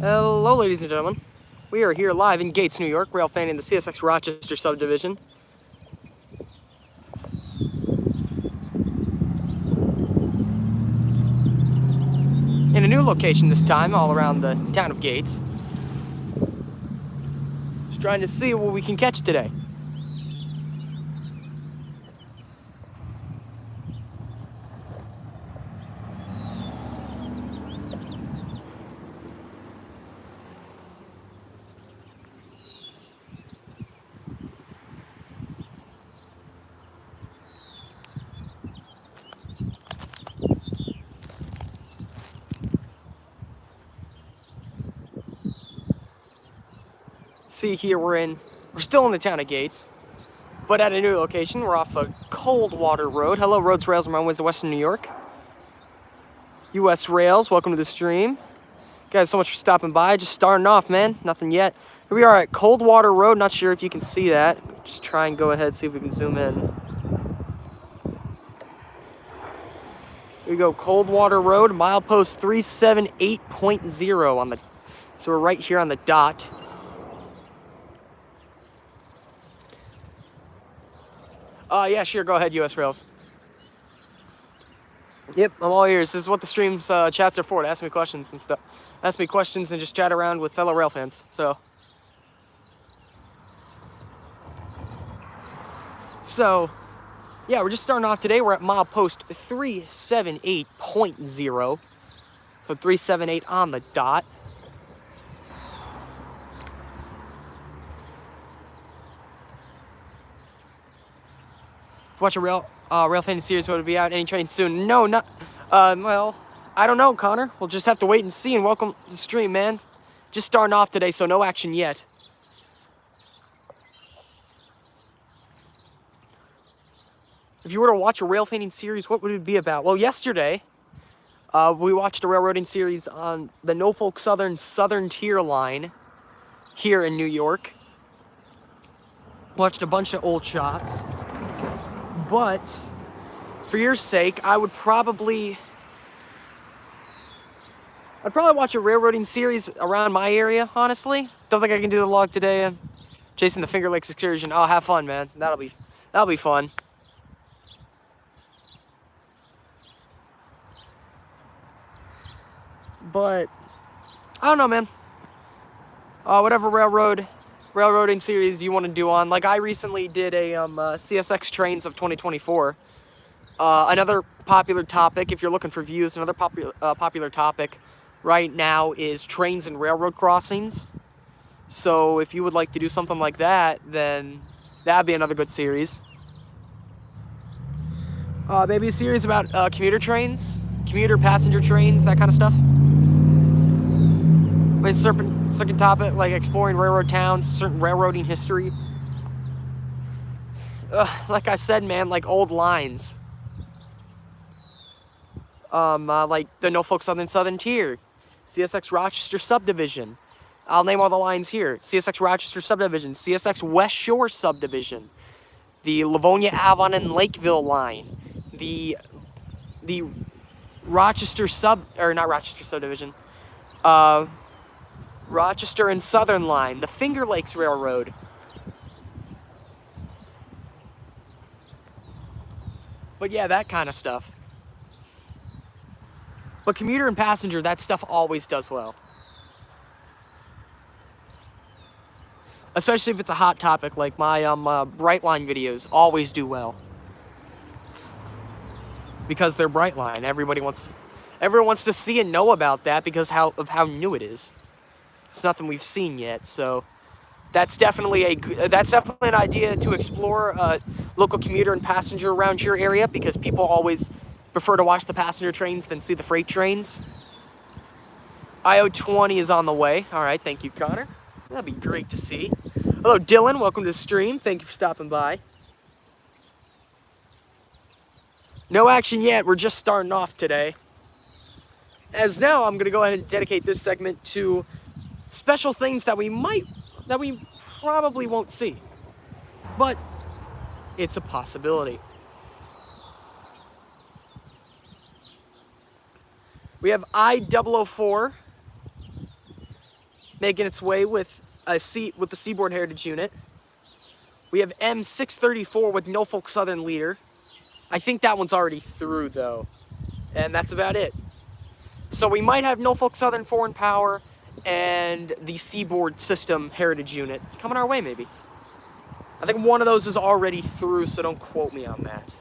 Hello, ladies and gentlemen. We are here live in Gates, New York, Railfanning the CSX Rochester Subdivision. In a new location this time, all around the town of Gates. Just trying to see what we can catch today. See here, we're still in the town of Gates, but at a new location. We're off a Coldwater Road. Hello, roads, rails, and runways of Western New York. U.S. Rails, welcome to the stream. Guys, so much for stopping by. Just starting off, man. Nothing yet. Here we are at Coldwater Road. Not sure if you can see that. Just try and go ahead, see if we can zoom in. Here we go, Coldwater Road, milepost 378.0 on the. So we're right here on the dot. Yeah, sure, go ahead, U.S. Rails. Yep, I'm all ears. This is what the stream's chats are for, to ask me questions and stuff. Ask me questions and just chat around with fellow rail fans, So, yeah, we're just starting off today. We're at milepost 378.0. So 378 on the dot. Watch a Railfanning series, would it be out any train soon? No, not, well, I don't know, Connor. We'll just have to wait and see, and welcome to the stream, man. Just starting off today, so no action yet. If you were to watch a Railfanning series, what would it be about? Well, yesterday, we watched a railroading series on the Norfolk Southern Tier line here in New York. Watched a bunch of old shots. But, for your sake, I'd probably watch a railroading series around my area, honestly. Don't think I can do the log today. Chasing the Finger Lakes excursion. Oh, have fun, man. That'll be fun. But, I don't know, man. Whatever railroading series you want to do on. Like, I recently did a CSX Trains of 2024. Another popular topic, if you're looking for views, another popular topic right now is trains and railroad crossings. So if you would like to do something like that, then that'd be another good series. Maybe a series about commuter passenger trains, that kind of stuff. Maybe second topic, like exploring railroad towns, certain railroading history. Like I said, man, like old lines. Like the Norfolk Southern Tier, CSX Rochester Subdivision. I'll name all the lines here. CSX Rochester Subdivision, CSX West Shore Subdivision, the Livonia, Avon, and Lakeville line, the Rochester Subdivision, Rochester and Southern line, the Finger Lakes Railroad. But yeah, that kind of stuff. But commuter and passenger, that stuff always does well. Especially if it's a hot topic, like my Brightline videos always do well. Because they're Brightline. Everyone wants to see and know about that because of how new it is. It's nothing we've seen yet, so that's definitely an idea to explore local commuter and passenger around your area, because people always prefer to watch the passenger trains than see the freight trains. I20 is on the way. All right, thank you, Connor. That'd be great to see. Hello, Dylan. Welcome to the stream. Thank you for stopping by. No action yet. We're just starting off today. As now, I'm going to go ahead and dedicate this segment to special things that we probably won't see. But it's a possibility. We have I-004 making its way with the Seaboard Heritage Unit. We have M634 with Norfolk Southern leader. I think that one's already through though. And that's about it. So we might have Norfolk Southern Foreign Power and the Seaboard System Heritage Unit coming our way maybe. I think one of those is already through, so don't quote me on that.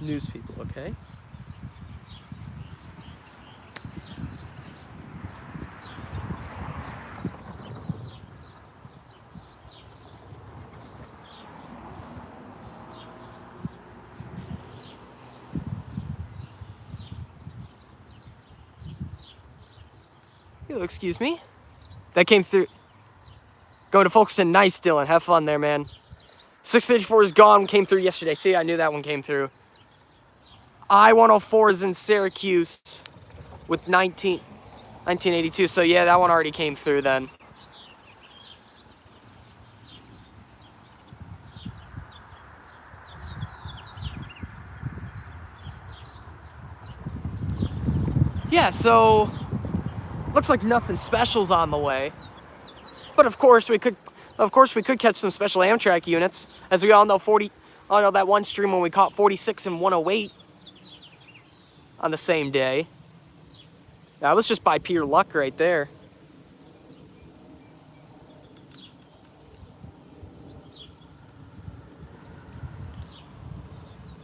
News people, okay. You'll excuse me. That came through. Go to Folkestone. Nice, Dylan. Have fun there, man. 634 is gone. Came through yesterday. See, I knew that one came through. I-104 is in Syracuse with 1982. So yeah, that one already came through then. Yeah, so looks like nothing special's on the way. But of course we could catch some special Amtrak units. As we all know, that one stream when we caught 46 and 108 on the same day. That was just by pure luck right there.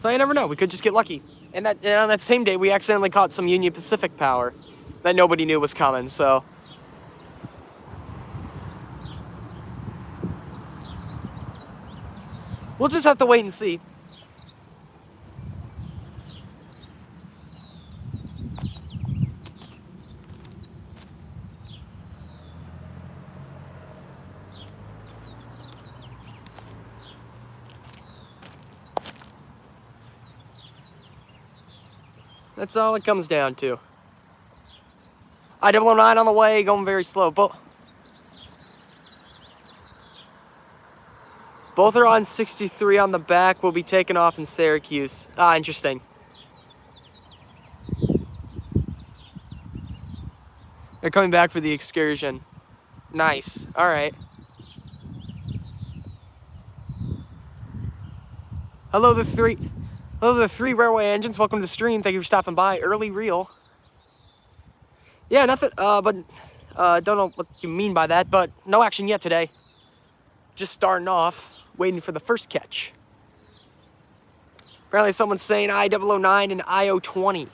So you never know, we could just get lucky. And on that same day, we accidentally caught some Union Pacific power that nobody knew was coming, so. We'll just have to wait and see. That's all it comes down to. I-009 on the way, going very slow. Both are on 63 on the back. We'll be taking off in Syracuse. Ah, interesting. They're coming back for the excursion. Nice. All right. Hello, the three railway engines. Welcome to the stream. Thank you for stopping by. Early reel. Yeah, nothing. Don't know what you mean by that, but no action yet today. Just starting off, waiting for the first catch. Apparently, someone's saying I-009 and I-20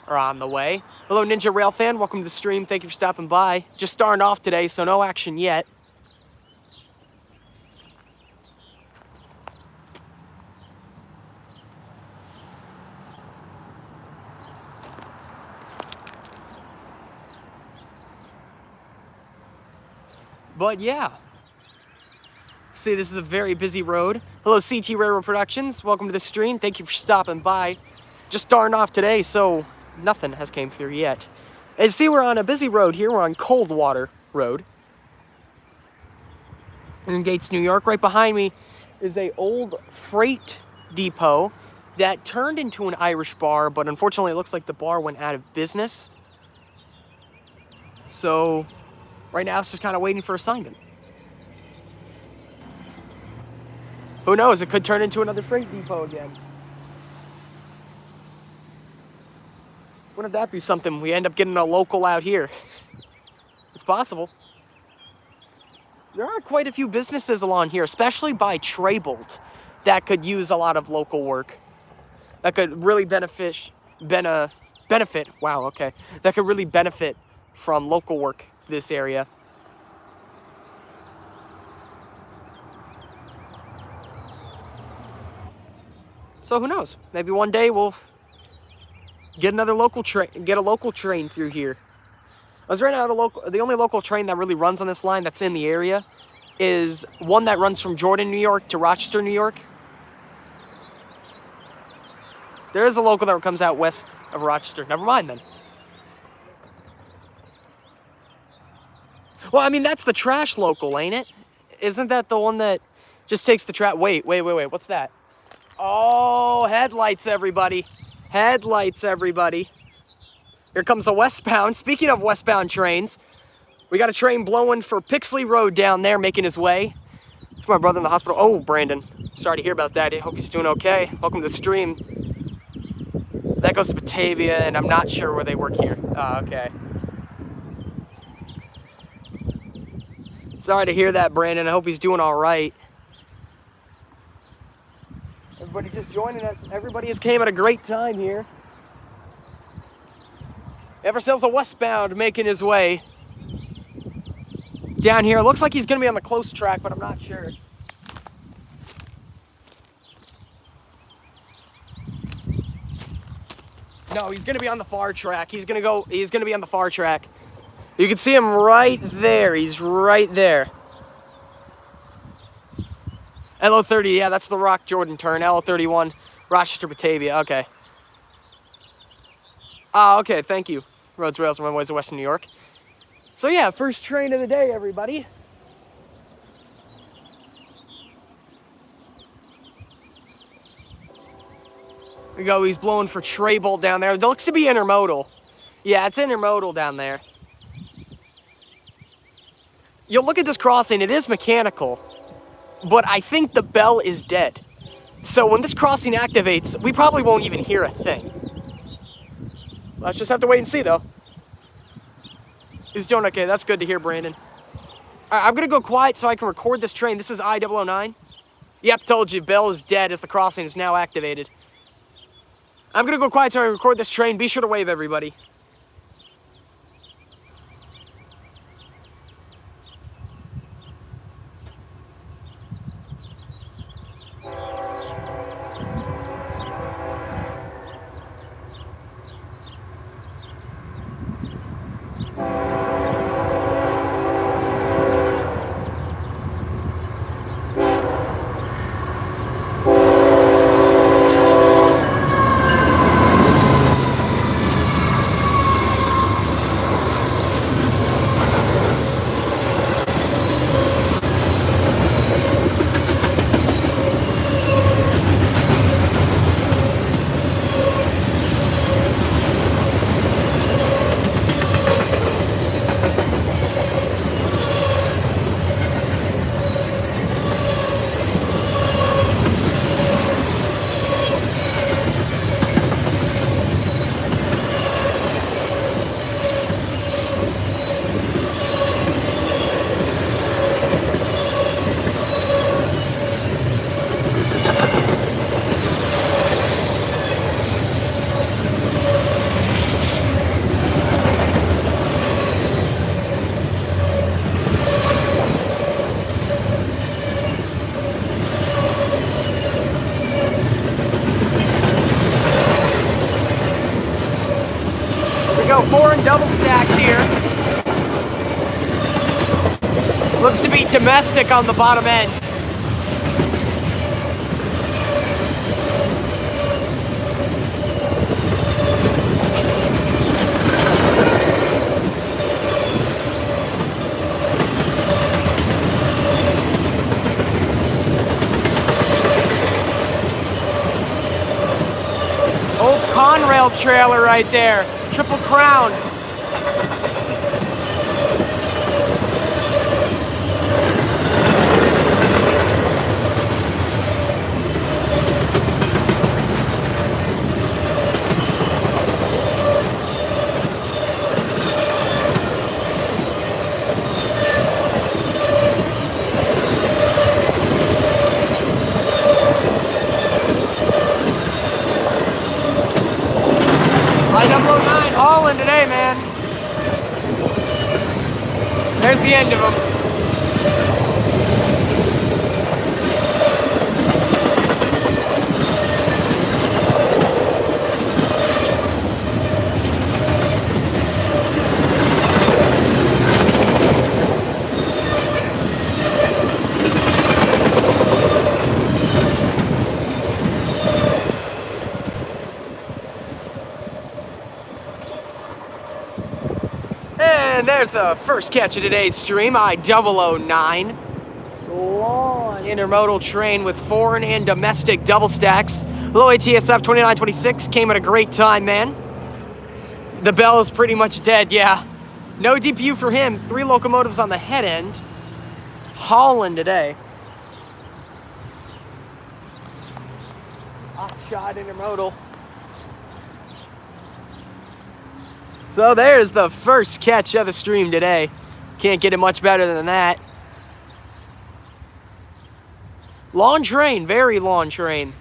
are on the way. Hello, Ninja Rail fan. Welcome to the stream. Thank you for stopping by. Just starting off today, so no action yet. But yeah. See, this is a very busy road. Hello, CT Railroad Productions. Welcome to the stream. Thank you for stopping by. Just starting off today, so nothing has came through yet. And see, we're on a busy road here. We're on Coldwater Road in Gates, New York. Right behind me is a old freight depot that turned into an Irish bar, but unfortunately it looks like the bar went out of business. So right now it's just kind of waiting for assignment. Who knows? It could turn into another freight depot again. Wouldn't that be something? We end up getting a local out here. It's possible. There are quite a few businesses along here, especially by Traybolt, that could use a lot of local work. That could really benefit. Wow, okay. That could really benefit from local work this area. So who knows? Maybe one day we'll get another local train, get a local train through here. As right now, the only local train that really runs on this line that's in the area is one that runs from Jordan, New York to Rochester, New York. There is a local that comes out west of Rochester. Never mind then. Well, I mean, that's the trash local, ain't it? Isn't that the one that just takes the trash? Wait. What's that? Oh, headlights, everybody. Headlights, everybody. Here comes a westbound. Speaking of westbound trains, we got a train blowing for Pixley Road down there, making his way. It's my brother in the hospital. Oh, Brandon. Sorry to hear about that. I hope he's doing okay. Welcome to the stream. That goes to Batavia, and I'm not sure where they work here. Oh, okay. Sorry to hear that, Brandon. I hope he's doing all right. Everybody just joining us. Everybody has came at a great time here. We have ourselves a westbound making his way down here. It looks like he's going to be on the close track, but I'm not sure. No, he's going to be on the far track. He's going to be on the far track. You can see him right there. He's right there. LO30, yeah, that's the Rock Jordan turn. LO31, Rochester, Batavia. Okay. Okay, thank you. Roads, Rails, and Runways of Western New York. So yeah, first train of the day, everybody. There we go, he's blowing for Treybolt down there. It looks to be intermodal. Yeah, it's intermodal down there. You'll look at this crossing, it is mechanical, but I think the bell is dead. So when this crossing activates, we probably won't even hear a thing. Let's just have to wait and see, though. He's doing okay. That's good to hear, Brandon. All right, I'm going to go quiet so I can record this train. This is I009. Yep, told you. Bell is dead as the crossing is now activated. I'm going to go quiet so I can record this train. Be sure to wave, everybody. Go 4 and double stacks here. Looks to be domestic on the bottom end. Old Conrail trailer right there. Triple Crown. I009 hauling today, man. There's the end of them. And there's the first catch of today's stream, I-009. Long intermodal train with foreign and domestic double stacks. Low ATSF 2926 came at a great time, man. The bell is pretty much dead, yeah. No DPU for him. 3 locomotives on the head end. Hauling today. Shot intermodal. So there's the first catch of the stream today. Can't get it much better than that. Long train, very long train.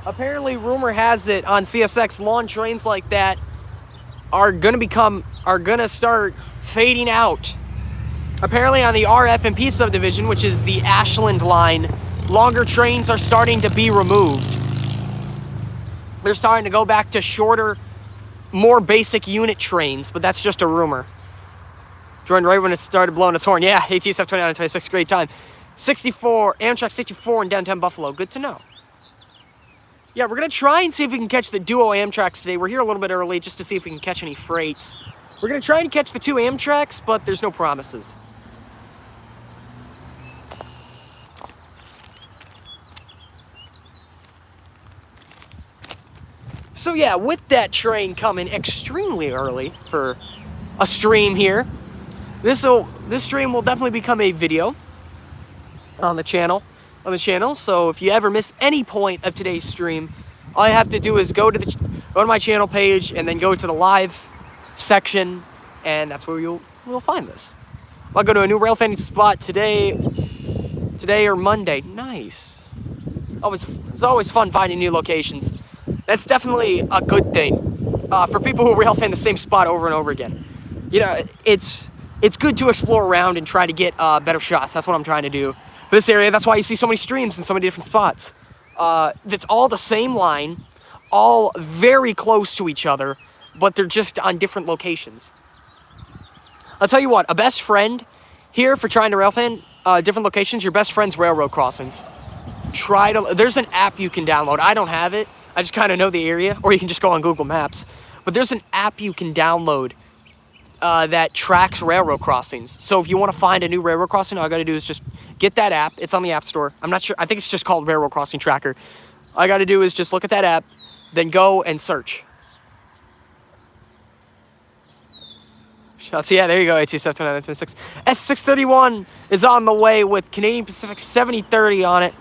Apparently, rumor has it on CSX, long trains like that are gonna start fading out. Apparently on the RF&P subdivision, which is the Ashland line, longer trains are starting to be removed. They're starting to go back to shorter, more basic unit trains, but that's just a rumor. Joined right when it started blowing its horn. Yeah, ATSF 2926, great time. 64, Amtrak 64 in downtown Buffalo, good to know. Yeah, we're gonna try and see if we can catch the duo Amtraks today. We're here a little bit early just to see if we can catch any freights. We're gonna try and catch the 2 Amtraks, but there's no promises. So yeah, with that train coming extremely early for a stream here, this stream will definitely become a video on the channel. So if you ever miss any point of today's stream, all you have to do is go to my channel page and then go to the live section, and that's where you'll find this. I'll go to a new railfanning spot today or Monday. Nice. It's always fun finding new locations. That's definitely a good thing for people who railfan the same spot over and over again. You know, it's good to explore around and try to get better shots. That's what I'm trying to do for this area. That's why you see so many streams in so many different spots. That's all the same line, all very close to each other, but they're just on different locations. I'll tell you what, a best friend here for trying to railfan different locations, your best friend's railroad crossings. There's an app you can download. I don't have it. I just kind of know the area, or you can just go on Google Maps. But there's an app you can download that tracks railroad crossings. So if you want to find a new railroad crossing, all I got to do is just get that app. It's on the App Store. I'm not sure. I think it's just called Railroad Crossing Tracker. All I got to do is just look at that app, then go and search. Shots, yeah, there you go, ATSF 2926. S631 is on the way with Canadian Pacific 7030 on it.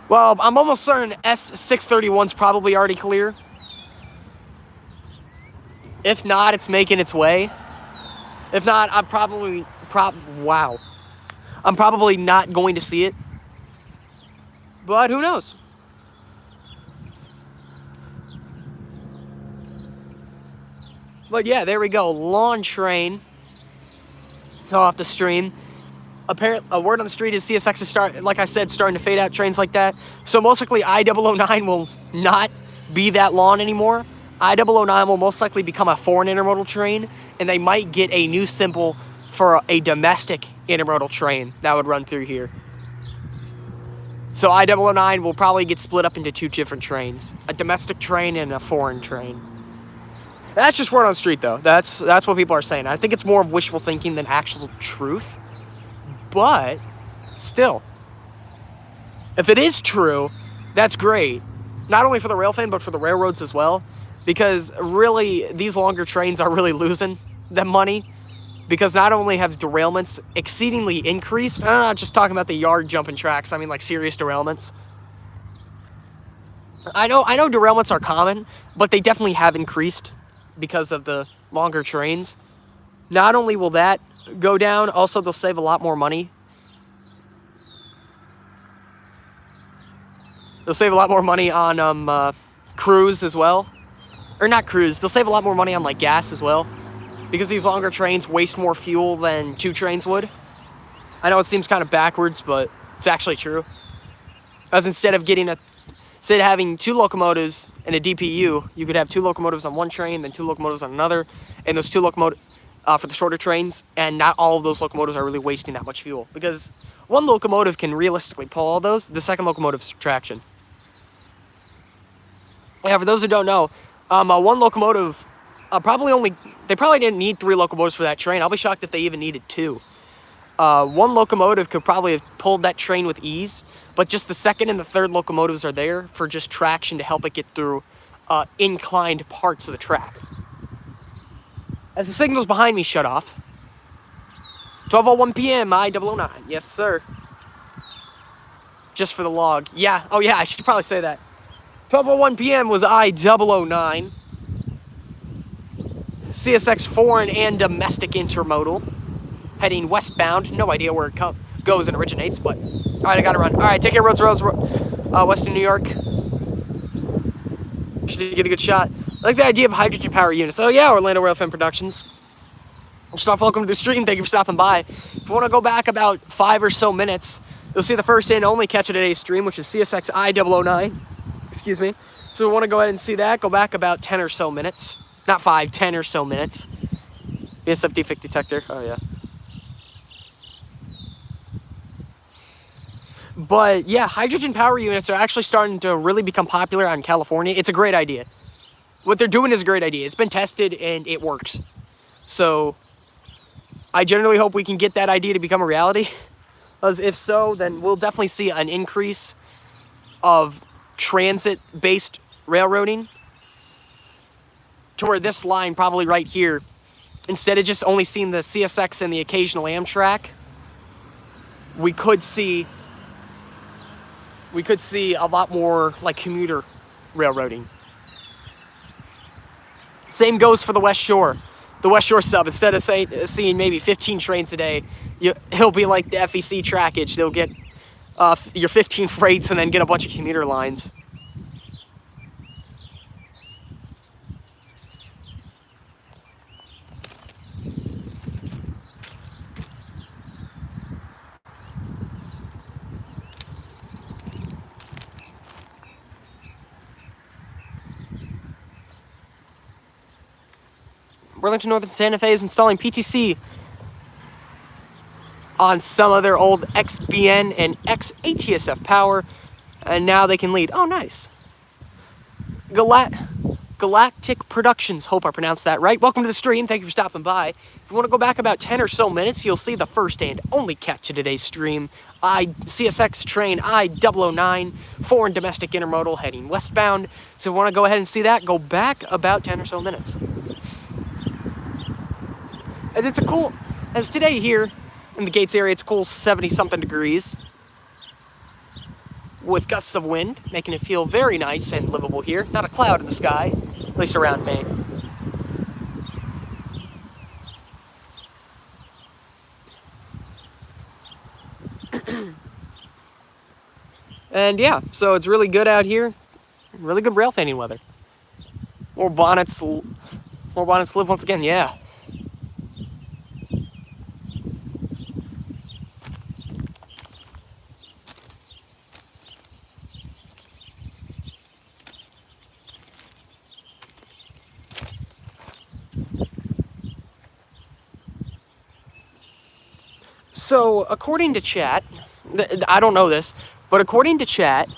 Well, I'm almost certain S631's probably already clear. If not, it's making its way. If not, I'm probably not going to see it. But who knows? But yeah, there we go. Long train. Off the stream. Apparently, a word on the street is CSX is like I said, starting to fade out trains like that. So most likely I-009 will not be that long anymore. I-009 will most likely become a foreign intermodal train, and they might get a new symbol for a domestic intermodal train that would run through here. So I-009 will probably get split up into 2 different trains, a domestic train and a foreign train. That's just word on the street, though. That's what people are saying. I think it's more of wishful thinking than actual truth. But still, if it is true, that's great. Not only for the railfan, but for the railroads as well. Because really, these longer trains are really losing them money. Because not only have derailments exceedingly increased, I'm not just talking about the yard jumping tracks, I mean like serious derailments. I know derailments are common, but they definitely have increased because of the longer trains. Not only will that go down, also they'll save a lot more money. They'll save a lot more money on crews as well. Or not crews, they'll save a lot more money on like gas as well. Because these longer trains waste more fuel than 2 trains would. I know it seems kind of backwards, but it's actually true. As instead of having 2 locomotives and a DPU, you could have 2 locomotives on one train, then 2 locomotives on another, and those 2 locomotives, for the shorter trains, and not all of those locomotives are really wasting that much fuel, because one locomotive can realistically pull all those. The second locomotive's traction. Yeah, for those who don't know, one locomotive they probably didn't need 3 locomotives for that train. I'll be shocked if they even needed 2. One locomotive could probably have pulled that train with ease, but just the second and the third locomotives are there for just traction to help it get through inclined parts of the track. As the signals behind me shut off. 12:01 p.m. I-009. Yes, sir. Just for the log. Yeah. Oh, yeah. I should probably say that. 12:01 p.m. was I-009. CSX foreign and domestic intermodal. Heading westbound. No idea where it goes and originates, but... All right, I gotta run. All right, take care, Roads, Western New York. Should get a good shot. I like the idea of hydrogen power units. Oh yeah, Orlando Railfanning Productions. Start, welcome to the stream. Thank you for stopping by. If you want to go back about 5 or so minutes, you'll see the first and only catch of today's stream, which is CSX I-009. Excuse me. So we want to go ahead and see that. Go back about 10 or so minutes. Not 5, 10 or so minutes. BSF defect detector. Oh yeah. But yeah, hydrogen power units are actually starting to really become popular out in California. It's a great idea. What they're doing is a great idea. It's been tested and it works. So I generally hope we can get that idea to become a reality. Because if so, then we'll definitely see an increase of transit-based railroading. To where this line, probably right here, instead of just only seeing the CSX and the occasional Amtrak, we could see a lot more like commuter railroading. Same goes for the West Shore. The West Shore sub, instead of seeing maybe 15 trains a day, it'll be like the FEC trackage. They'll get your 15 freights and then get a bunch of commuter lines. Burlington Northern Santa Fe is installing PTC on some of their old XBN and XATSF power, and now they can lead. Oh, nice. Galactic Productions, hope I pronounced that right. Welcome to the stream. Thank you for stopping by. If you want to go back about 10 or so minutes, you'll see the first and only catch of today's stream. CSX train I-009, foreign domestic intermodal heading westbound. So if you want to go ahead and see that, go back about 10 or so minutes. As today here in the Gates area, it's cool 70-something degrees with gusts of wind, making it feel very nice and livable here. Not a cloud in the sky, at least around me. And yeah, so it's really good out here. Really good rail fanning weather. More bonnets live once again, yeah. So, according to chat, I don't know this, but according to chat,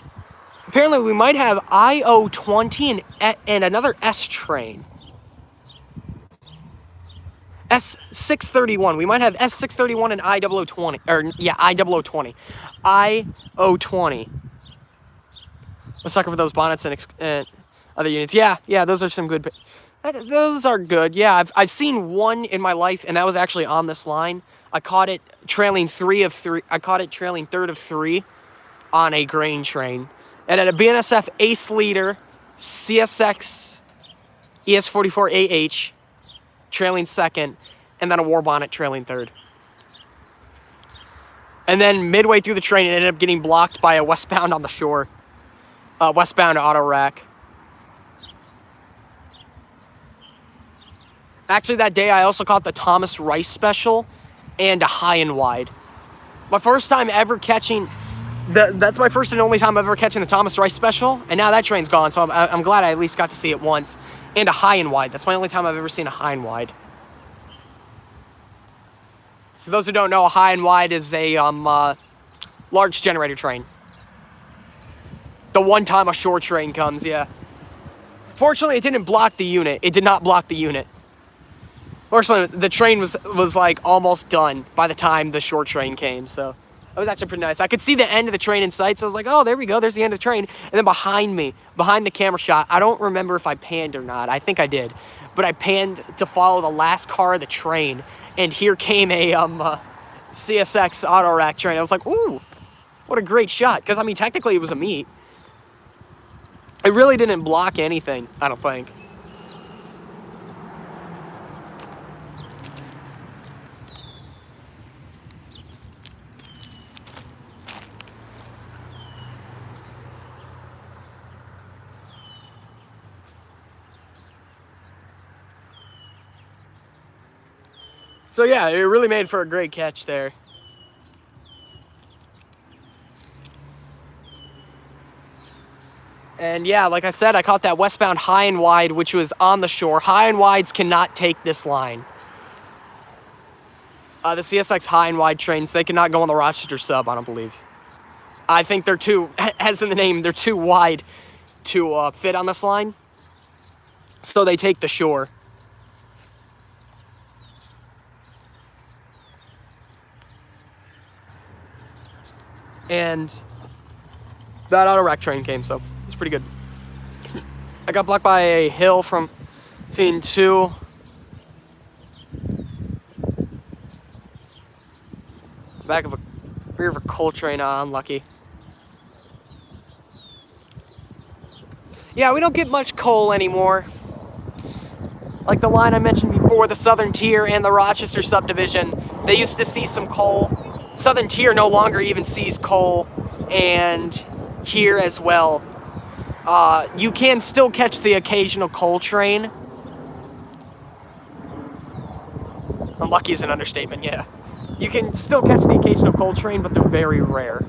apparently we might have I-020 and another S train. S631. We might have S631 and I-020. Or, yeah, I-020. I-020. A sucker for those bonnets and other units. Yeah, those are some good... Those are good. Yeah, I've seen one in my life, and that was actually on this line. I caught it trailing third of 3 on a grain train. And at a BNSF Ace Leader, CSX ES44AH, trailing second, and then a war bonnet trailing third. And then midway through the train, it ended up getting blocked by a westbound on the shore. Westbound auto rack. Actually, that day, I also caught the Thomas Rice Special and a high and wide. My first time ever catching... That's my first and only time ever catching the Thomas Rice Special, and now that train's gone, so I'm glad I at least got to see it once. And a high and wide. That's my only time I've ever seen a high and wide. For those who don't know, high and wide is a large generator train. The one time a short train comes, yeah. Fortunately, it didn't block the unit. It did not block the unit. Fortunately, the train was like almost done by the time the short train came, so that was actually pretty nice. I could see the end of the train in sight, so I was like, oh, there we go, there's the end of the train. And then behind me, behind the camera shot, I don't remember if I panned or not. I think I did. But I panned to follow the last car of the train, and here came a CSX auto rack train. I was like, ooh, what a great shot. Because, I mean, technically it was a meet. It really didn't block anything, I don't think. So yeah, it really made for a great catch there. And yeah, like I said, I caught that westbound high and wide, which was on the shore. High and wides cannot take this line. The CSX high and wide trains, they cannot go on the Rochester sub, I don't believe. I think they're too, as in the name, they're too wide to fit on this line. So they take the shore. And that auto rack train came, so it's pretty good. I got blocked by a hill from scene 2. Back of a rear of a coal train, unlucky. Yeah, we don't get much coal anymore. Like the line I mentioned before, the Southern Tier and the Rochester Subdivision, they used to see some coal. Southern Tier no longer even sees coal, and here as well. You can still catch the occasional coal train. Unlucky is an understatement, yeah. You can still catch the occasional coal train, but they're very rare.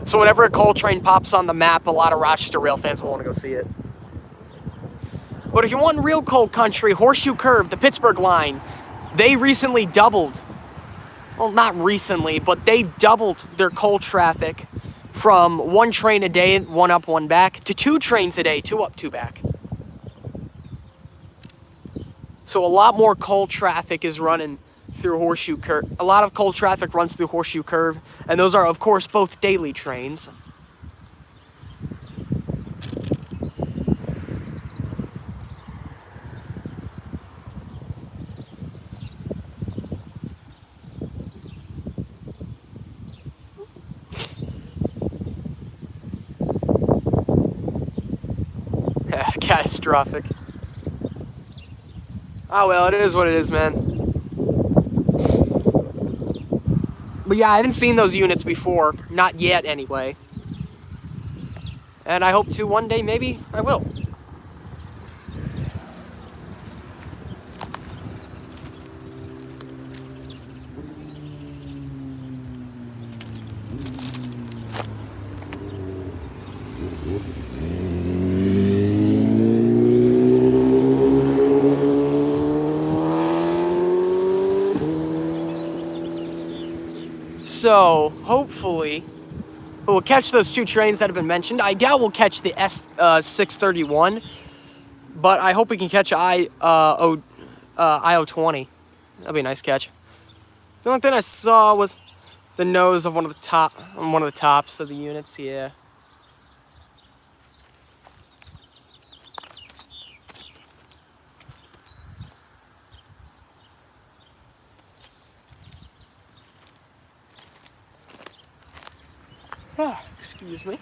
So whenever a coal train pops on the map, a lot of Rochester rail fans will want to go see it. But if you want real coal country, Horseshoe Curve, the Pittsburgh line, they recently doubled. Well, not recently, but they've doubled their coal traffic from 1 train a day, 1 up, 1 back, to 2 trains a day, 2 up, 2 back. So a lot more coal traffic is running through Horseshoe Curve. A lot of coal traffic runs through Horseshoe Curve, and those are, of course, both daily trains. Catastrophic. Oh well, it is what it is, man. But yeah, I haven't seen those units before. Not yet, anyway. And I hope to one day, maybe I will. So, hopefully, we'll catch those 2 trains that have been mentioned. I doubt we'll catch the S631, but I hope we can catch I020. That'd be a nice catch. The only thing I saw was the nose of one of the tops of the units, yeah. Excuse me.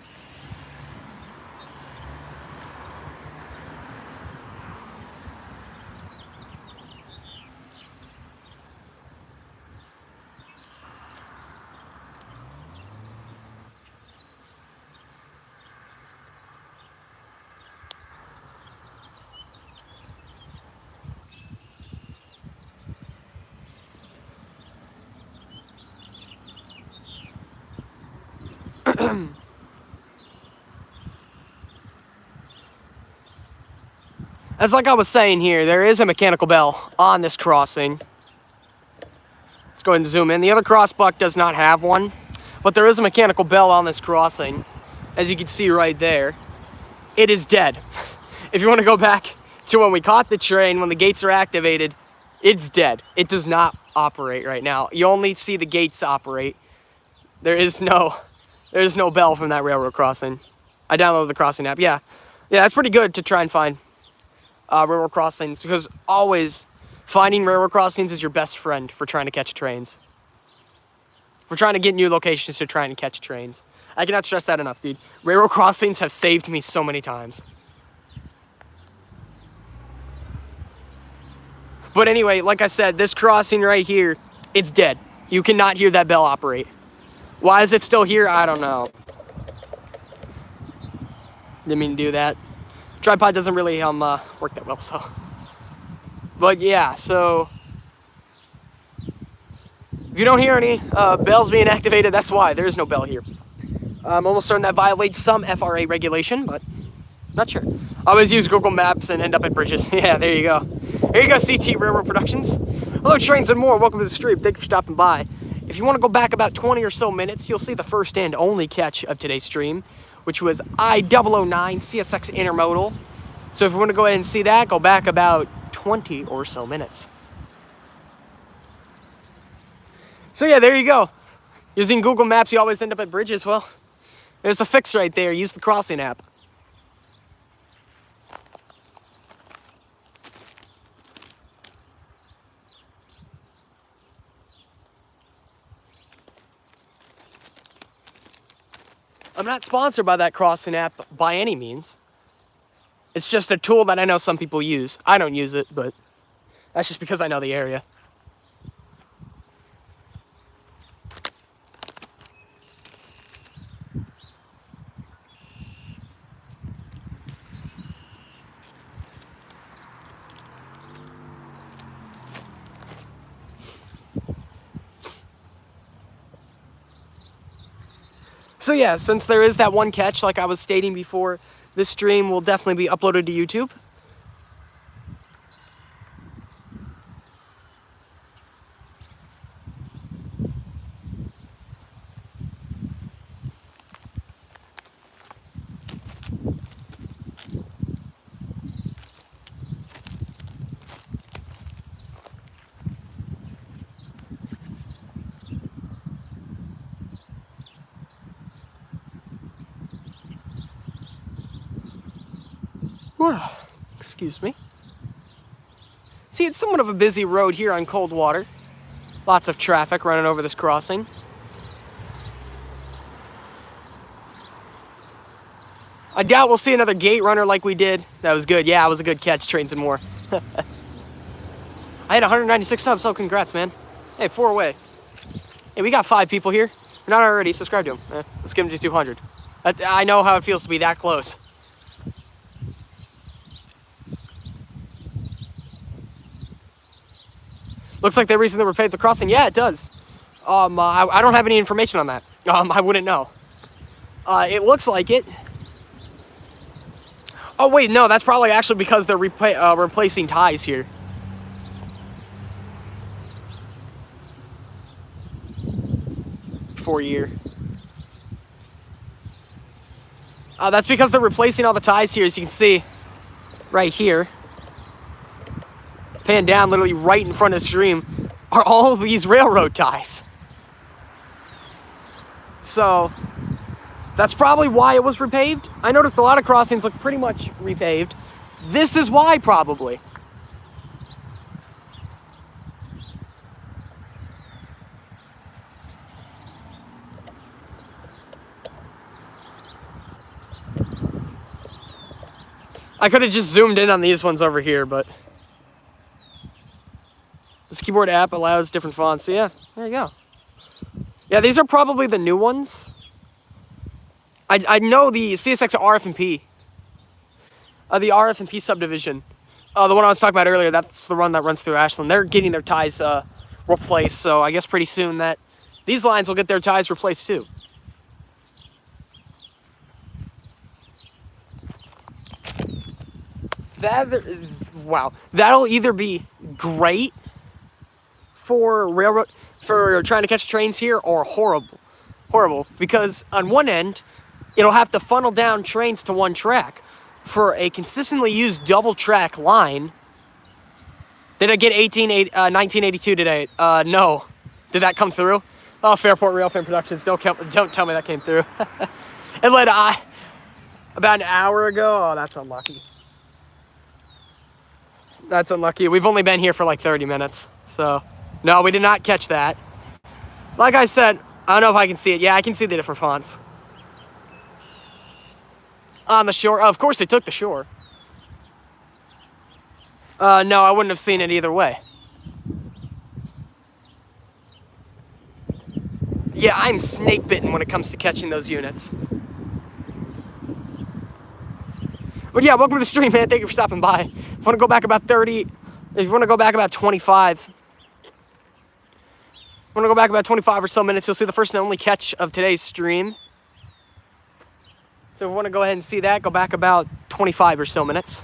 As like I was saying here, there is a mechanical bell on this crossing. Let's go ahead and zoom in. The other crossbuck does not have one, but there is a mechanical bell on this crossing. As you can see right there, it is dead. If you want to go back to when we caught the train, when the gates are activated, it's dead. It does not operate right now. You only see the gates operate. There's no bell from that railroad crossing. I downloaded the crossing app. Yeah, that's pretty good to try and find railroad crossings, because always finding railroad crossings is your best friend for trying to catch trains. We're trying to get new locations to try and catch trains. I cannot stress that enough, dude. Railroad crossings have saved me so many times. But anyway, like I said, this crossing right here, it's dead. You cannot hear that bell operate. Why is it still here? I don't know. Didn't mean to do that. Tripod doesn't really work that well, so. But yeah, so if you don't hear any bells being activated, that's why. There is no bell here. I'm almost certain that violates some FRA regulation, but not sure. I always use Google Maps and end up at bridges. Yeah, there you go. Here you go, CT Railroad Productions. Hello, trains and more. Welcome to the stream. Thank you for stopping by. If you want to go back about 20 or so minutes, you'll see the first and only catch of today's stream, which was I-009 CSX Intermodal. So if you want to go ahead and see that, go back about 20 or so minutes. So yeah, there you go. Using Google Maps, you always end up at bridges. Well, there's a fix right there. Use the crossing app. I'm not sponsored by that crossing app by any means. It's just a tool that I know some people use. I don't use it, but that's just because I know the area. So yeah, since there is that one catch, like I was stating before, this stream will definitely be uploaded to YouTube. Excuse me. See, it's somewhat of a busy road here on Coldwater. Lots of traffic running over this crossing. I doubt we'll see another gate runner like we did. That was good. Yeah, it was a good catch, trains and more. I had 196 subs, so congrats, man. Hey, 4 away. Hey, we got 5 people here. If you're not already, subscribe to them. Let's get them to 200. I know how it feels to be that close. Looks like they recently repaved the crossing. Yeah, it does. I don't have any information on that. I wouldn't know. It looks like it. Oh, wait, no, that's probably actually because they're replacing ties here. Four-year. That's because they're replacing all the ties here, as you can see right here. Pan down, literally right in front of the stream, are all of these railroad ties. So that's probably why it was repaved. I noticed a lot of crossings look pretty much repaved. This is why, probably. I could have just zoomed in on these ones over here, but this keyboard app allows different fonts. So yeah, there you go. Yeah, these are probably the new ones. I know the CSX RF&P. The RF&P subdivision. The one I was talking about earlier, that's the one that runs through Ashland. They're getting their ties replaced, so I guess pretty soon that these lines will get their ties replaced too. Wow. That'll either be great for railroad. for trying to catch trains here are horrible. Horrible. Because on one end, it'll have to funnel down trains to one track. For a consistently used double track line. Did I get 1982 today? No. Did that come through? Oh, Fairport Railfanning Productions. Don't tell me that came through. It led about an hour ago. Oh, that's unlucky. That's unlucky. We've only been here for like 30 minutes. So, no, we did not catch that. Like I said, I don't know if I can see it. Yeah, I can see the different fonts. On the shore. Of course, they took the shore. No, I wouldn't have seen it either way. Yeah, I'm snake bitten when it comes to catching those units. But yeah, welcome to the stream, man. Thank you for stopping by. If you want to go back about 30, if you want to go back about 25, or so minutes, you'll see the first and only catch of today's stream. So if you want to go ahead and see that, go back about 25 or so minutes.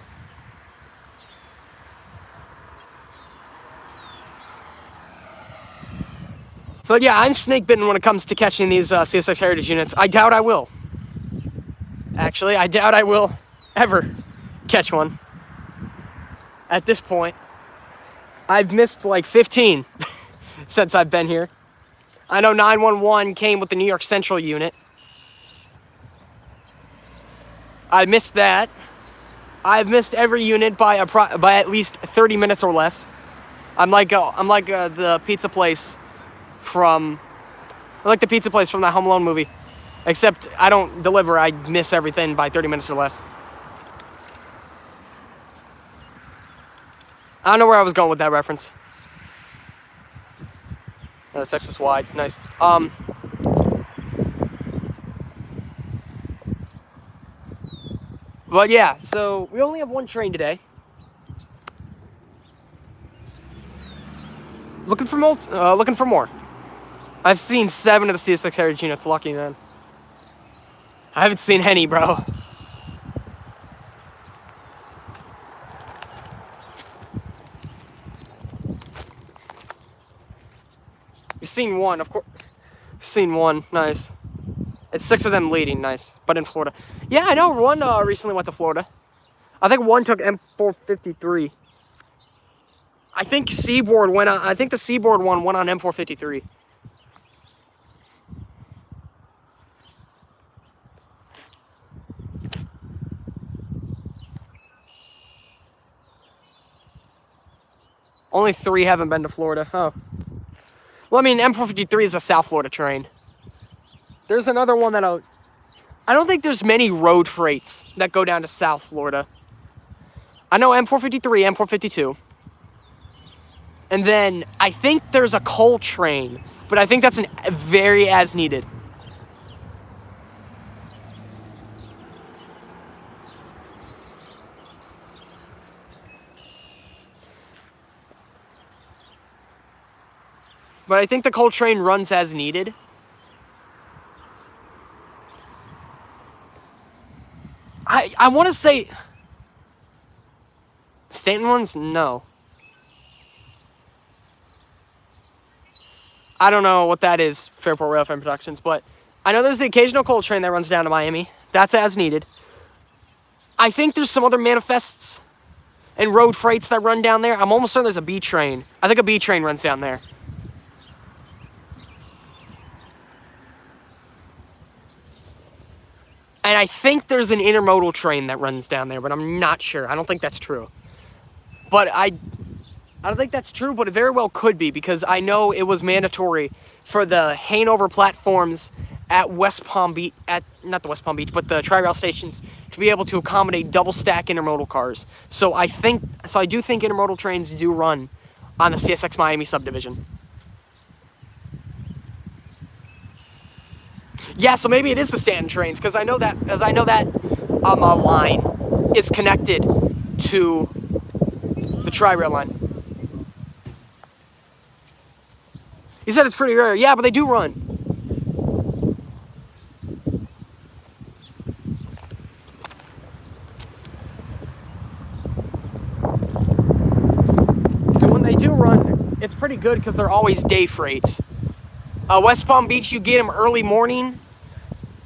But yeah, I'm snake bitten when it comes to catching these CSX Heritage units. I doubt I will. Actually, I doubt I will ever catch one. At this point, I've missed like 15 since I've been here. I know 911 came with the New York Central unit. I missed that. I've missed every unit by at least 30 minutes or less. I'm like the pizza place from that Home Alone movie. Except I don't deliver, I miss everything by 30 minutes or less. I don't know where I was going with that reference. That's Texas wide, nice. But yeah, so we only have one train today. Looking for more. I've seen 7 of the CSX Heritage units. Lucky, man. I haven't seen any, bro. You've seen one, of course. Seen one, nice. It's 6 of them leading, nice. But in Florida. Yeah, I know one recently went to Florida. I think one took M453. I think the Seaboard one went on M453. Only 3 haven't been to Florida. Oh. Well, I mean, M453 is a South Florida train. There's another one that I don't think there's many road freights that go down to South Florida. I know M453, M452. And then I think there's a coal train, but I think that's very as needed. But I think the coal train runs as needed. I want to say Stanton ones? No. I don't know what that is, Fairport Railfanning Productions, but I know there's the occasional coal train that runs down to Miami. That's as needed. I think there's some other manifests and road freights that run down there. I'm almost certain there's a B train. I think a B train runs down there. And I think there's an intermodal train that runs down there, but I'm not sure. I don't think that's true. But I don't think that's true, but it very well could be, because I know it was mandatory for the Hanover platforms at West Palm Beach, not the West Palm Beach, but the Tri-Rail stations, to be able to accommodate double stack intermodal cars. So I do think intermodal trains do run on the CSX Miami subdivision. Yeah, so maybe it is the Stanton trains, because I know that a line is connected to the Tri-Rail line. He said it's pretty rare. Yeah, but they do run. And when they do run, it's pretty good because they're always day freights. West Palm Beach, you get them early morning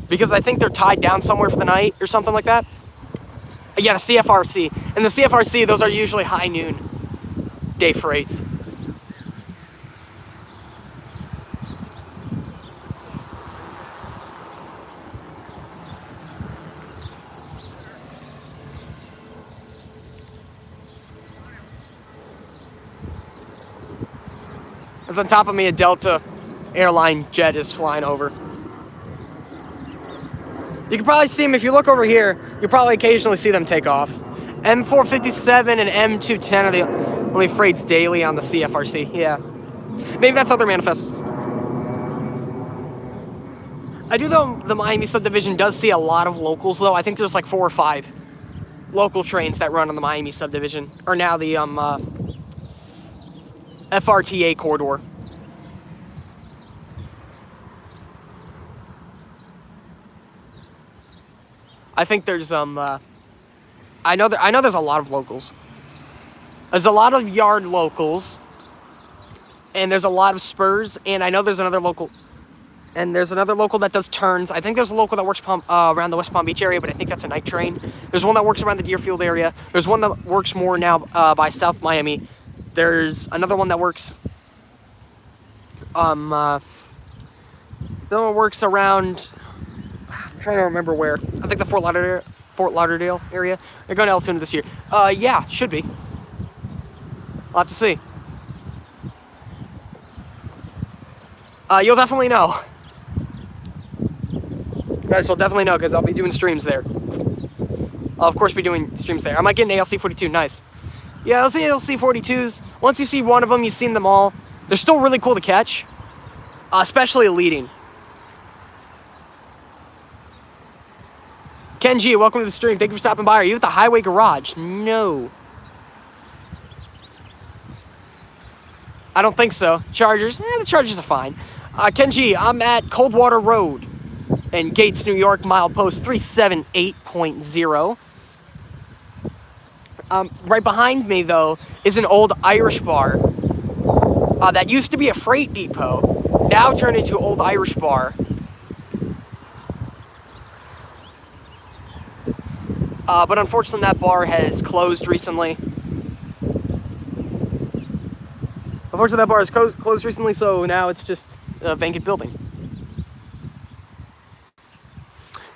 because I think they're tied down somewhere for the night or something like that. Yeah, the CFRC. And the CFRC, those are usually high noon day freights. As on top of me, a Delta airline jet is flying over. You can probably see them if you look over here. You'll probably occasionally see them take off. M457 and M210 are the only freights daily on the CFRC. Yeah, maybe that's other manifests. I do though. The Miami subdivision does see a lot of locals though. I think there's like 4 or 5 local trains that run on the Miami subdivision, or now the FRTA corridor. I think there's I know there's a lot of locals. There's a lot of yard locals, and there's a lot of spurs, and I know there's another local, and there's another local that does turns. I think there's a local that works around the West Palm Beach area, but I think that's a night train. There's one that works around the Deerfield area. There's one that works more now by South Miami. There's another one that works the one works around, I'm trying to remember where. I think the Fort Lauderdale area. They're going to Altoona this year. Yeah, should be. I'll have to see. You'll definitely know. You guys will definitely know because I'll be doing streams there. I'll of course be doing streams there. I might get an ALC 42. Nice. Yeah, I'll see ALC 42s. Once you see one of them, you've seen them all. They're still really cool to catch, especially leading. Ken G, welcome to the stream. Thank you for stopping by. Are you at the Highway Garage? No. I don't think so. Chargers? The Chargers are fine. Ken G, I'm at Coldwater Road in Gates, New York, milepost 378.0. Right behind me, though, is an old Irish bar that used to be a freight depot, now turned into an old Irish bar. But unfortunately, that bar has closed recently. Unfortunately, that bar has closed recently, so now it's just a vacant building.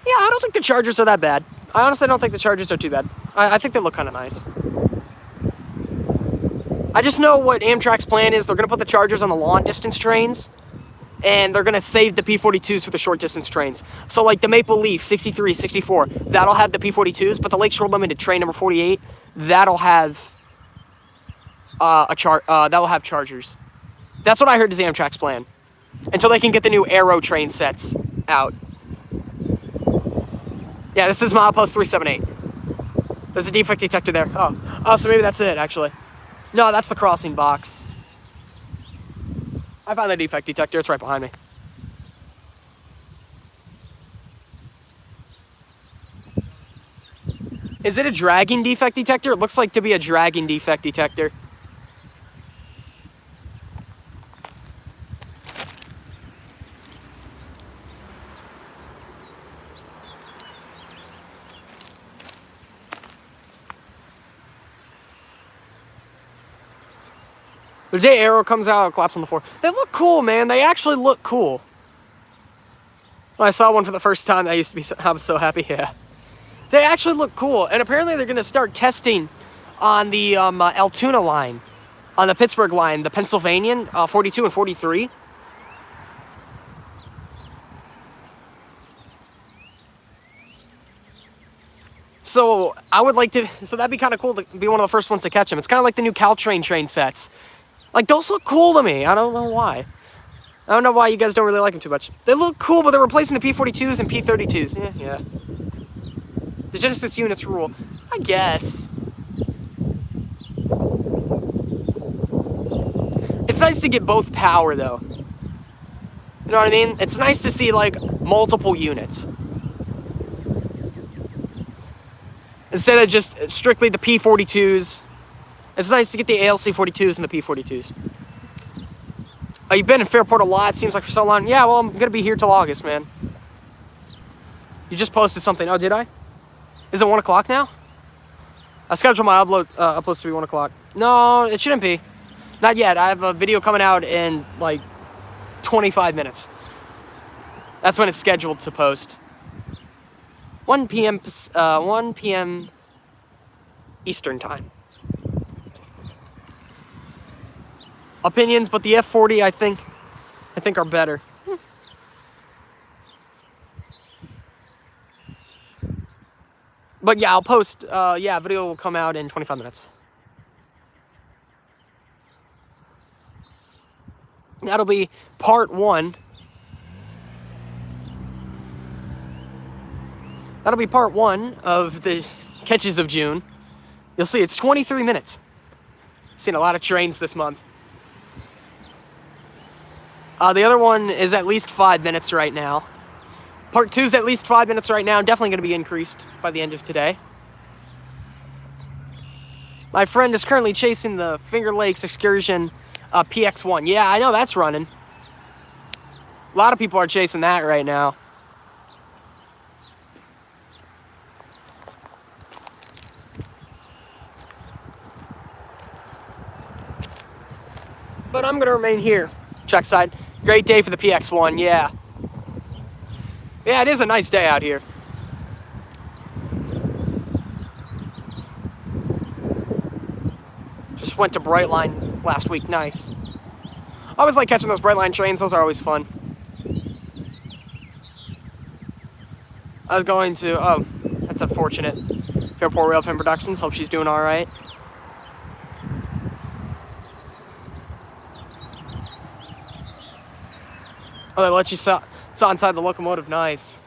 Yeah, I don't think the Chargers are that bad. I honestly don't think the Chargers are too bad. I think they look kind of nice. I just know what Amtrak's plan is. They're going to put the Chargers on the long distance trains, and they're going to save the P42s for the short distance trains. So like the Maple Leaf 63, 64, that'll have the P42s, but the Lakeshore Limited train number 48, that'll have that'll have Chargers. That's what I heard is Amtrak's plan. Until they can get the new Aero train sets out. Yeah, this is milepost 378. There's a defect detector there. Oh, so maybe that's it, actually. No, that's the crossing box. I found the defect detector. It's right behind me. Is it a dragging defect detector? It looks like to be a dragging defect detector. The day Arrow comes out, I'll collapse on the floor. They look cool, man. They actually look cool. When I saw one for the first time, I was so happy. Yeah. They actually look cool. And apparently they're going to start testing on the Altoona line, on the Pittsburgh line, the Pennsylvanian 42 and 43. So I would like to, so that'd be kind of cool to be one of the first ones to catch them. It's kind of like the new Caltrain train sets. Like, those look cool to me. I don't know why. I don't know why you guys don't really like them too much. They look cool, but they're replacing the P42s and P32s. Yeah. The Genesis units rule. I guess. It's nice to get both power, though. You know what I mean? It's nice to see, like, multiple units. Instead of just strictly the P42s. It's nice to get the ALC 42s and the P42s. Oh, you've been in Fairport a lot, seems like for so long. Yeah, well, I'm gonna be here till August, man. You just posted something. Oh, did I? Is it 1 o'clock now? I scheduled my uploads to be 1 o'clock. No, it shouldn't be. Not yet. I have a video coming out in like 25 minutes. That's when it's scheduled to post. 1 p.m. Eastern time. Opinions, but the F40 I think are better. But yeah, I'll post. Yeah, video will come out in 25 minutes. That'll be part 1. That'll be part 1 of the catches of June. You'll see it's 23 minutes. Seen a lot of trains this month. The other one is at least 5 minutes right now. Part 2 is at least 5 minutes right now. Definitely going to be increased by the end of today. My friend is currently chasing the Finger Lakes Excursion PX1. Yeah, I know that's running. A lot of people are chasing that right now. But I'm going to remain here. Trackside. Great day for the PX1, yeah. Yeah, it is a nice day out here. Just went to Brightline last week, nice. I always like catching those Brightline trains, those are always fun. I was going to, oh, that's unfortunate. Fairport Railfanning Productions, hope she's doing alright. Oh, they let you saw inside the locomotive, nice.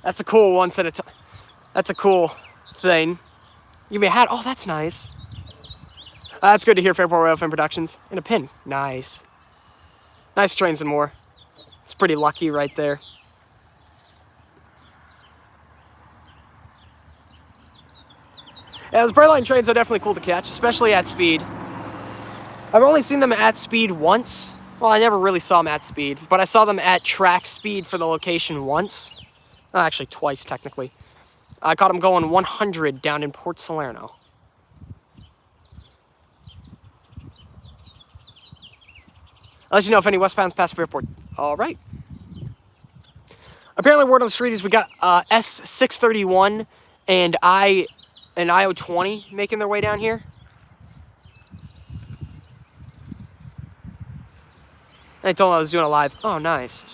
That's a cool one set of time. That's a cool thing. Give me a hat. Oh, that's nice. That's good to hear, Fairport Railfanning Productions. And a pin. Nice. Nice trains and more. It's pretty lucky right there. Yeah, those Brightline trains are definitely cool to catch, especially at speed. I've only seen them at speed once. Well, I never really saw them at speed, but I saw them at track speed for the location once. Actually, twice, technically. I caught them going 100 down in Port Salerno. I'll let you know if any westbounds pass Fairport. All right. Apparently, word on the street is we got S631 and I20 making their way down here. I told him I was doing it live. Oh, nice.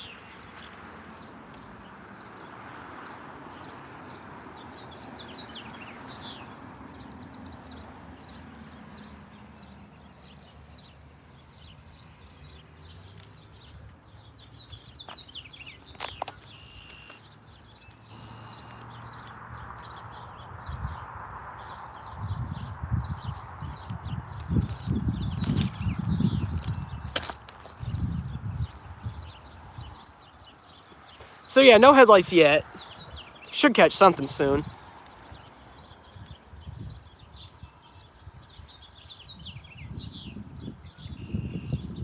So yeah, no headlights yet. Should catch something soon.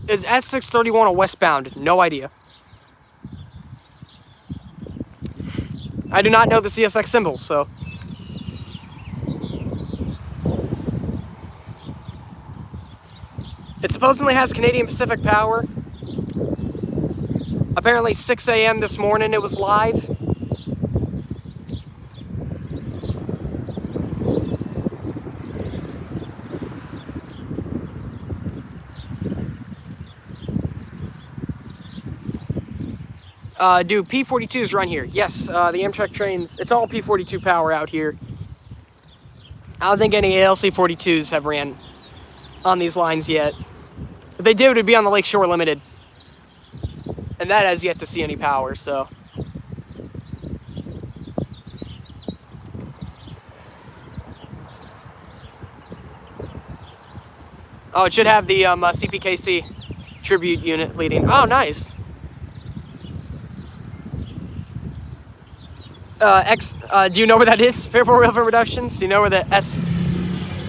Is S631 a westbound? No idea. I do not know the CSX symbols, so. It supposedly has Canadian Pacific power. Apparently 6 a.m. this morning it was live. Do P42s run here? Yes, the Amtrak trains, it's all P42 power out here. I don't think any ALC 42s have ran on these lines yet. If they did, it would be on the Lakeshore Limited. And that has yet to see any power, so. Oh, it should have the CPKC tribute unit leading. Oh, nice. Do you know where that is? Fairport Railfanning Productions? Do you know where the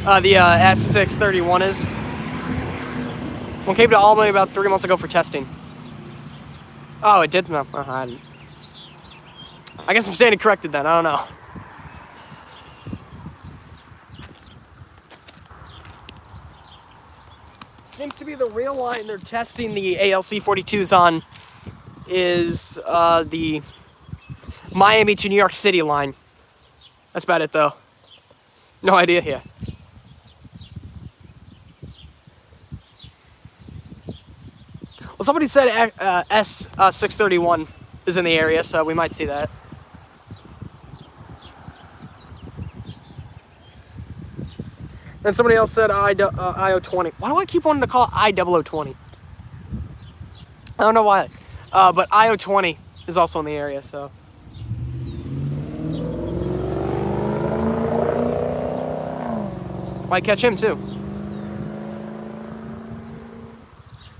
S631 is? One came to Albany about 3 months ago for testing. Oh, it did? No, I didn't. I guess I'm standing corrected then. I don't know. Seems to be the rail line they're testing the ALC 42s on is the Miami to New York City line. That's about it, though. No idea here. Well, somebody said S631 is in the area, so we might see that. And somebody else said I020. Why do I keep wanting to call it I0020? I don't know why. But I020 is also in the area, so. Might catch him, too.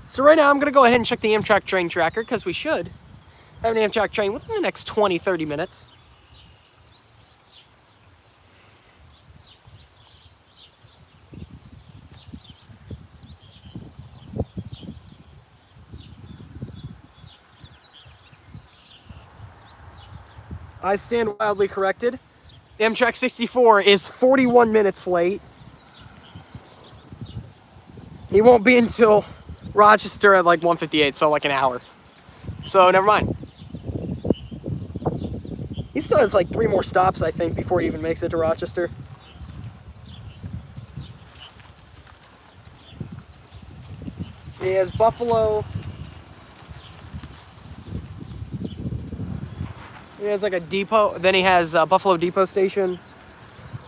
So right now, I'm going to go ahead and check the Amtrak train tracker, because we should have an Amtrak train within the next 20-30 minutes. I stand wildly corrected. Amtrak 64 is 41 minutes late. He won't be until Rochester at like 1:58, so like an hour. So never mind. He still has like 3 more stops, I think, before he even makes it to Rochester. He has Buffalo. He has like a depot, then he has Buffalo Depot Station,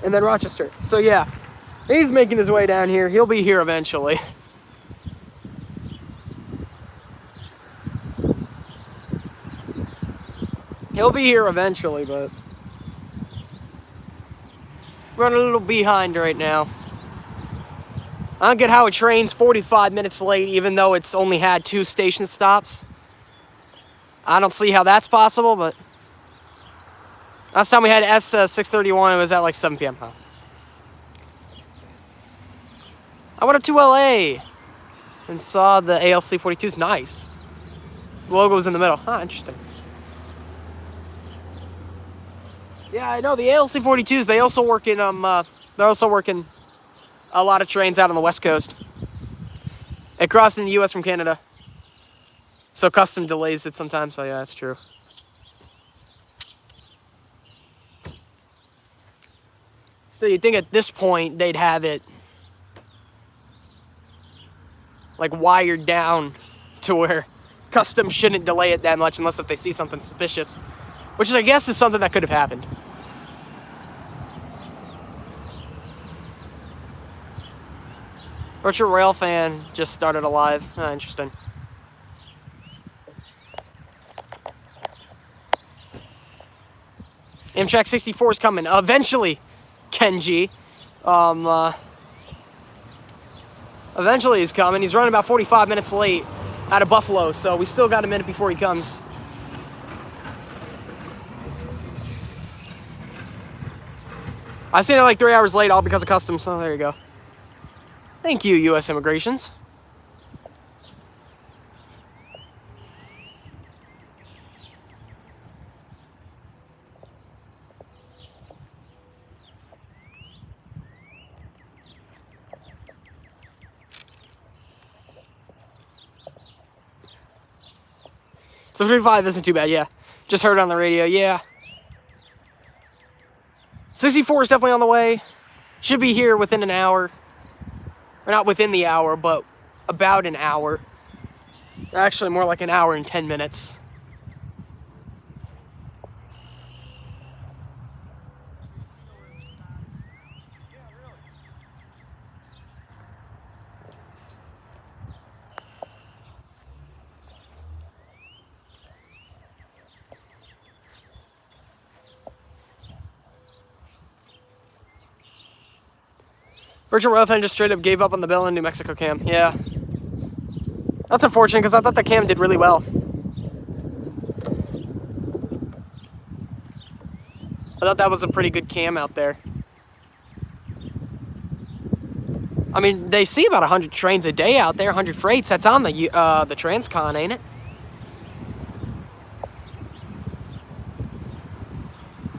and then Rochester. So yeah, he's making his way down here. He'll be here eventually. He'll be here eventually, but running a little behind right now. I don't get how a train's 45 minutes late, even though it's only had 2 station stops. I don't see how that's possible, but last time we had S631, it was at like 7 p.m. Huh? I went up to LA and saw the ALC 42s. Nice. The logo was in the middle. Huh, interesting. Yeah, I know the ALC 42s. They also work in they're also working a lot of trains out on the West Coast. It crossed in the U.S. from Canada, so custom delays it sometimes. So yeah, that's true. So you'd think at this point they'd have it like wired down to where custom shouldn't delay it that much unless if they see something suspicious, which is, I guess, is something that could have happened. Rochester Railfan just started alive. Interesting. Amtrak 64 is coming. Eventually, Kenji. Eventually he's coming. He's running about 45 minutes late out of Buffalo, so we still got a minute before he comes. I seen it like 3 hours late, all because of customs, so there you go. Thank you, U.S. Immigrations. So 55 isn't too bad, yeah. Just heard it on the radio, yeah. 64 is definitely on the way. Should be here within an hour. Or not within the hour, but about an hour. Actually, more like an hour and 10 minutes. Virtual Railfan just straight up gave up on the Bell in New Mexico cam. Yeah. That's unfortunate because I thought the cam did really well. I thought that was a pretty good cam out there. I mean, they see about 100 trains a day out there, 100 freights. That's on the Transcon, ain't it?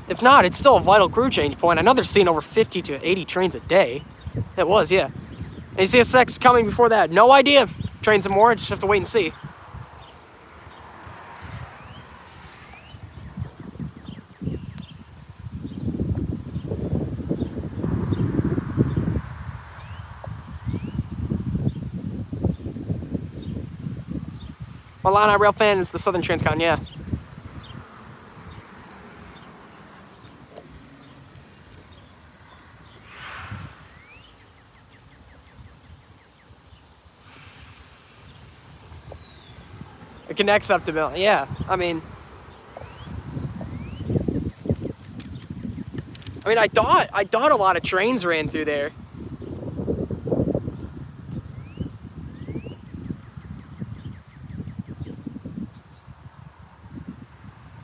If not, it's still a vital crew change point. I know they're seeing over 50 to 80 trains a day. It was, yeah. Any CSX coming before that? No idea. Train some more, just have to wait and see. Illini Railfan is the Southern Transcon, yeah. It connects up to Bill. Yeah, I mean, I thought a lot of trains ran through there.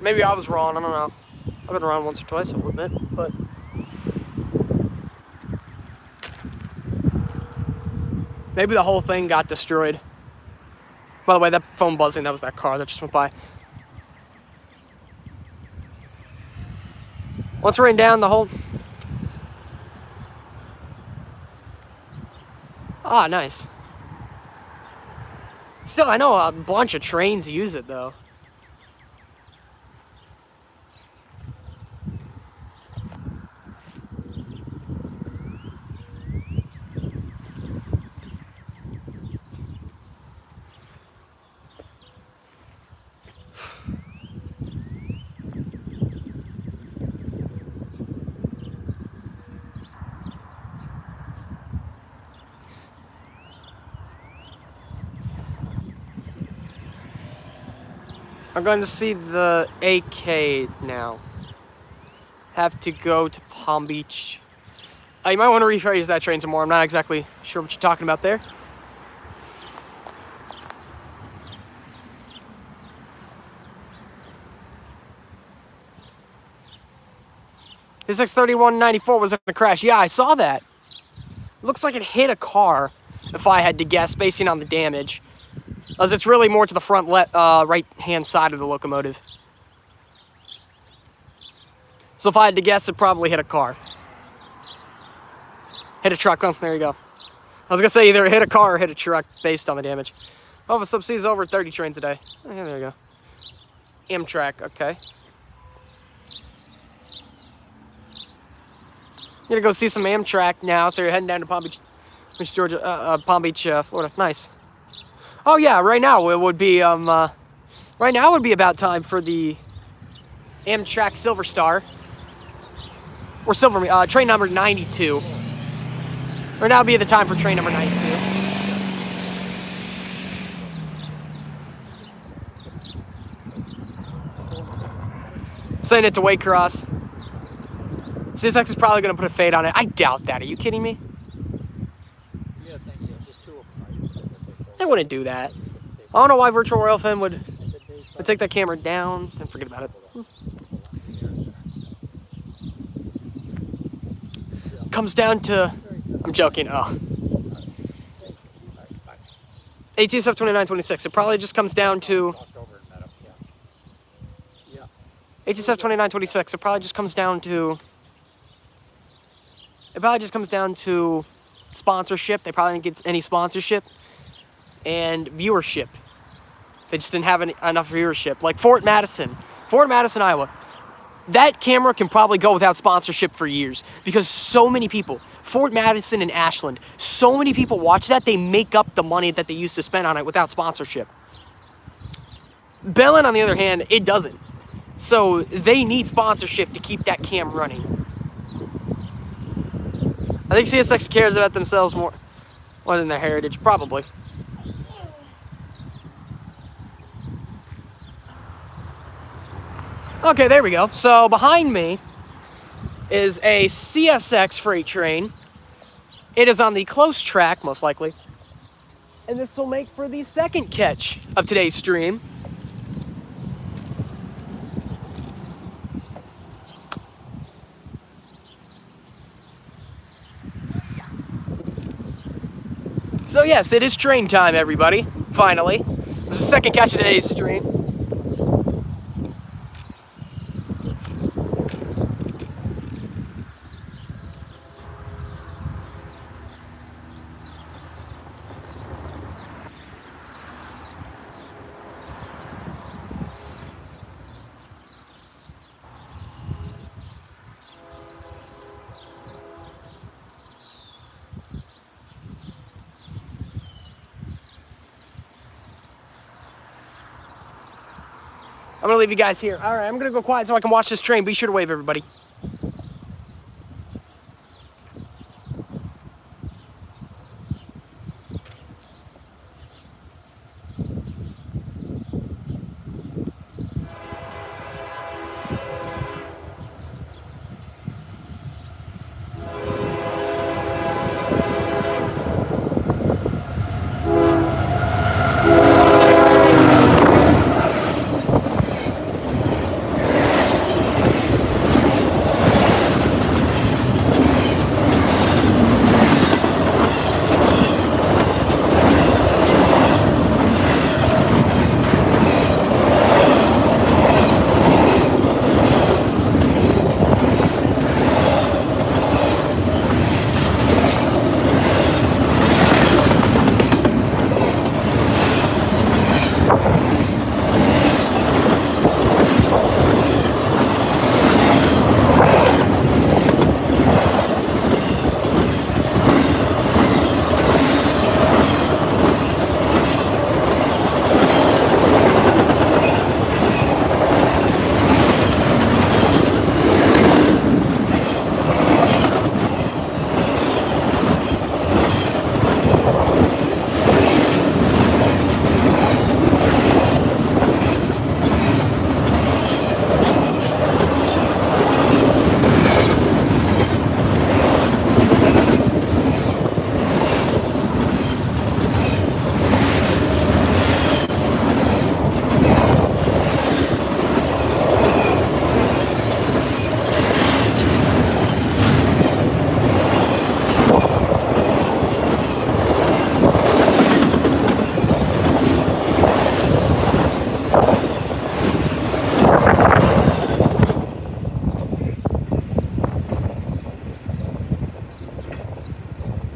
Maybe I was wrong. I don't know. I've been around once or twice, I will admit, but maybe the whole thing got destroyed. By the way, that phone buzzing, that was that car that just went by. Once we're in down the whole... Ah, nice. Still, I know a bunch of trains use it, though. I'm going to see the AK now. Have to go to Palm Beach. You might want to rephrase that train some more. I'm not exactly sure what you're talking about there. CSX 3194 was in a crash. Yeah, I saw that. It looks like it hit a car, if I had to guess, basing on the damage. As it's really more to the front right-hand side of the locomotive. So if I had to guess, it probably hit a car. Hit a truck. Oh, there you go. I was going to say either hit a car or hit a truck based on the damage. Oh, the Sub-C is over 30 trains a day. Oh, yeah, there you go. Amtrak, okay. You're going to go see some Amtrak now, so you're heading down to Palm Beach, Georgia, Palm Beach, Florida. Nice. Oh yeah, right now it would be right now would be about time for the Amtrak Silver Star or train number 92. Right now would be the time for train number 92. Sending it to Waycross. CSX is probably going to put a fade on it. I doubt that. Are you kidding me? They wouldn't do that. I don't know why Virtual Railfan would take that camera down and forget about it. Comes down to... I'm joking. Oh. ATSF 2926. It probably just comes down to... HSF 2926. It probably just comes down to... It probably just comes down to sponsorship. They probably didn't get any sponsorship. And viewership. They just didn't have enough viewership. Like Fort Madison, Iowa. That camera can probably go without sponsorship for years because so many people, Fort Madison and Ashland, so many people watch that, they make up the money that they used to spend on it without sponsorship. Bellin, on the other hand, it doesn't. So they need sponsorship to keep that cam running. I think CSX cares about themselves more than their heritage, probably. Okay, there we go. So behind me is a CSX freight train. It is on the close track, most likely. And this will make for the second catch of today's stream. So yes, it is train time, everybody. Finally. There's a second catch of today's stream. I'm gonna leave you guys here. All right, I'm gonna go quiet so I can watch this train. Be sure to wave, everybody.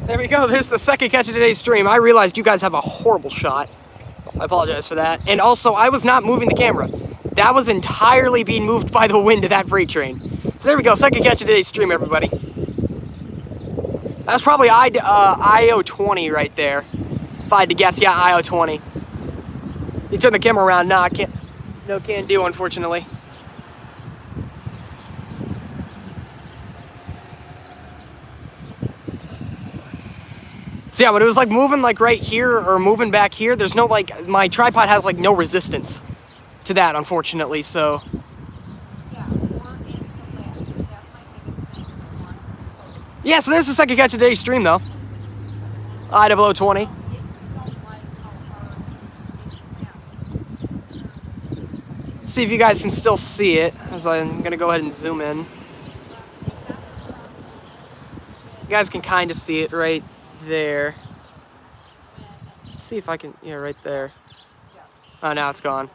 There we go. There's the second catch of today's stream. I realized you guys have a horrible shot. I apologize for that. And also, I was not moving the camera. That was entirely being moved by the wind of that freight train. So there we go. Second catch of today's stream, everybody. That's probably I20 right there. If I had to guess, yeah, I20. You turn the camera around. No, I can't. No, can't do, unfortunately. So yeah, but it was like moving like right here or moving back here. There's no like, my tripod has like no resistance to that, unfortunately, so. Yeah, so there's the second catch of today's stream though. I20. See if you guys can still see it, as I'm gonna go ahead and zoom in. You guys can kind of see it right there. Let's see if I can, yeah, right there. Oh, now it's gone.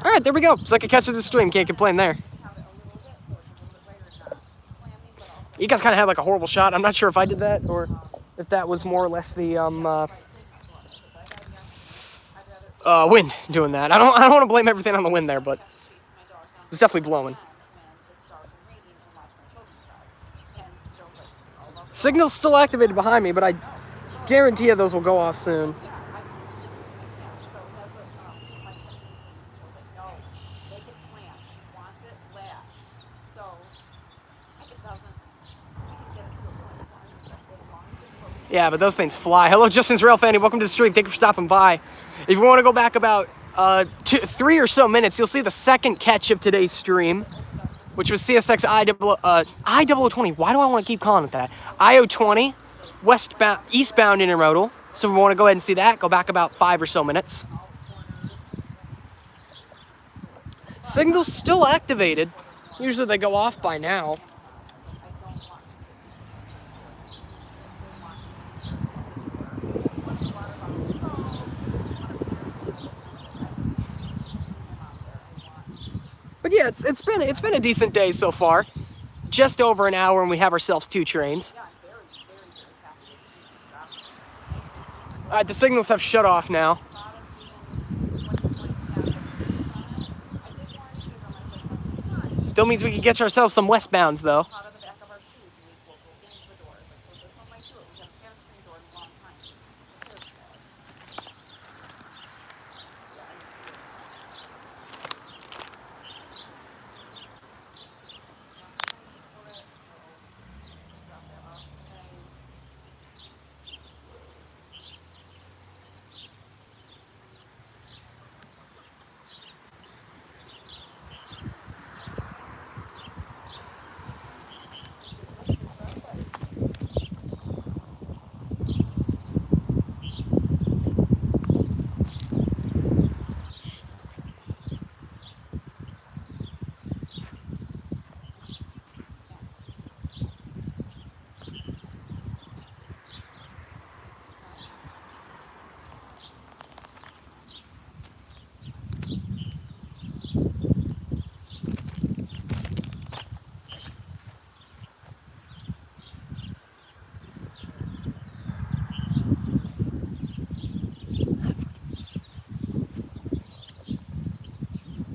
All right, there we go. Second catch of the stream. Can't complain there. You guys kind of had like a horrible shot. I'm not sure if I did that or if that was more or less the wind doing that. I don't want to blame everything on the wind there, but it's definitely blowing. Signal's still activated behind me, but I guarantee you those will go off soon. Yeah, but those things fly. Hello, Justin's Railfanning. Welcome to the stream. Thank you for stopping by. If you want to go back about 3 or so minutes, you'll see the second catch of today's stream, which was CSX I20. Why do I want to keep calling it that? I20, eastbound intermodal. So if we want to go ahead and see that, go back about 5 or so minutes. Signal's still activated. Usually they go off by now. But yeah, it's been a decent day so far. Just over an hour, and we have ourselves 2 trains. All right, the signals have shut off now. Still means we can get ourselves some westbounds, though.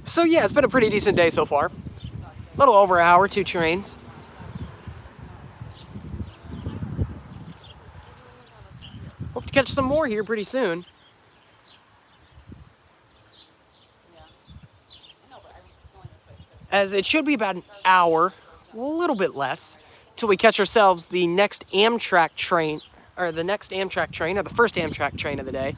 So yeah, it's been a pretty decent day so far. A little over an hour, 2 trains. Hope to catch some more here pretty soon. As it should be about an hour, a little bit less, till we catch ourselves the next Amtrak train, or the first Amtrak train of the day.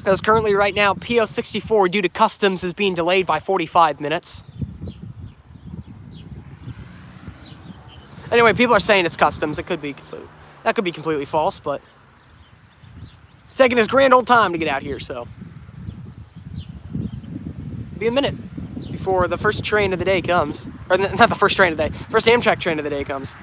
As currently right now, PO 64 due to customs is being delayed by 45 minutes. Anyway, people are saying it's customs. That could be completely false, but it's taking his grand old time to get out here, so be a minute before the first train of the day comes. Or not the first train of the day, first Amtrak train of the day comes.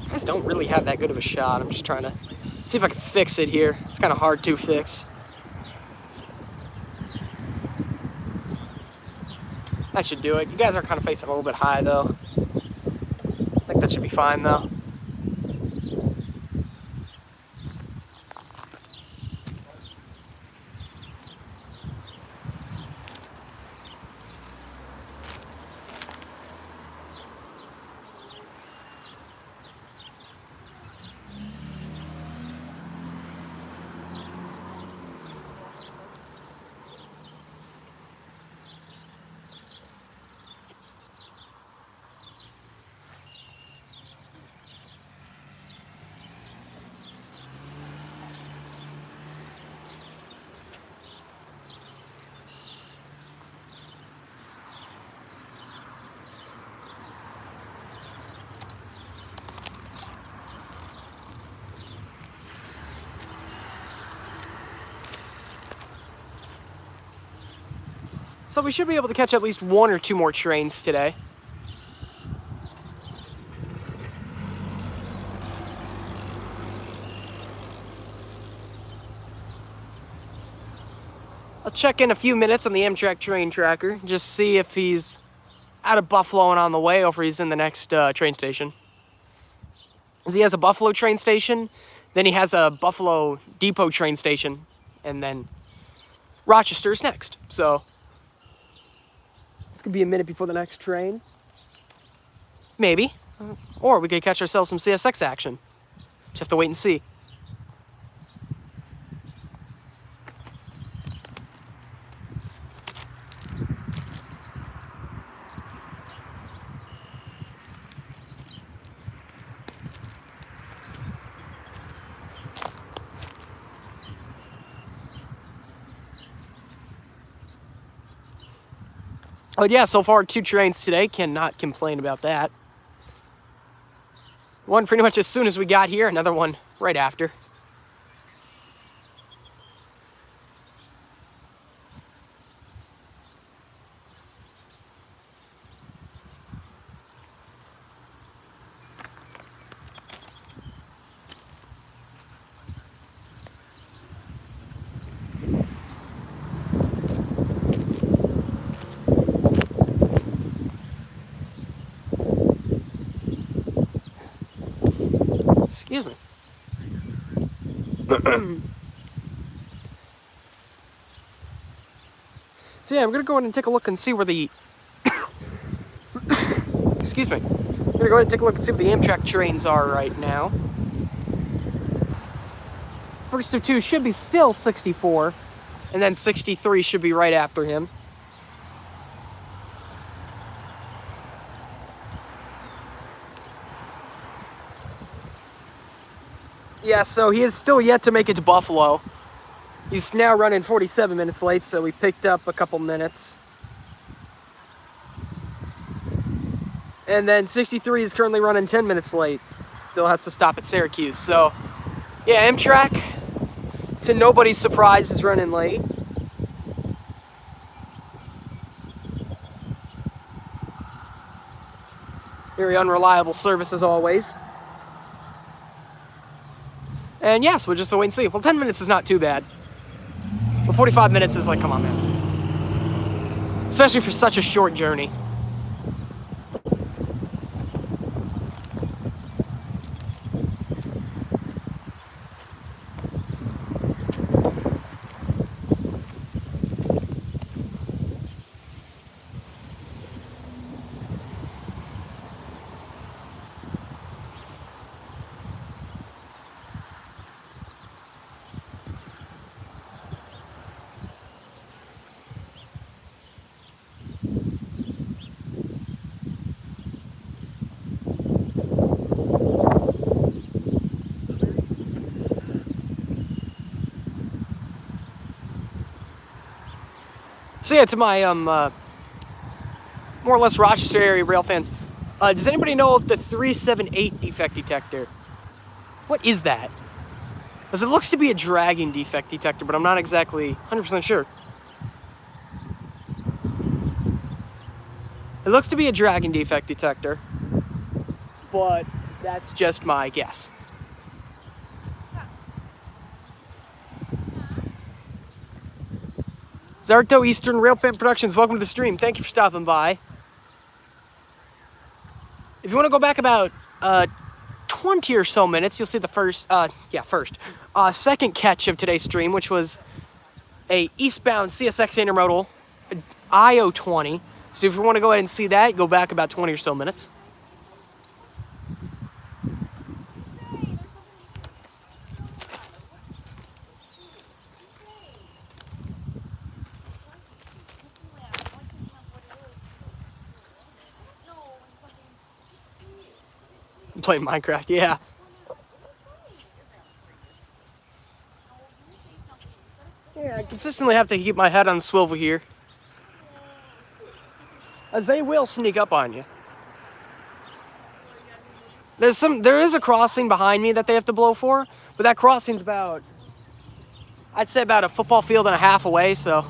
I just don't really have that good of a shot. I'm just trying to see if I can fix it here. It's kind of hard to fix. That should do it. You guys are kind of facing a little bit high, though. I think that should be fine, though. So we should be able to catch at least 1 or 2 more trains today. I'll check in a few minutes on the Amtrak train tracker, just see if he's out of Buffalo and on the way, or if he's in the next train station. As he has a Buffalo train station, then he has a Buffalo Depot train station, and then Rochester's next. So could be a minute before the next train. Maybe. Or we could catch ourselves some CSX action. Just have to wait and see. But yeah, so far 2 trains today. Cannot complain about that. One pretty much as soon as we got here, another one right after. Excuse me. So yeah, I'm gonna go ahead and take a look and see where the excuse me. I'm gonna go ahead and take a look and see where the Amtrak trains are right now. First of 2 should be still 64, and then 63 should be right after him. Yeah, so he is still yet to make it to Buffalo. He's now running 47 minutes late, so we picked up a couple minutes. And then 63 is currently running 10 minutes late. Still has to stop at Syracuse. So, yeah, Amtrak, to nobody's surprise, is running late. Very unreliable service as always. And yes, we'll just wait and see. Well, 10 minutes is not too bad. But 45 minutes is like, come on, man. Especially for such a short journey. So yeah, to my more or less Rochester area rail fans, does anybody know of the 378 defect detector? What is that? Because it looks to be a dragging defect detector, but I'm not exactly 100% sure. It looks to be a dragging defect detector, but that's just my guess. Zarto Eastern Railfan Productions, welcome to the stream. Thank you for stopping by. If you want to go back about 20 or so minutes, you'll see the second catch of today's stream, which was a eastbound CSX intermodal I20. So if you want to go ahead and see that, go back about 20 or so minutes. Playing Minecraft, yeah. Yeah, I consistently have to keep my head on the swivel here, as they will sneak up on you. There is a crossing behind me that they have to blow for, but that crossing's about, I'd say about a football field and a half away, so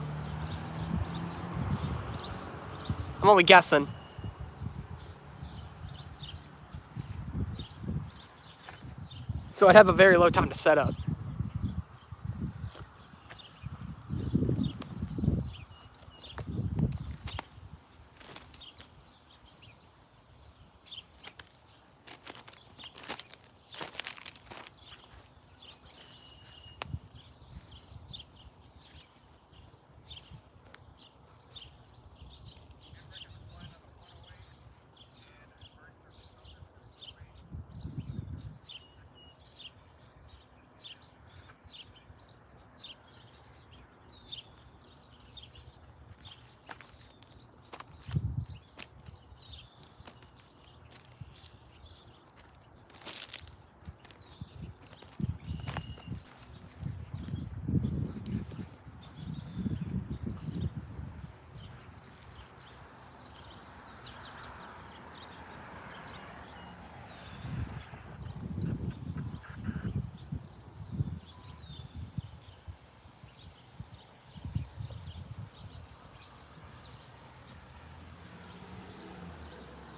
I'm only guessing. So I'd have a very low time to set up.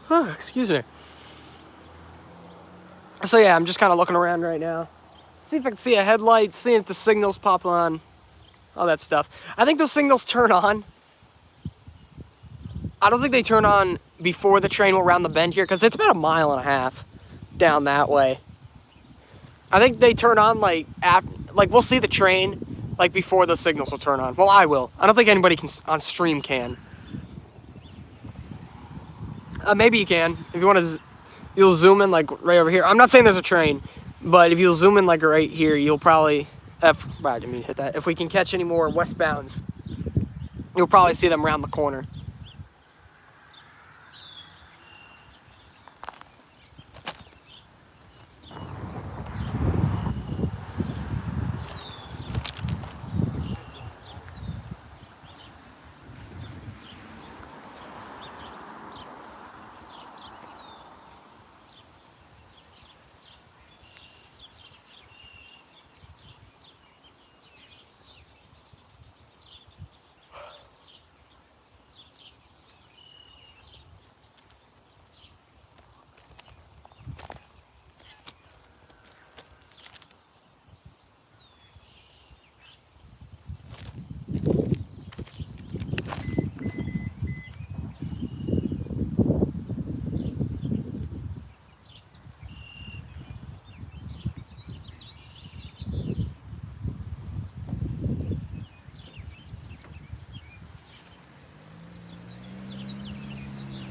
Excuse me. So yeah, I'm just kind of looking around right now. See if I can see a headlight, seeing if the signals pop on, all that stuff. I think those signals turn on. I don't think they turn on before the train will round the bend here, because it's about 1.5 miles down that way. I think they turn on like after, like we'll see the train like before the signals will turn on. Well, I will. I don't think anybody can on stream can. Maybe you can if you want to. You'll zoom in like right over here. I'm not saying there's a train, but if you'll zoom in like right here, you'll probably. Right, I didn't mean to hit that. If we can catch any more westbounds, you'll probably see them around the corner.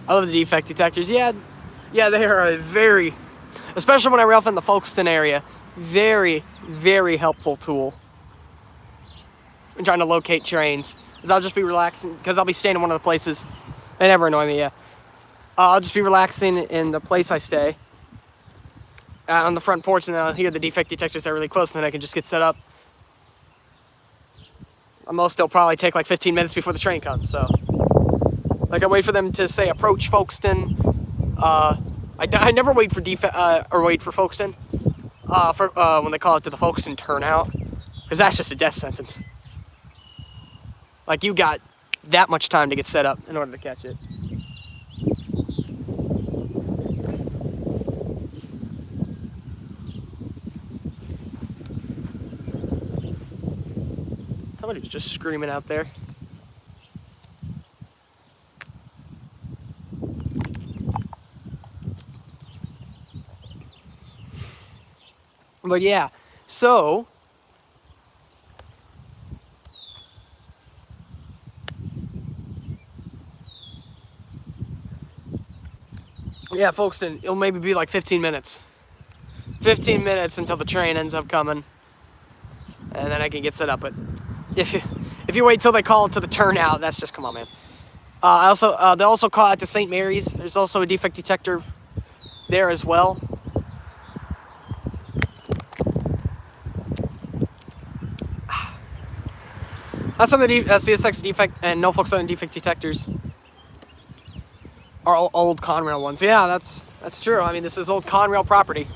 I love the defect detectors. Yeah, they are a very, especially when I railfan in the Folkestone area, very, very helpful tool. I'm trying to locate trains, because I'll just be relaxing, because I'll be staying in one of the places. They never annoy me, yeah. I'll just be relaxing in the place I stay, on the front porch, and then I'll hear the defect detectors are really close, and then I can just get set up. At most, it'll probably take like 15 minutes before the train comes, so. Like, I wait for them to say approach Folkestone. I never wait for Folkestone when they call it to the Folkestone turnout, because that's just a death sentence. Like, you got that much time to get set up in order to catch it. Somebody was just screaming out there. But yeah, so yeah, Folkestone, it'll maybe be like 15 minutes. 15 minutes until the train ends up coming, and then I can get set up. But if you wait till they call it to the turnout, that's just, come on, man. They also call out to St. Mary's. There's also a defect detector there as well. That's some of the CSX defect and Norfolk Southern defect detectors are old Conrail ones. Yeah, that's true. I mean, this is old Conrail property.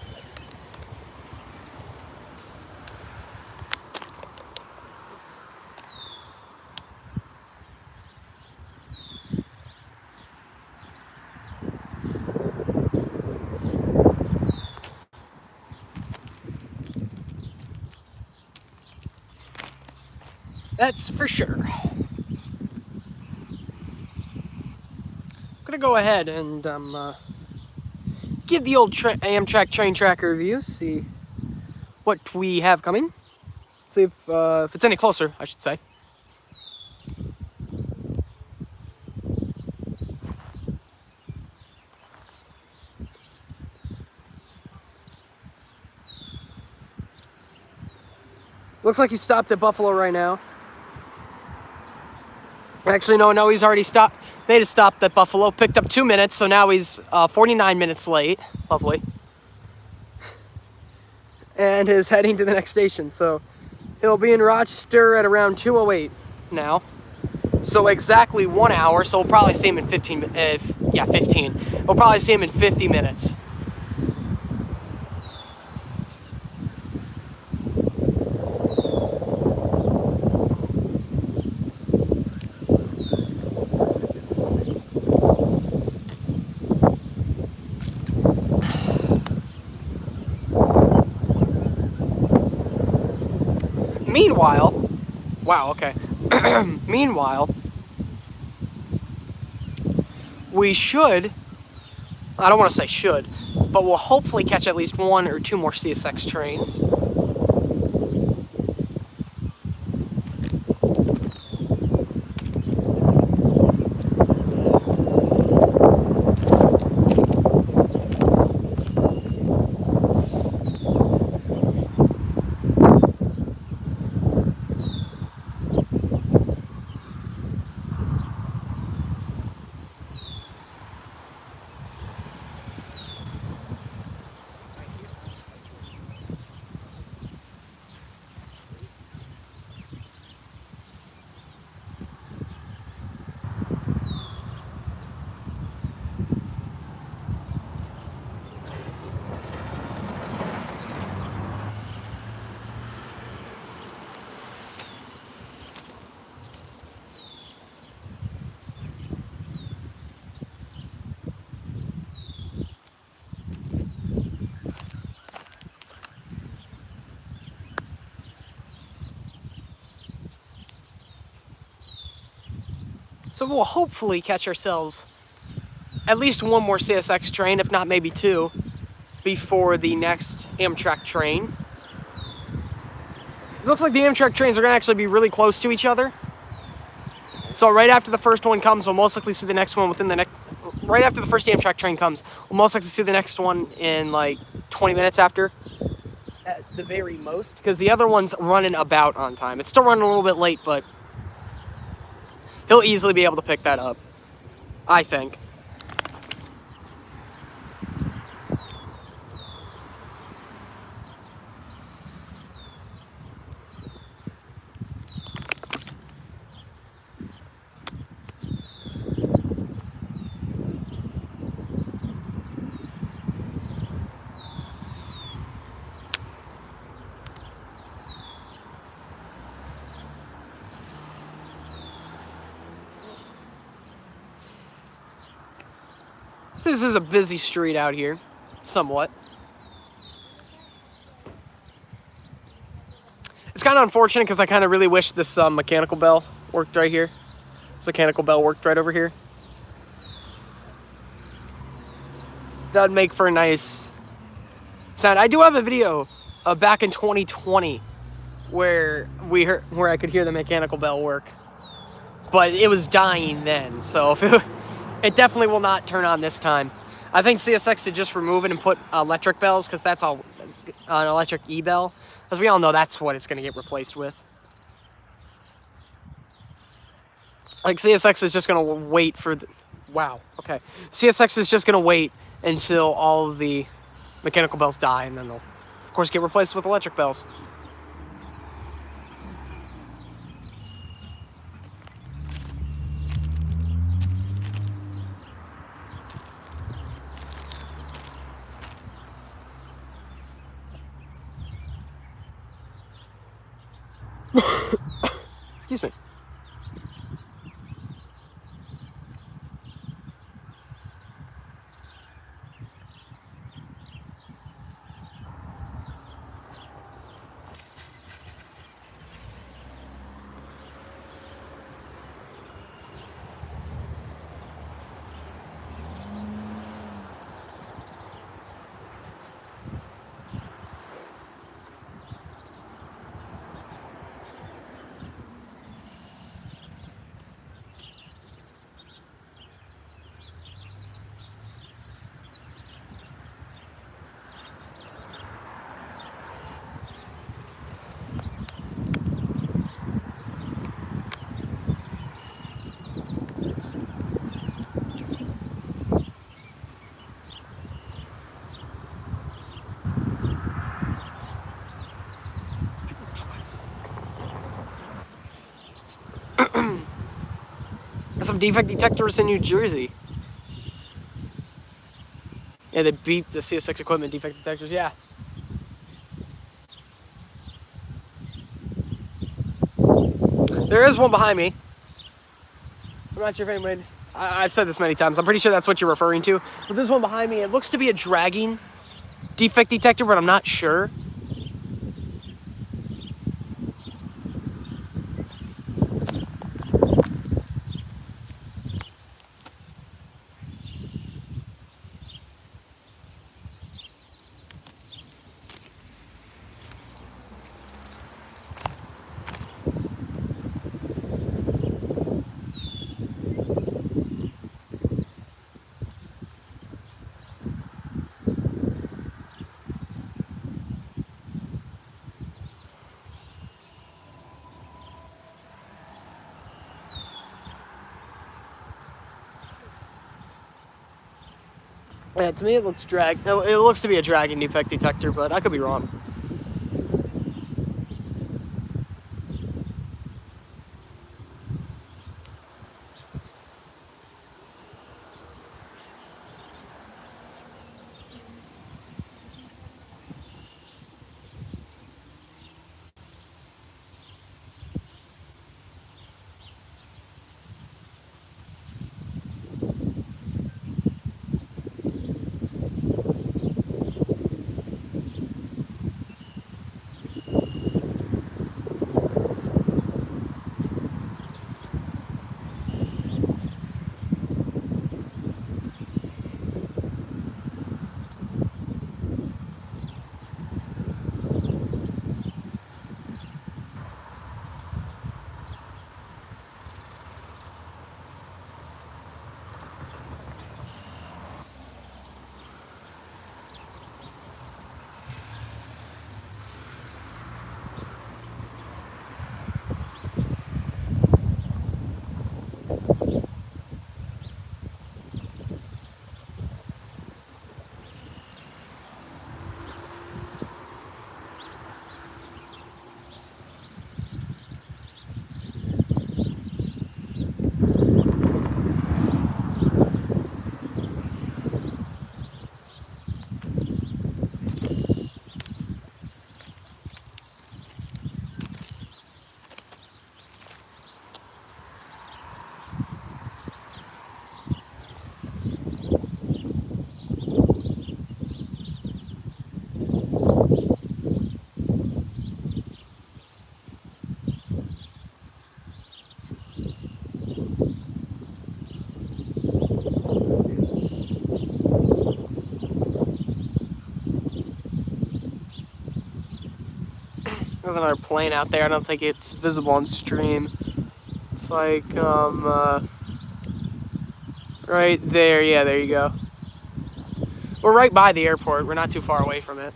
That's for sure. I'm gonna go ahead and give the old Amtrak train tracker review, see what we have coming. See if it's any closer, I should say. Looks like he stopped at Buffalo right now. Actually, no, he's already stopped. Made a stop at Buffalo, picked up 2 minutes, so now he's 49 minutes late. Lovely. And is heading to the next station, so he'll be in Rochester at around 2:08 now. So exactly 1 hour, so we'll probably see him in 15. We'll probably see him in 50 minutes. Meanwhile, wow, okay. Meanwhile, we should, I don't want to say should, but we'll hopefully catch at least 1 or 2 more CSX trains. So we'll hopefully catch ourselves at least 1 more CSX train, if not maybe 2, before the next Amtrak train. It looks like the Amtrak trains are going to actually be really close to each other. So right after the first one comes, we'll most likely see the next one within the next... Right after the first Amtrak train comes, we'll most likely see the next one in like 20 minutes after, at the very most, because the other one's running about on time. It's still running a little bit late, but he'll easily be able to pick that up, I think. This is a busy street out here, somewhat. It's kind of unfortunate because I kind of really wish this mechanical bell worked right here. Mechanical bell worked right over here. That'd make for a nice sound. I do have a video back in 2020 where I could hear the mechanical bell work, but it was dying then, so it definitely will not turn on this time. I think CSX should just remove it and put electric bells, because that's all an electric e-bell, because we all know that's what it's going to get replaced with. Like, CSX is just going to wait for the... Wow, okay. CSX is just going to wait until all of the mechanical bells die, and then they'll, of course, get replaced with electric bells. Excuse me. Some defect detectors in New Jersey. Yeah, they beeped the CSX equipment defect detectors, yeah. There is one behind me. I'm not sure if anybody... I've said this many times. I'm pretty sure that's what you're referring to. But there's one behind me. It looks to be a dragging defect detector, but I'm not sure. Yeah, to me it looks it looks to be a dragging defect detector, but I could be wrong. There's another plane out there. I don't think it's visible on stream. It's like, right there. Yeah, there you go. We're right by the airport. We're not too far away from it.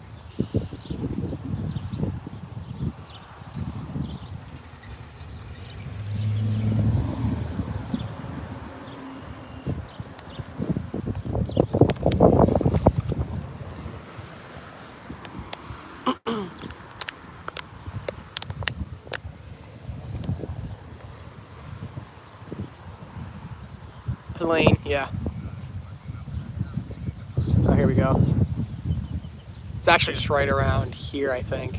Plane, yeah. Oh, here we go. It's actually just right around here, I think.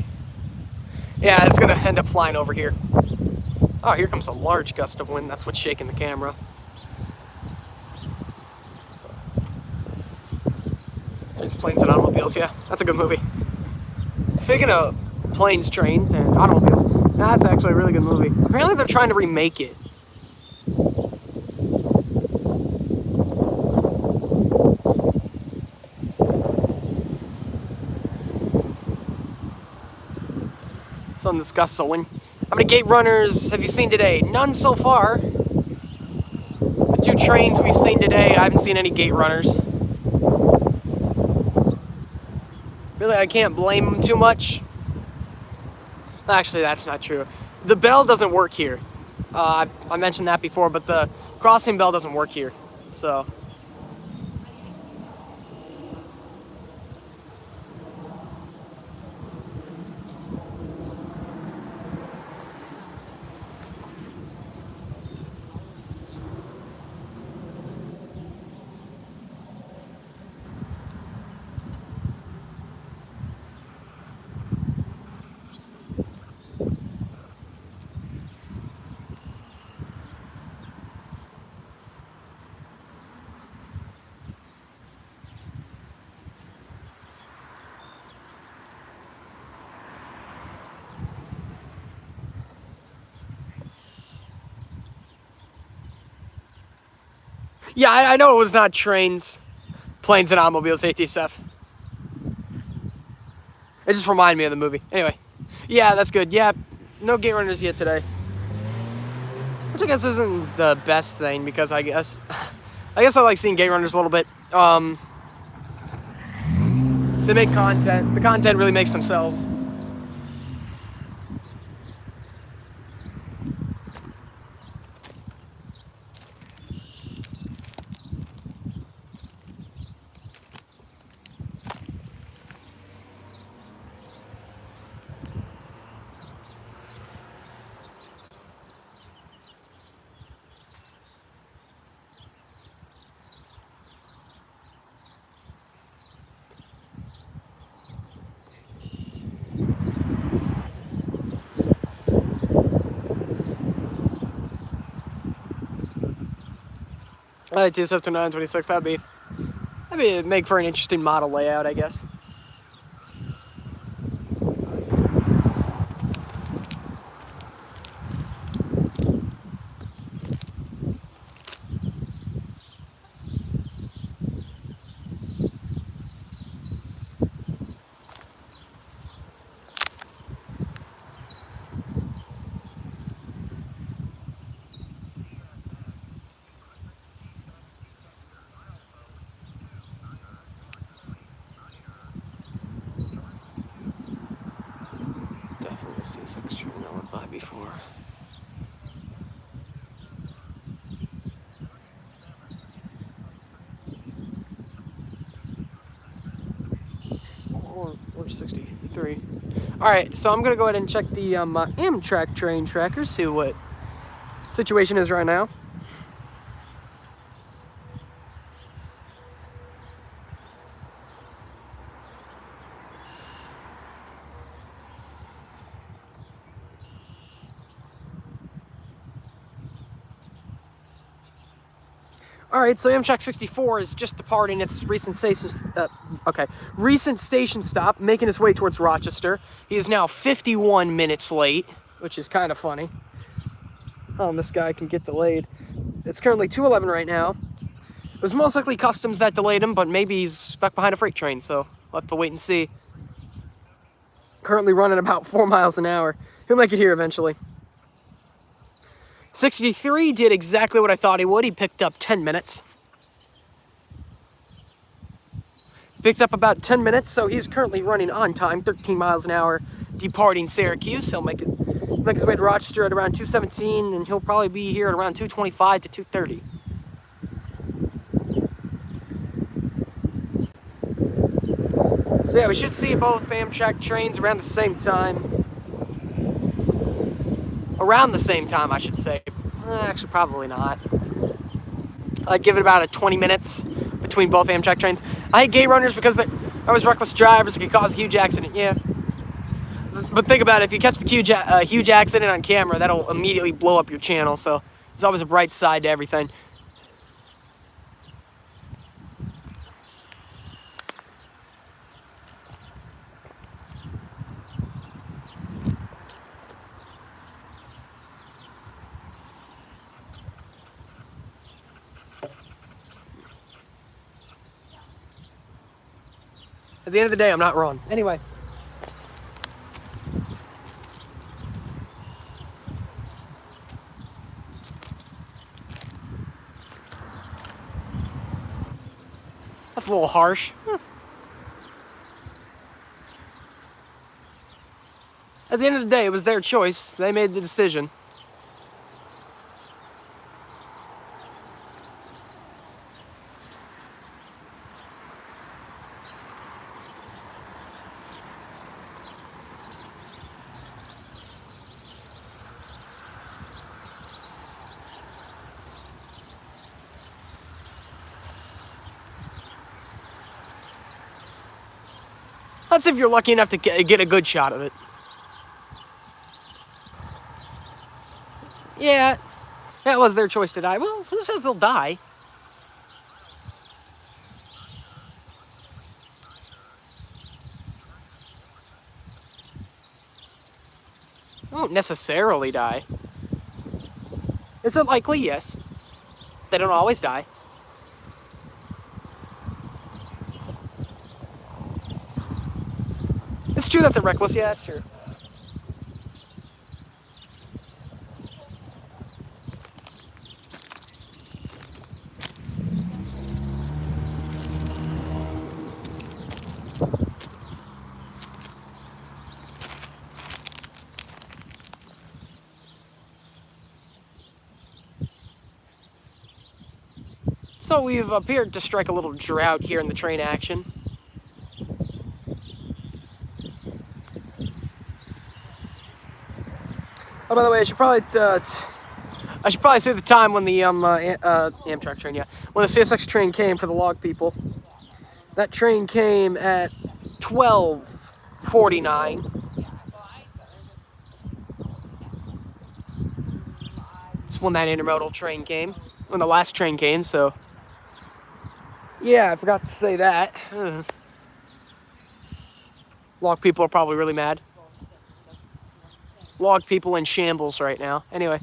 Yeah, it's gonna end up flying over here. Oh, here comes a large gust of wind. That's what's shaking the camera. It's Planes and Automobiles, yeah. That's a good movie. Speaking of planes, trains, and automobiles, that's actually a really good movie. Apparently they're trying to remake it. So in this gust of wind. How many gate runners have you seen today? None so far. The 2 trains we've seen today, I haven't seen any gate runners. Really, I can't blame them too much. Actually, that's not true. The bell doesn't work here. I mentioned that before, but the crossing bell doesn't work here. So... Yeah, I know it was not trains, planes, and automobiles, ATSF. It just reminded me of the movie. Anyway, yeah, that's good. Yeah, no gate runners yet today. Which I guess isn't the best thing, because I guess I like seeing gate runners a little bit. They make content. The content really makes themselves. TSF I9 26. That'd be make for an interesting model layout, I guess. Definitely a CSX train I went by before. Or 63. Alright, so I'm going to go ahead and check the Amtrak train tracker, see what situation is right now. Alright, so Amtrak 64 is just departing its recent station stop, making its way towards Rochester. He is now 51 minutes late, which is kind of funny. This guy can get delayed. It's currently 2:11 right now. It was most likely customs that delayed him, but maybe he's stuck behind a freight train, so we'll have to wait and see. Currently running about 4 miles an hour. He'll make it here eventually. 63 did exactly what I thought he would. He picked up 10 minutes. Picked up about 10 minutes, so he's currently running on time, 13 miles an hour, departing Syracuse. He'll make his way to Rochester at around 2:17, and he'll probably be here at around 2:25 to 2:30. So yeah, we should see both Amtrak trains around the same time. Around the same time, I should say. Actually, probably not. I'd give it about 20 minutes between both Amtrak trains. I hate gate runners because they're always reckless drivers. It could cause a huge accident, yeah. But think about it, if you catch the huge accident on camera, that'll immediately blow up your channel, so there's always a bright side to everything. At the end of the day, I'm not wrong. Anyway. That's a little harsh. At the end of the day, it was their choice. They made the decision. That's if you're lucky enough to get a good shot of it. Yeah, that was their choice to die. Well, who says they'll die? They won't necessarily die. Is it likely? Yes. They don't always die. It's true that they're reckless. Yeah, that's true. So we've appeared to strike a little drought here in the train action. Oh, by the way, I should probably say the time when the Amtrak train, yeah, when the CSX train came for the log people. That train came at 12:49. That's when that intermodal train came. when the last train came, so yeah, I forgot to say that. Log people are probably really mad. Log people in shambles right now. Anyway.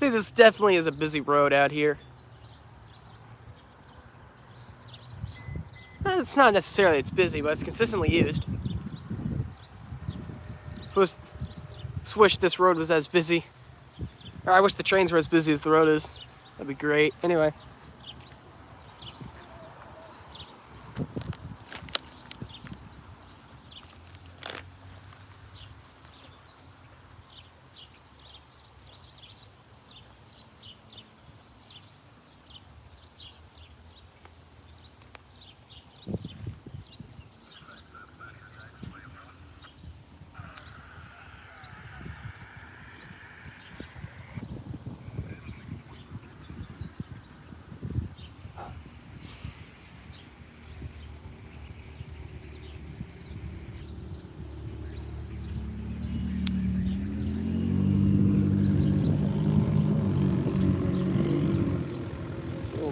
See, this definitely is a busy road out here. It's not necessarily it's busy, but it's consistently used. Just wish this road was as busy. Or I wish the trains were as busy as the road is. That'd be great. Anyway.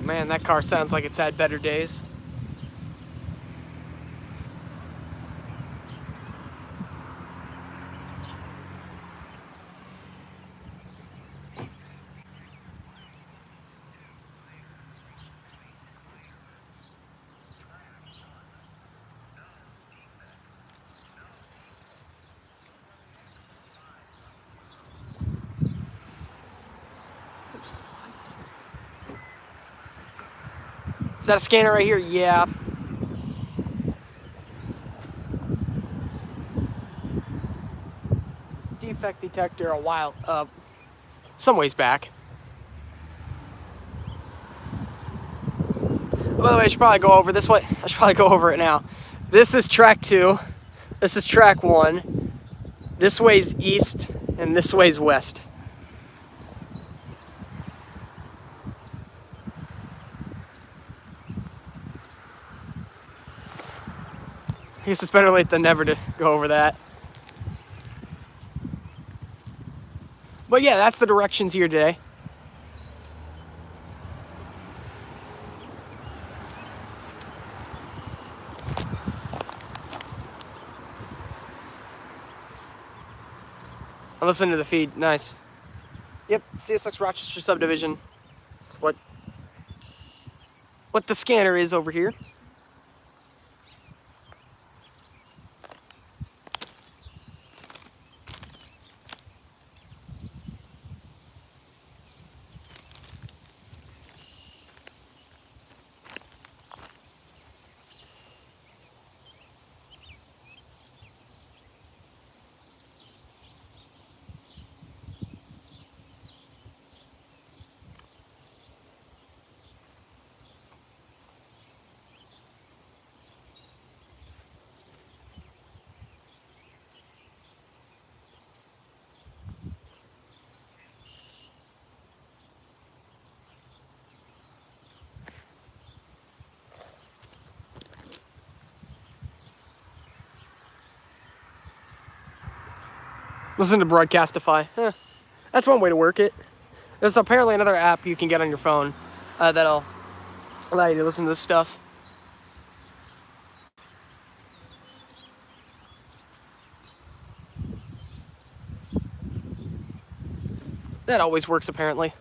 Man, that car sounds like it's had better days. Is that a scanner right here? Yeah. Defect detector a while, some ways back. By the way, I should probably go over this way. I should probably go over it now. This is track 2. This is track 1. This way's east, and this way's west. I guess it's better late than never to go over that. But yeah, that's the directions here today. I listened to the feed. Nice. Yep, CSX Rochester Subdivision. That's what the scanner is over here. Listen to Broadcastify. That's one way to work it. There's apparently another app you can get on your phone that'll allow you to listen to this stuff. That always works, apparently.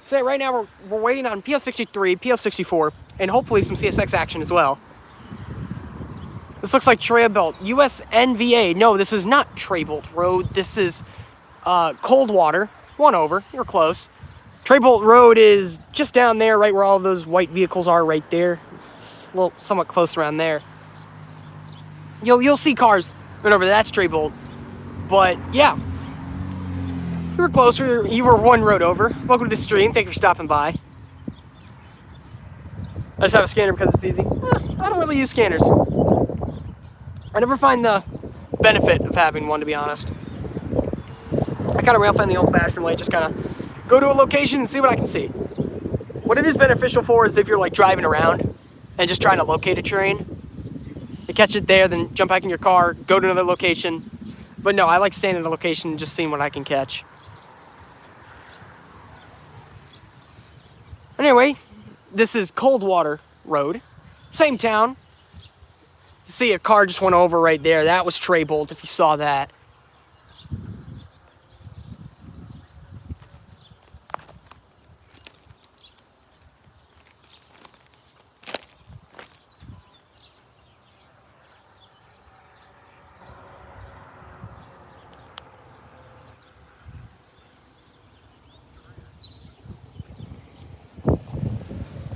So right now we're waiting on PO63, PO64, and hopefully some CSX action as well. This looks like Trail Belt. USNVA. No, this is not Traybolt Road. This is Coldwater. One over. You're close. Traybolt Road is just down there, right where all those white vehicles are, right there. It's a little, somewhat close around there. You'll see cars right over there. That's Traybolt. But yeah, you were closer. You were one road over. Welcome to the stream. Thank you for stopping by. I just have a scanner because it's easy. I don't really use scanners. I never find the benefit of having one, to be honest. I kind of railfan the old-fashioned way, just kind of go to a location and see what I can see. What it is beneficial for is if you're like driving around and just trying to locate a train. You catch it there, then jump back in your car, go to another location. But no, I like staying in the location and just seeing what I can catch. Anyway, this is Coldwater Road. Same town. See, a car just went over right there. That was Traybolt, if you saw that.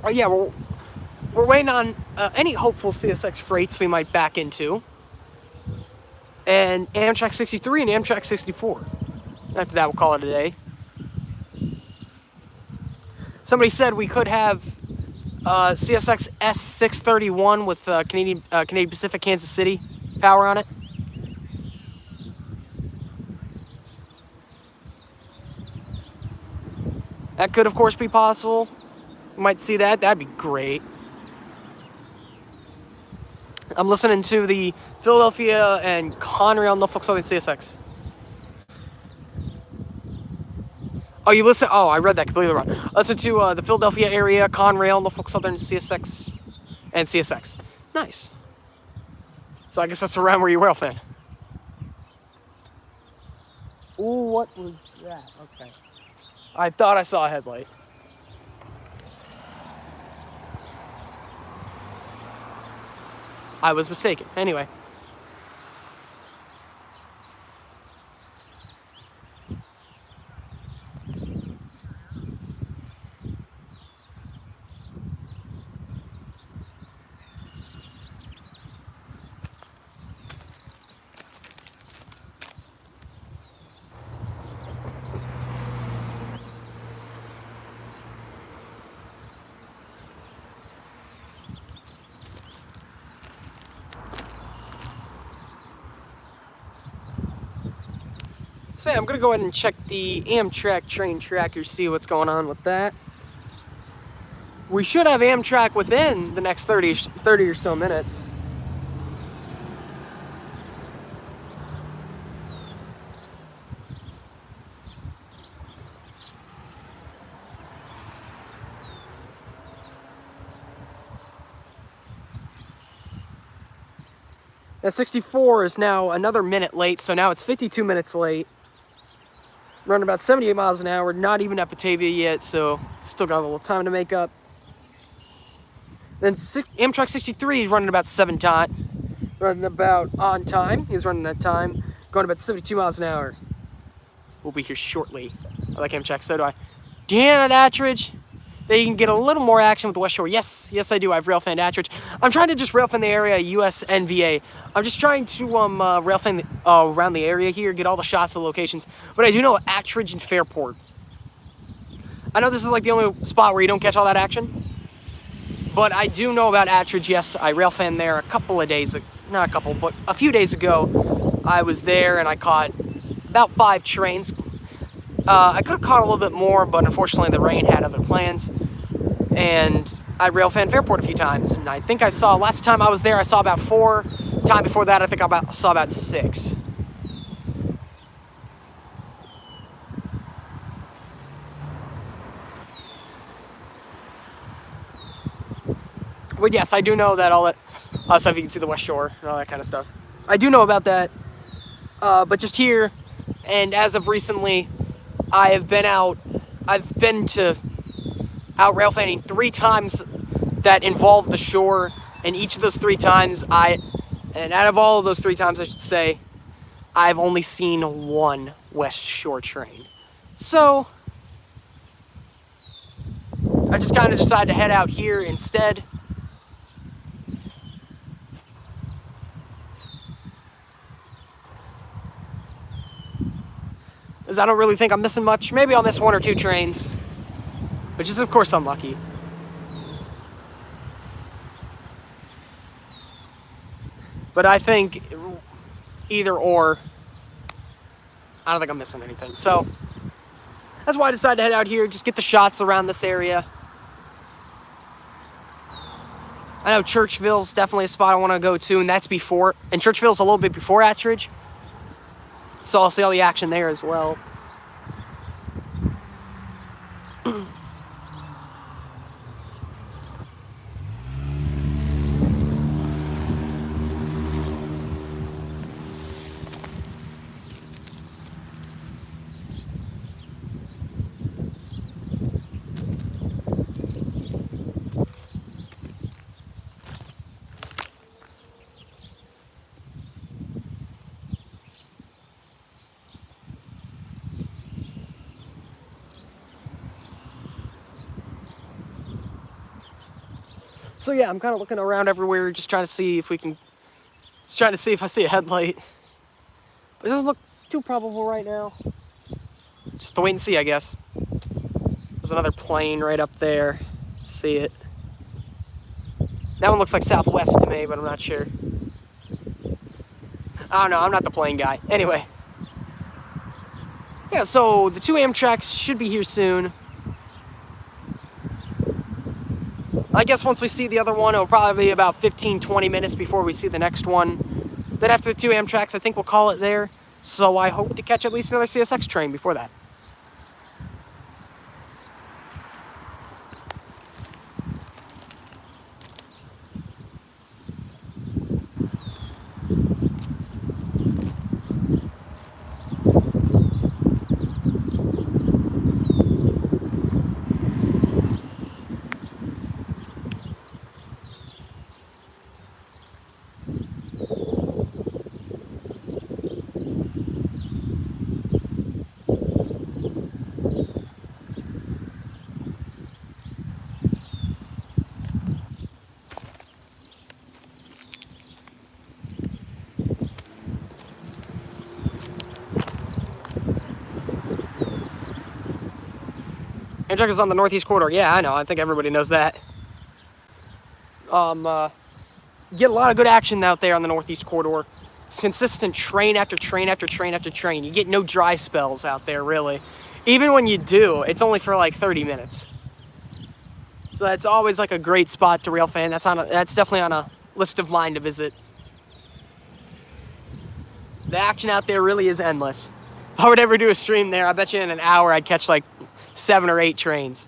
Oh yeah, we're waiting on any hopeful CSX freights we might back into. And Amtrak 63 and Amtrak 64. After that, we'll call it a day. Somebody said we could have CSX S631 with Canadian Pacific Kansas City power on it. That could, of course, be possible. We might see that. That'd be great. I'm listening to the Philadelphia and Conrail Norfolk Southern CSX. Oh, you listen? Oh, I read that completely wrong. Listen to the Philadelphia area, Conrail, Norfolk Southern CSX, and CSX. Nice. So I guess that's around where you railfan. Ooh, what was that? Okay. I thought I saw a headlight. I was mistaken. Anyway. So yeah, I'm going to go ahead and check the Amtrak train tracker, see what's going on with that. We should have Amtrak within the next 30 or so minutes. That 64 is now another minute late, so now it's 52 minutes late. Running about 78 miles an hour, not even at Batavia yet, so still got a little time to make up. Then Amtrak 63 is running about running about on time. He's running that time, going about 72 miles an hour. We'll be here shortly. I like Amtrak, so do I. Damn it, Attridge. That you can get a little more action with the West Shore. Yes, I do. I've railfanned Attridge. I'm trying to just railfan the area, USNVA. I'm just trying to railfan around the area here, get all the shots of the locations. But I do know Attridge and Fairport. I know this is like the only spot where you don't catch all that action. But I do know about Attridge. Yes, I railfanned there a couple of days, not a couple, but a few days ago. I was there and I caught about 5 trains. I could have caught a little bit more, but unfortunately the rain had other plans. And I railfanned Fairport a few times, and I think I saw, last time I was there, I saw about 4. Time before that, I think I saw about 6. But yes, I do know that all that stuff, you can see the West Shore and all that kind of stuff. I do know about that, but just here, and as of recently, I've been out railfanning 3 times that involve the shore, and each of those 3 times and out of all of those 3 times, I should say, I've only seen 1 West Shore train. So I just kind of decided to head out here instead. Because I don't really think I'm missing much. Maybe I'll miss 1 or 2 trains, which is of course unlucky. But I think either or, I don't think I'm missing anything. So that's why I decided to head out here, just get the shots around this area. I know Churchville's definitely a spot I want to go to, and that's before, and Churchville's a little bit before Attridge. So I'll see all the action there as well. So yeah, I'm kind of looking around everywhere, just trying to see if I see a headlight. But it doesn't look too probable right now. Just to wait and see, I guess. There's another plane right up there. See it. That one looks like Southwest to me, but I'm not sure. I don't know, I'm not the plane guy. Anyway. Yeah, so the 2 Amtraks should be here soon. I guess once we see the other one, it'll probably be about 15-20 minutes before we see the next one. Then after the 2 Amtraks, I think we'll call it there. So I hope to catch at least another CSX train before that. Amtrak is on the Northeast Corridor. Yeah, I know. I think everybody knows that. Get a lot of good action out there on the Northeast Corridor. It's consistent train after train after train after train. You get no dry spells out there, really. Even when you do, it's only for like 30 minutes. So that's always like a great spot to railfan. That's definitely on a list of mine to visit. The action out there really is endless. If I would ever do a stream there, I bet you in an hour I'd catch like 7 or 8 trains.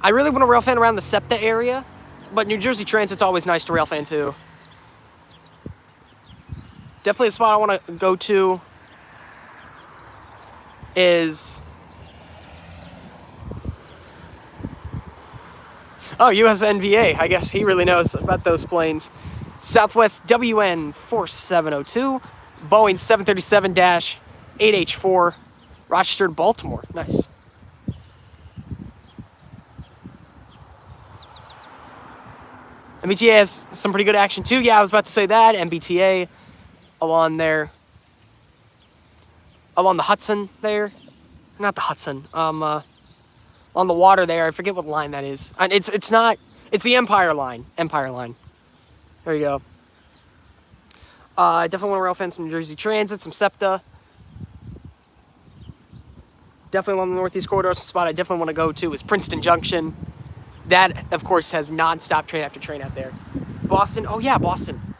I really want to railfan around the SEPTA area, but New Jersey Transit's always nice to railfan too. Definitely a spot I want to go to is... Oh, USNVA. I guess he really knows about those planes. Southwest WN 4702, Boeing 737-8H4, Rochester to Baltimore. Nice. MBTA has some pretty good action too. Yeah, I was about to say that. MBTA along there, along the Hudson there. Not the Hudson. On the water there. I forget what line that is. And it's the Empire line. Empire line. There you go. I definitely want to railfan some New Jersey Transit, some SEPTA. Definitely along the Northeast Corridor. Some spot I definitely want to go to is Princeton Junction. That, of course, has non-stop train after train out there. Boston. Oh, yeah, Boston.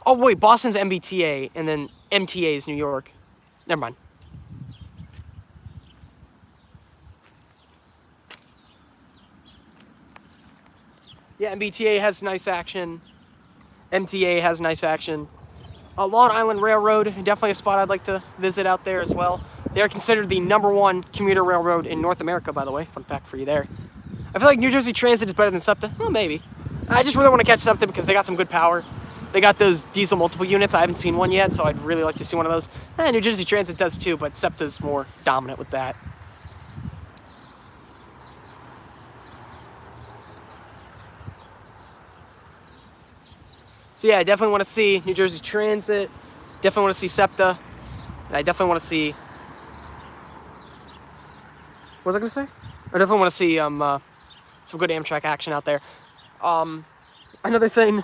Oh, wait. Boston's MBTA, and then MTA is New York. Never mind. Yeah, MBTA has nice action. MTA has nice action. Long Island Railroad, definitely a spot I'd like to visit out there as well. They're considered the #1 commuter railroad in North America, by the way. Fun fact for you there. I feel like New Jersey Transit is better than SEPTA. Well, maybe. I just really want to catch SEPTA because they got some good power. They got those diesel multiple units. I haven't seen one yet, so I'd really like to see one of those. New Jersey Transit does too, but SEPTA's more dominant with that. So yeah, I definitely want to see New Jersey Transit. Definitely want to see SEPTA. And I definitely want to see... What was I going to say? I definitely want to see some good Amtrak action out there. Another thing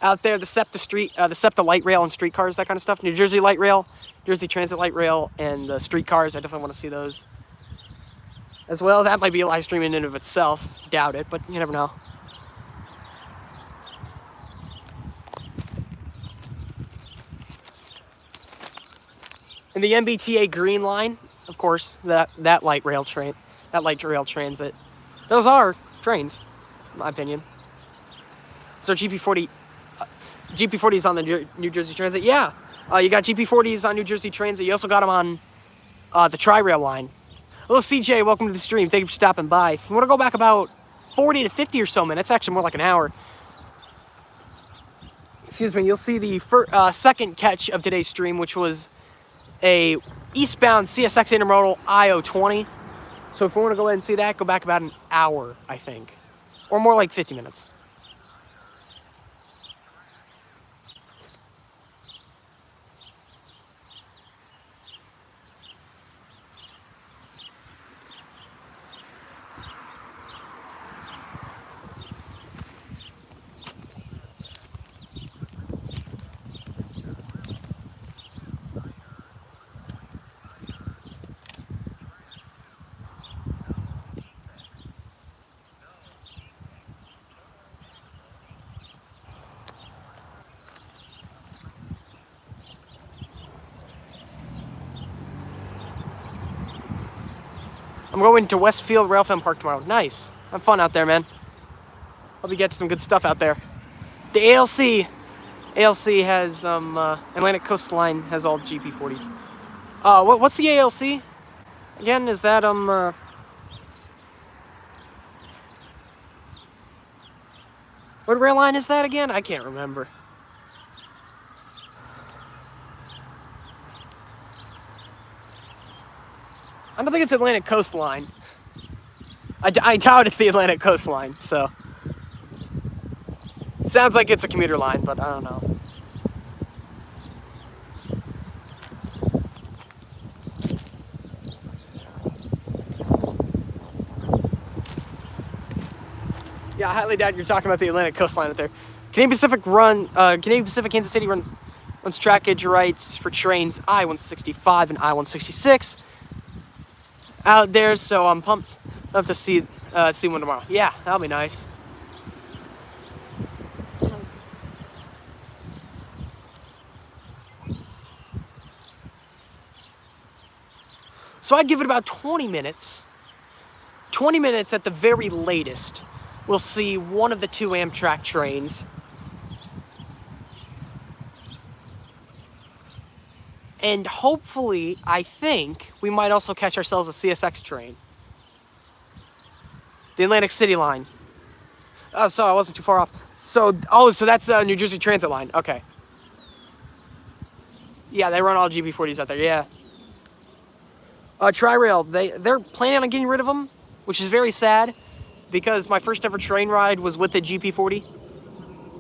out there, the SEPTA light rail and streetcars, that kind of stuff. New Jersey light rail, Jersey Transit light rail, and the streetcars. I definitely want to see those as well. That might be a live stream in and of itself. Doubt it, but you never know. And the MBTA Green Line, of course, that light rail train, that light rail transit. Those are trains, in my opinion. So GP40, GP40s on the New Jersey Transit. Yeah, you got GP40s on New Jersey Transit. You also got them on the Tri-Rail line. Hello, CJ. Welcome to the stream. Thank you for stopping by. If you want to go back about 40 to 50 or so minutes, actually more like an hour. Excuse me. You'll see the second catch of today's stream, which was a eastbound CSX intermodal I20. So if we want to go ahead and see that, go back about an hour, I think. Or more like 50 minutes. I'm going to Westfield Railfan Park tomorrow. Nice. Have fun out there, man. Hope you get some good stuff out there. The ALC has Atlantic Coast Line has all GP40s. What's the ALC again? Is that what rail line is that again? I can't remember. I don't think it's Atlantic Coast Line. I doubt it's the Atlantic Coast Line, so. It sounds like it's a commuter line, but I don't know. Yeah, I highly doubt you're talking about the Atlantic Coast Line out there. Canadian Pacific Kansas City runs trackage rights for trains I-165 and I-166. Out there, so I'm pumped up to see one tomorrow. Yeah, that'll be nice. So I'd give it about 20 minutes. 20 minutes at the very latest. We'll see one of the two Amtrak trains. And hopefully, I think, we might also catch ourselves a CSX train. The Atlantic City line. Oh, so I wasn't too far off. So that's New Jersey Transit line. Okay. Yeah, they run all GP40s out there, yeah. Tri-Rail, they're planning on getting rid of them, which is very sad, because my first ever train ride was with the GP40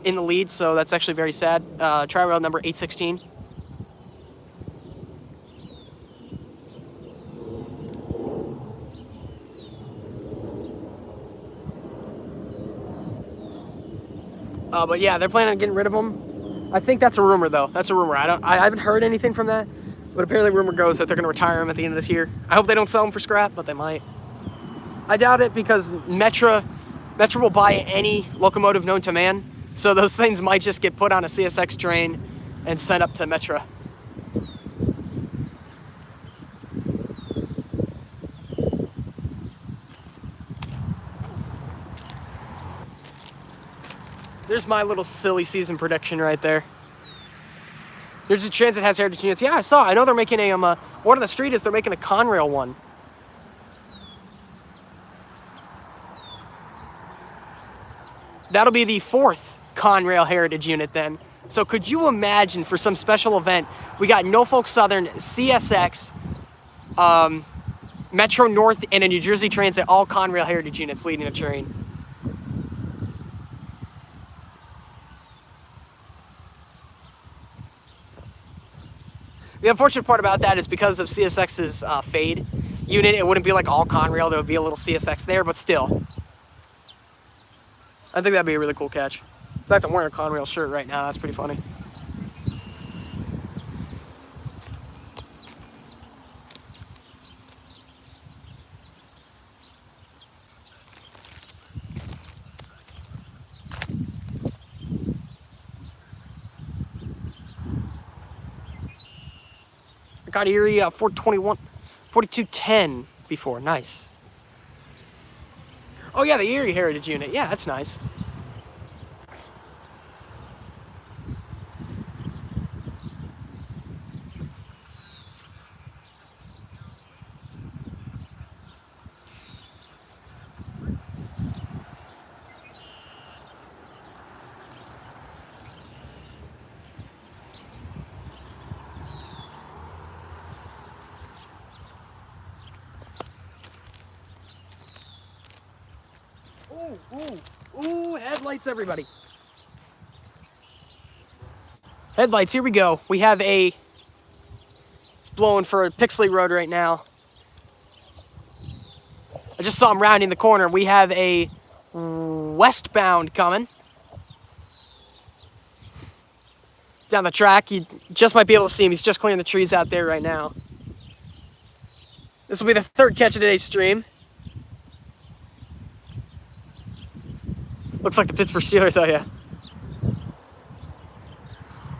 in the lead, so that's actually very sad. Tri-Rail number 816. But yeah, they're planning on getting rid of them. I think that's a rumor, though. That's a rumor. I haven't heard anything from that, but apparently rumor goes that they're going to retire them at the end of this year. I hope they don't sell them for scrap, but they might. I doubt it, because Metra will buy any locomotive known to man, so those things might just get put on a CSX train and sent up to Metra. There's my little silly season prediction right there. New Jersey Transit has heritage units. Yeah, I saw. I know they're making a one of the street is they're making a Conrail one. That'll be the 4th Conrail heritage unit then. So could you imagine for some special event, we got Norfolk Southern, CSX, Metro North, and a New Jersey Transit, all Conrail heritage units leading a train. The unfortunate part about that is because of CSX's fade unit, it wouldn't be like all Conrail. There would be a little CSX there, but still. I think that'd be a really cool catch. In fact, I'm wearing a Conrail shirt right now. That's pretty funny. I got Erie 4210 before. Nice. Oh yeah, the Erie Heritage Unit. Yeah, that's nice. Ooh, headlights, everybody. Headlights, here we go. We have it's blowing for Pixley Road right now. I just saw him rounding the corner. We have a westbound coming. Down the track, you just might be able to see him. He's just clearing the trees out there right now. This will be the 3rd catch of today's stream. Looks like the Pittsburgh Steelers, oh yeah.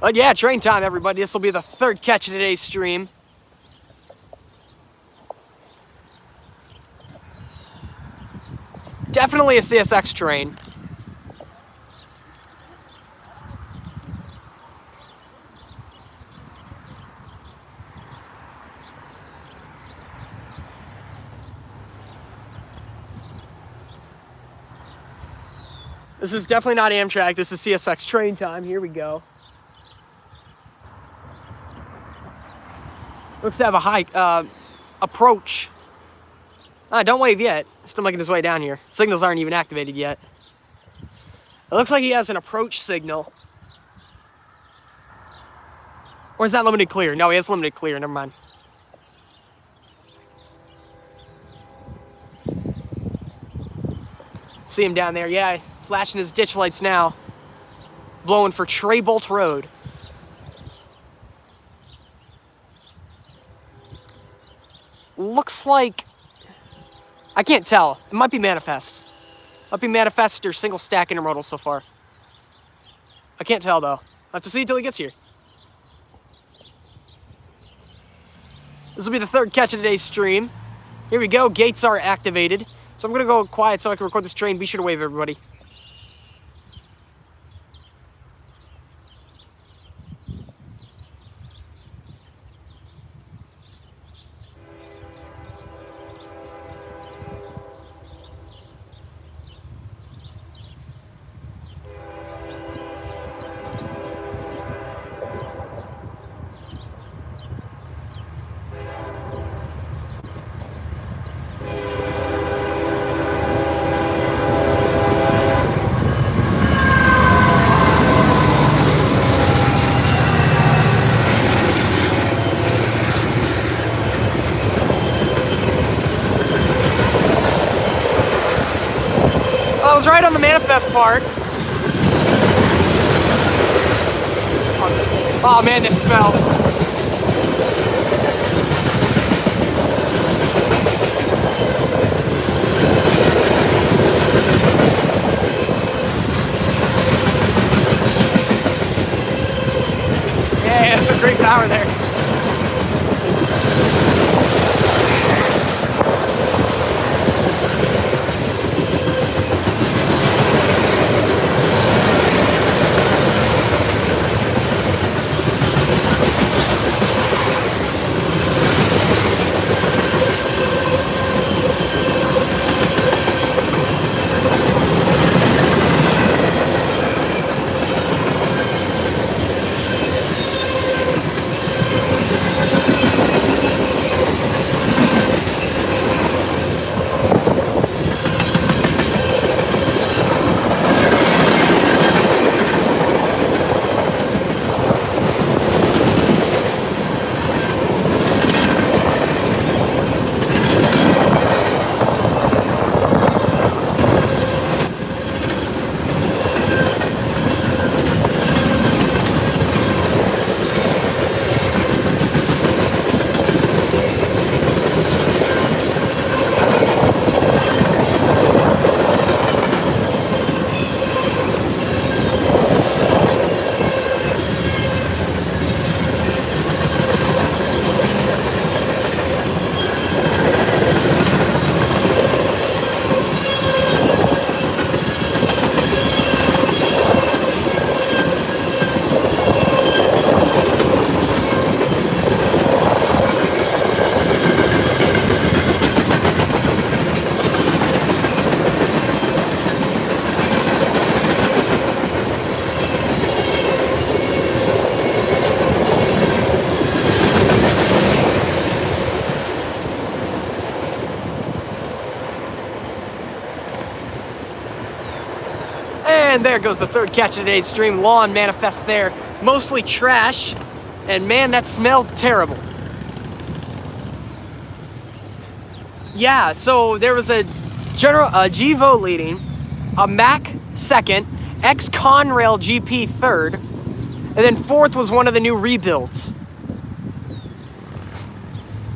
But yeah, train time, everybody. This will be the 3rd catch of today's stream. Definitely a CSX train. This is definitely not Amtrak. This is CSX train time. Here we go. Looks to have a high approach. Don't wave yet. Still making his way down here. Signals aren't even activated yet. It looks like he has an approach signal. Or is that limited clear? No, he has limited clear. Never mind. See him down there. Yeah, flashing his ditch lights now. Blowing for Treybolt Road. Looks like... I can't tell. It might be manifest. Might be manifest or single stack intermodal so far. I can't tell though. I'll have to see until he gets here. This will be the 3rd catch of today's stream. Here we go. Gates are activated. So I'm going to go quiet so I can record this train. Be sure to wave, everybody. I was right on the manifest part. Oh man, this smells. Yeah, that's some great power there. there goes the third catch of today's stream. Lawn manifest there. Mostly trash. And man, that smelled terrible. Yeah, so there was a GVO leading, a Mac second, ex-Conrail GP third, and then fourth was one of the new rebuilds.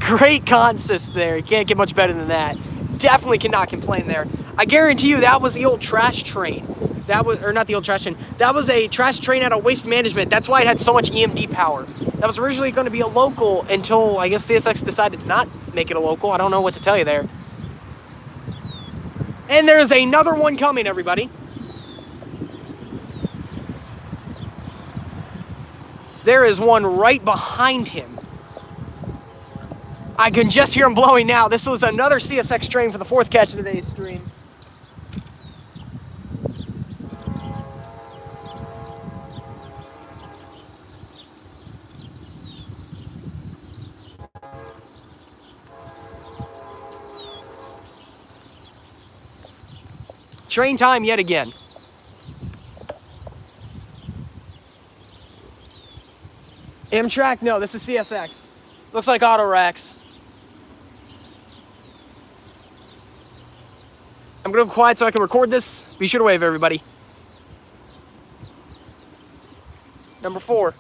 Great consist there. You can't get much better than that. Definitely cannot complain there. I guarantee you that was the old trash train. That was, or not the old trash train. That was a trash train out of Waste Management. That's why it had so much EMD power. That was originally going to be a local until I guess CSX decided to not make it a local. I don't know what to tell you there. And there's another one coming, everybody. There is one right behind him. I can just hear him blowing now. This was another CSX train for the fourth catch of today's stream. Train time yet again. Amtrak? No, this is CSX. Looks like auto racks. I'm gonna go quiet so I can record this. Be sure to wave, everybody. Number 4.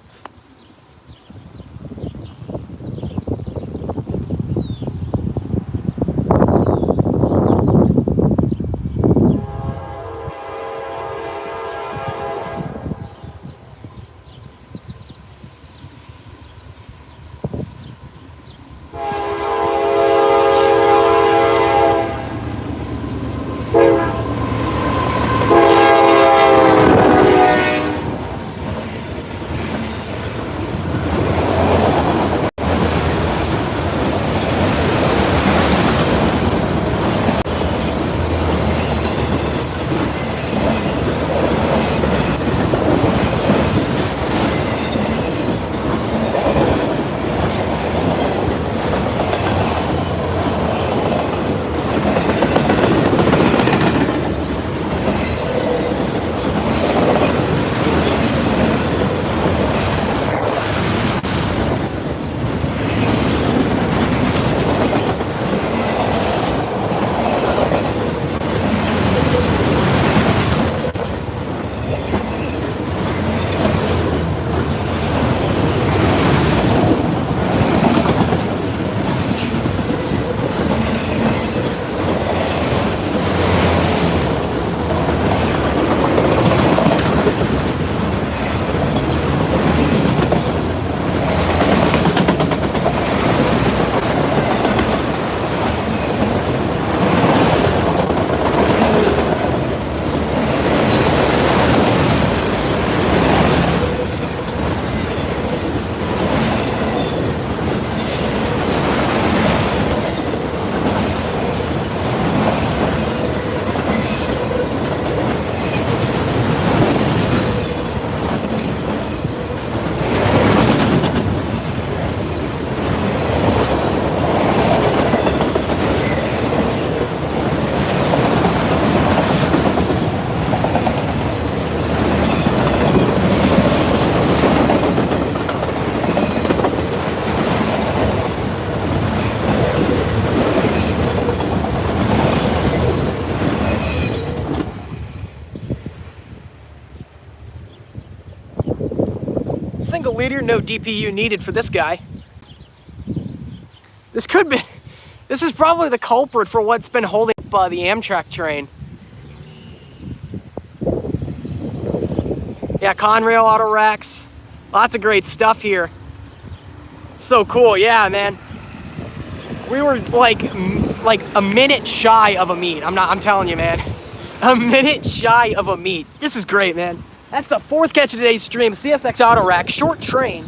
Single leader, no DPU needed for this guy. This is probably the culprit for what's been holding up the Amtrak train. Yeah, Conrail auto racks. Lots of great stuff here. So cool, yeah, man. We were like a minute shy of a meet. I'm telling you, man. A minute shy of a meet. This is great, man. That's the fourth catch of today's stream. CSX auto rack, short train.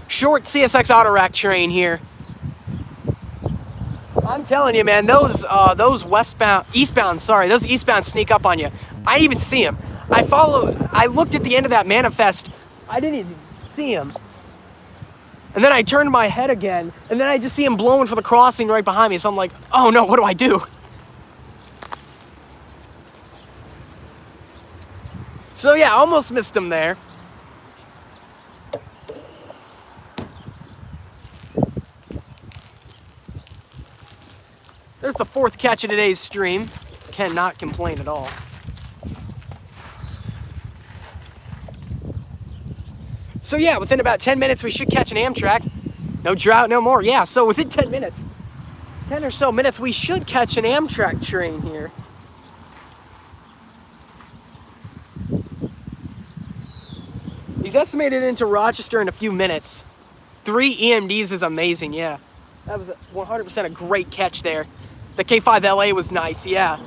Short CSX auto rack train here. I'm telling you, man, those eastbound sneak up on you. I didn't even see them. I looked at the end of that manifest. I didn't even see him. And then I turned my head again, and then I just see him blowing for the crossing right behind me. So I'm like, oh no, what do I do? So yeah, almost missed him there. There's the 4th catch of today's stream. Cannot complain at all. So yeah, within about 10 minutes, we should catch an Amtrak. No drought, no more. Yeah, so within 10 minutes, 10 or so minutes, we should catch an Amtrak train here. He's estimated into Rochester in a few minutes. 3 EMDs is amazing, yeah. That was 100% a great catch there. The K5LA was nice, yeah.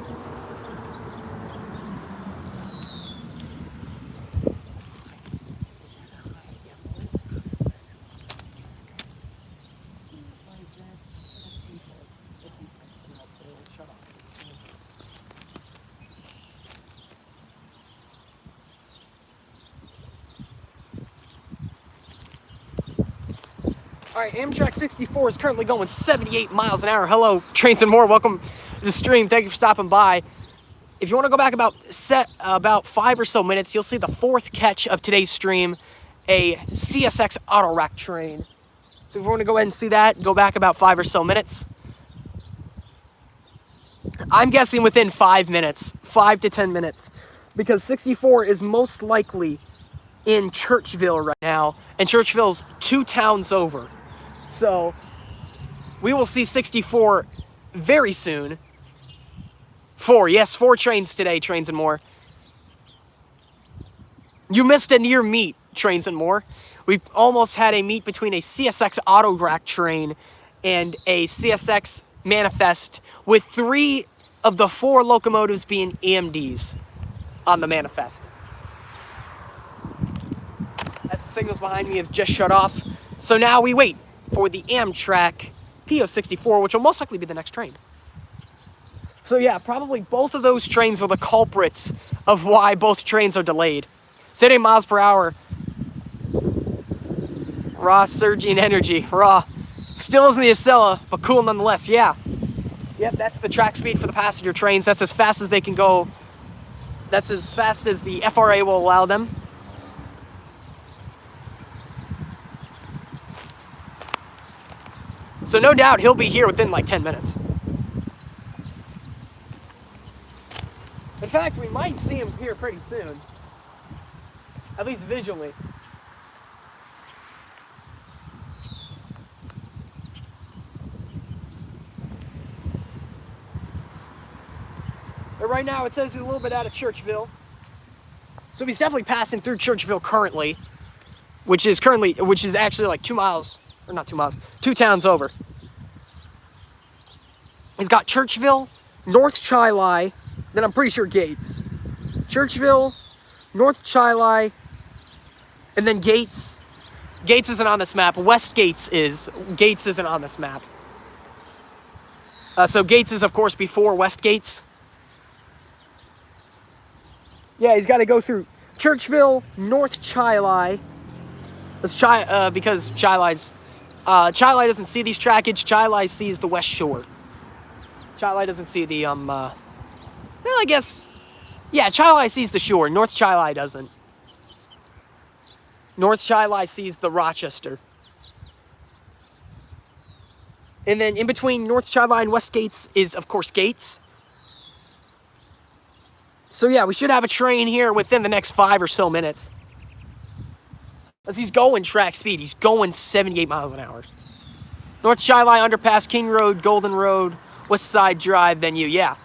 All right, Amtrak 64 is currently going 78 miles an hour. Hello, Trains and More. Welcome to the stream. Thank you for stopping by. If you want to go back about 5 or so minutes, you'll see the 4th catch of today's stream, a CSX auto rack train. So if you want to go ahead and see that, go back about 5 or so minutes. I'm guessing within 5 minutes, 5 to 10 minutes, because 64 is most likely in Churchville right now, and Churchville's 2 towns over. So we will see 64 very soon. 4 trains today, Trains and More. You missed a near meet, Trains and More. We almost had a meet between a CSX auto rack train and a CSX manifest, with 3 of the 4 locomotives being EMDs on the manifest. As the signals behind me have just shut off. So now we wait for the Amtrak PO64, which will most likely be the next train. So yeah, probably both of those trains were the culprits of why both trains are delayed. 70 miles per hour. Raw surging energy. Raw. Still isn't the Acela, but cool nonetheless, yeah. Yep, that's the track speed for the passenger trains. That's as fast as they can go. That's as fast as the FRA will allow them. So no doubt he'll be here within like 10 minutes. In fact, we might see him here pretty soon. At least visually. But right now it says he's a little bit out of Churchville. So he's definitely passing through Churchville currently, which is actually like 2 miles, or not 2 miles, 2 towns over. He's got Churchville, North Chili, then I'm pretty sure Gates. Churchville, North Chili, and then Gates. Gates isn't on this map. West Gates is. Gates isn't on this map. So Gates is, of course, before West Gates. Yeah, he's got to go through Churchville, North Chili. Because Chili doesn't see these trackage. Chili sees the West Shore. Chili doesn't see the, well, I guess, yeah, Chili sees the shore. North Chili doesn't. North Chili sees the Rochester. And then in between North Chili and West Gates is, of course, Gates. So yeah, we should have a train here within the next 5 or so minutes. As he's going track speed, he's going 78 miles an hour. North Chili Underpass, King Road, Golden Road, West Side Drive, then you, yeah.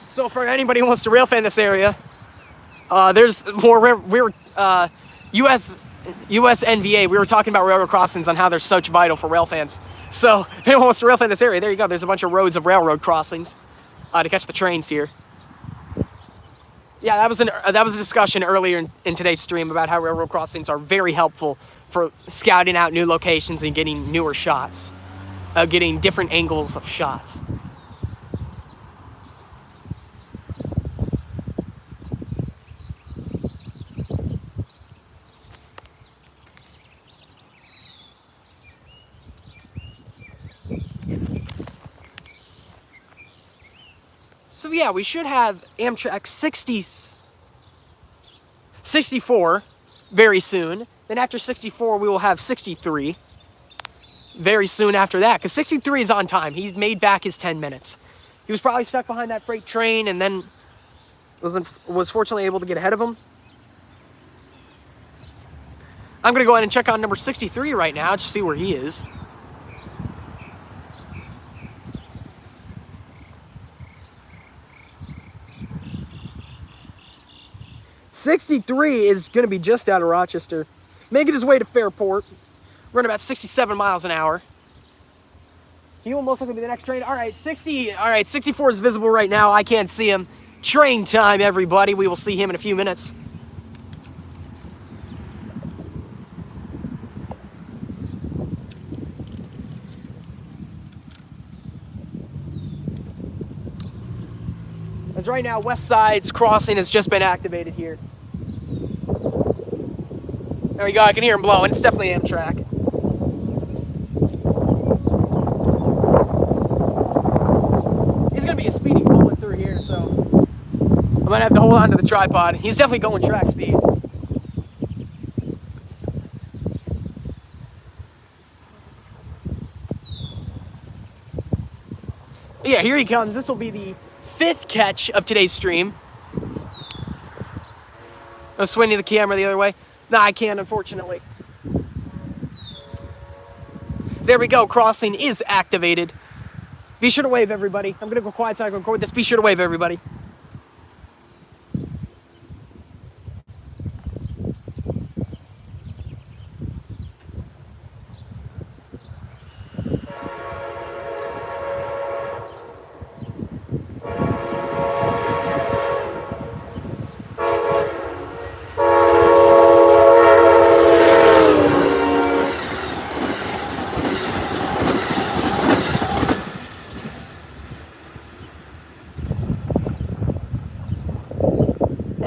So for anybody who wants to railfan this area, there's more, US NVA, we were talking about railroad crossings on how they're such vital for railfans. So if anyone wants to railfan this area, there you go. There's a bunch of roads of railroad crossings to catch the trains here. Yeah, that was a discussion earlier in today's stream about how railroad crossings are very helpful for scouting out new locations and getting newer shots, getting different angles of shots. So yeah, we should have Amtrak 64 very soon. Then after 64, we will have 63 very soon after that, because 63 is on time. He's made back his 10 minutes. He was probably stuck behind that freight train and then was fortunately able to get ahead of him. I'm going to go ahead and check on number 63 right now, just see where he is. '63 is going to be just out of Rochester, making his way to Fairport, running about 67 miles an hour. He will most likely be the next train. All right, 64 is visible right now. I can't see him. Train time, everybody. We will see him in a few minutes. As right now, West Side's crossing has just been activated here. There we go, I can hear him blowing. It's definitely Amtrak. He's gonna be a speeding bullet through here, so I might have to hold on to the tripod. He's definitely going track speed. Yeah, here he comes. This will be the 5th catch of today's stream. I'm swinging the camera the other way. No, I can't, unfortunately. There we go. Crossing is activated. Be sure to wave, everybody. I'm going to go quiet so I can record this. Be sure to wave, everybody.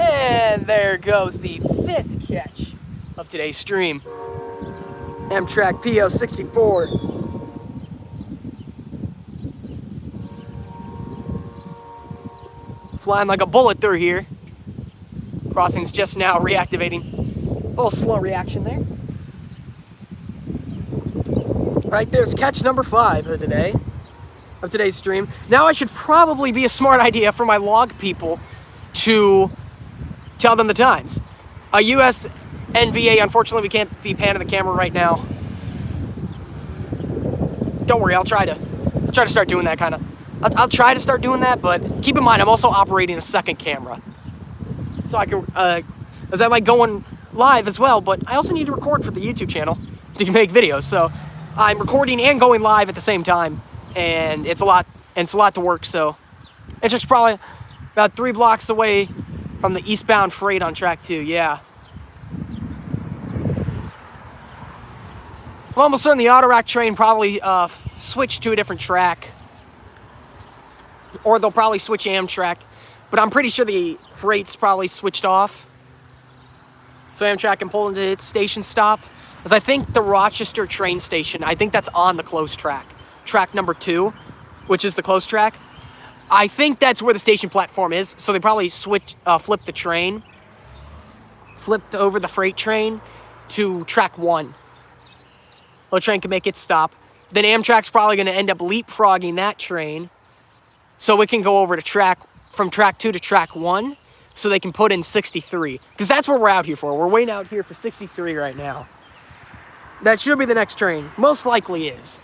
And there goes the 5th catch of today's stream. Amtrak PO 64. Flying like a bullet through here. Crossing's just now reactivating. A little slow reaction there. Right there's catch number 5 of today's stream. Now it should probably be a smart idea for my log people to tell them the times. US NVA, unfortunately, we can't be panning the camera right now. Don't worry, I'll try to start doing that kind of. I'll try to start doing that, but keep in mind, I'm also operating a second camera. So I can, as I like going live as well, but I also need to record for the YouTube channel to make videos. So I'm recording and going live at the same time, and it's a lot to work. So it's just probably about 3 blocks away from the eastbound freight on track 2, yeah. I'm almost certain the auto rack train probably switched to a different track. Or they'll probably switch Amtrak. But I'm pretty sure the freight's probably switched off. So Amtrak can pull into its station stop. Because I think the Rochester train station, I think that's on the close track. Track number 2, which is the close track. I think that's where the station platform is, so they probably flipped the train, flipped over the freight train to track 1. The train can make its stop. Then Amtrak's probably going to end up leapfrogging that train, so it can go over to from track 2 to track 1, so they can put in 63. Because that's what we're out here for. We're waiting out here for 63 right now. That should be the next train. Most likely is.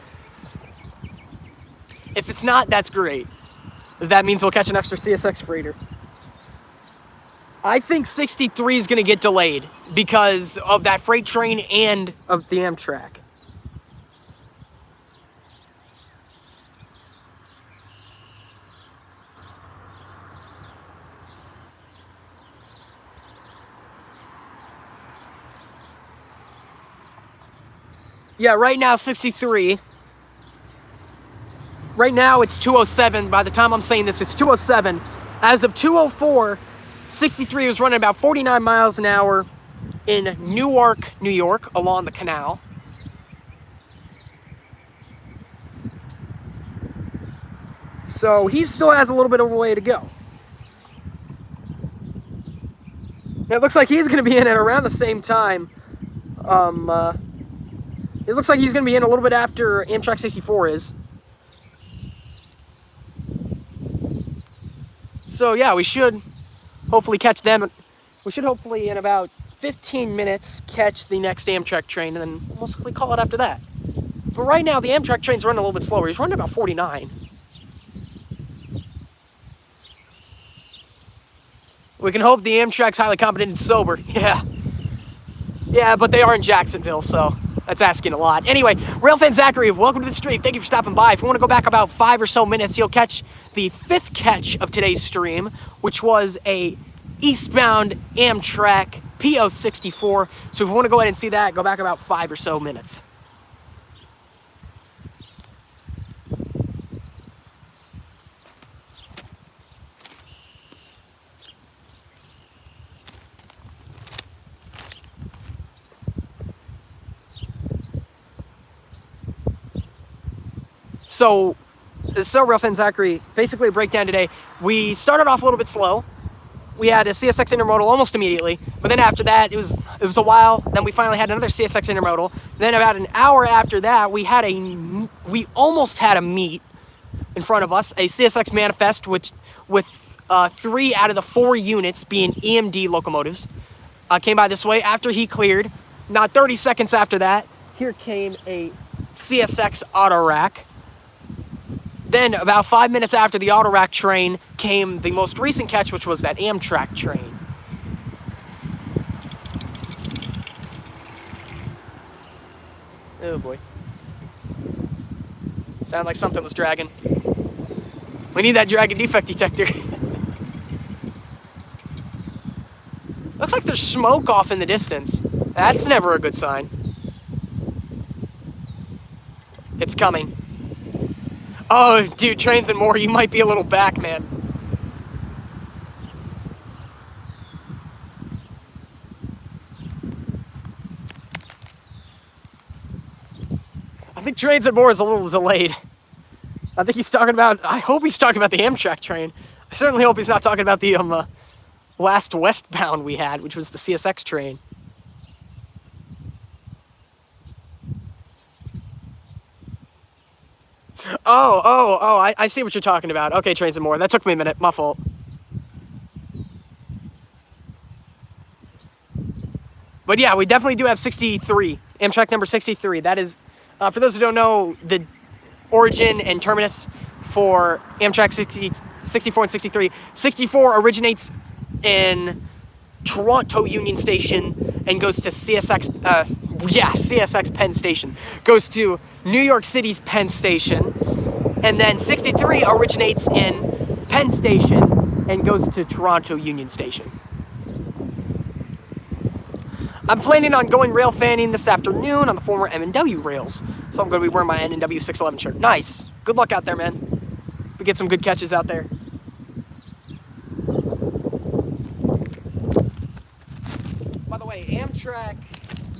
If it's not, that's great. Because that means we'll catch an extra CSX freighter. I think 63 is going to get delayed because of that freight train and of the Amtrak. Yeah, right now 63. Right now it's 207. By the time I'm saying this, it's 207. As of 204, 63 was running about 49 miles an hour in Newark, New York, along the canal. So So he still has a little bit of a way to go. It looks like he's going to be in at around the same time. It looks like he's going to be in a little bit after Amtrak 64 is. So yeah, we should hopefully catch them. We should hopefully in about 15 minutes catch the next Amtrak train, and then we'll mostly call it after that. But right now, the Amtrak train's running a little bit slower. He's running about 49. We can hope the Amtrak's highly competent and sober. Yeah. Yeah, but they are in Jacksonville, so that's asking a lot. Anyway, Railfan Zachary, welcome to the stream. Thank you for stopping by. If you want to go back about 5 or so minutes, you'll catch the 5th catch of today's stream, which was a eastbound Amtrak PO64. So if you want to go ahead and see that, go back about 5 or so minutes. So Railfan Zachary, basically a breakdown today. We started off a little bit slow. We had a CSX intermodal almost immediately, but then after that, it was a while. Then we finally had another CSX intermodal. Then about an hour after that, we almost had a meet in front of us, a CSX manifest, with 3 out of the 4 units being EMD locomotives. Came by this way after he cleared. Not 30 seconds after that, here came a CSX auto rack. Then, about 5 minutes after the auto rack train, came the most recent catch, which was that Amtrak train. Oh boy. Sounded like something was dragging. We need that drag and defect detector. Looks like there's smoke off in the distance. That's never a good sign. It's coming. Oh, dude, Trains and More, you might be a little back, man. I think Trains and More is a little delayed. I think he's talking about, I hope he's talking about the Amtrak train. I certainly hope he's not talking about the last westbound we had, which was the CSX train. I see what you're talking about. Okay, Trains and More. That took me a minute. My fault. But yeah, we definitely do have 63. Amtrak number 63. That is, for those who don't know, the origin and terminus for Amtrak 64 and 63. 64 originates in Toronto Union Station and goes to CSX Penn Station. Goes to New York City's Penn Station. And then 63 originates in Penn Station and goes to Toronto Union Station. I'm planning on going rail fanning this afternoon on the former M&W rails. So I'm going to be wearing my N&W 611 shirt. Nice. Good luck out there, man. We get some good catches out there. By the way, Amtrak...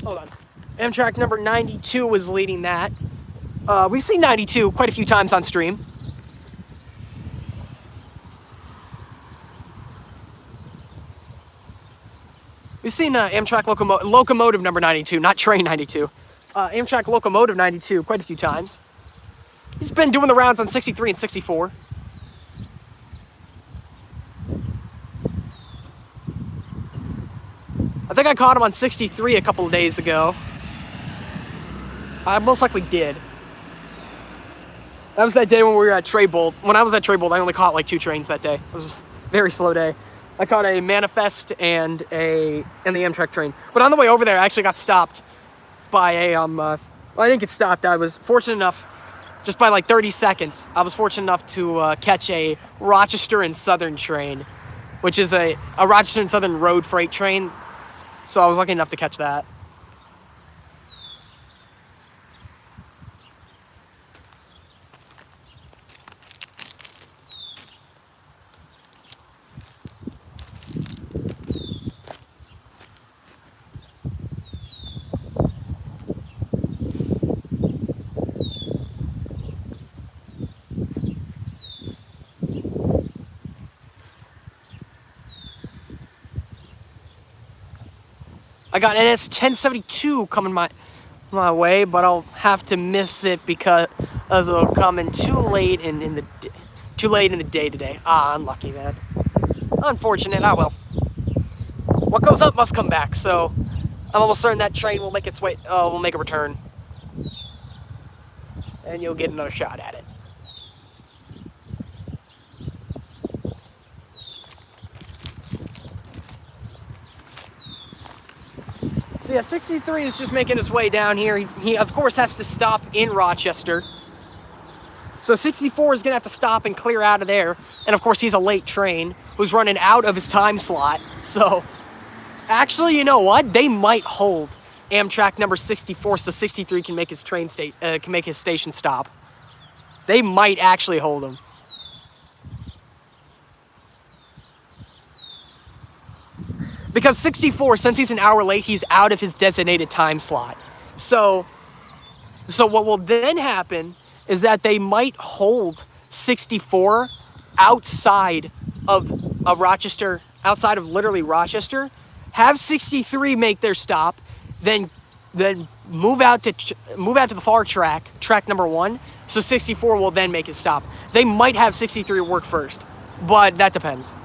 Hold on. Amtrak number 92 was leading that. We've seen 92 quite a few times on stream. We've seen Amtrak locomotive number 92, not train 92. Amtrak locomotive 92 quite a few times. He's been doing the rounds on 63 and 64. I think I caught him on 63 a couple of days ago. I most likely did. That was that day when we were at Treybolt. When I was at Treybolt, I only caught like 2 trains that day. It was a very slow day. I caught a manifest and the Amtrak train. But on the way over there, I actually got stopped by a, well, I didn't get stopped. I was fortunate enough, just by like 30 seconds, I was fortunate enough to catch a Rochester and Southern train, which is a Rochester and Southern road freight train. So I was lucky enough to catch that. I got NS 1072 coming my way, but I'll have to miss it because it'll come in too late in the day today. Ah, unlucky, man. Unfortunate. Ah, well. What goes up must come back. So I'm almost certain that train will make its way. Will make a return, and you'll get another shot at it. So yeah, 63 is just making his way down here. He of course has to stop in Rochester. So 64 is gonna have to stop and clear out of there. And of course he's a late train who's running out of his time slot. So actually, you know what? They might hold Amtrak number 64 so 63 can make his can make his station stop. They might actually hold him. Because 64, since he's an hour late, he's out of his designated time slot. So what will then happen is that they might hold 64 outside of Rochester, outside of literally Rochester, have 63 make their stop, then move out to the far track number 1. So 64 will then make his stop. They might have 63 work first, but that depends.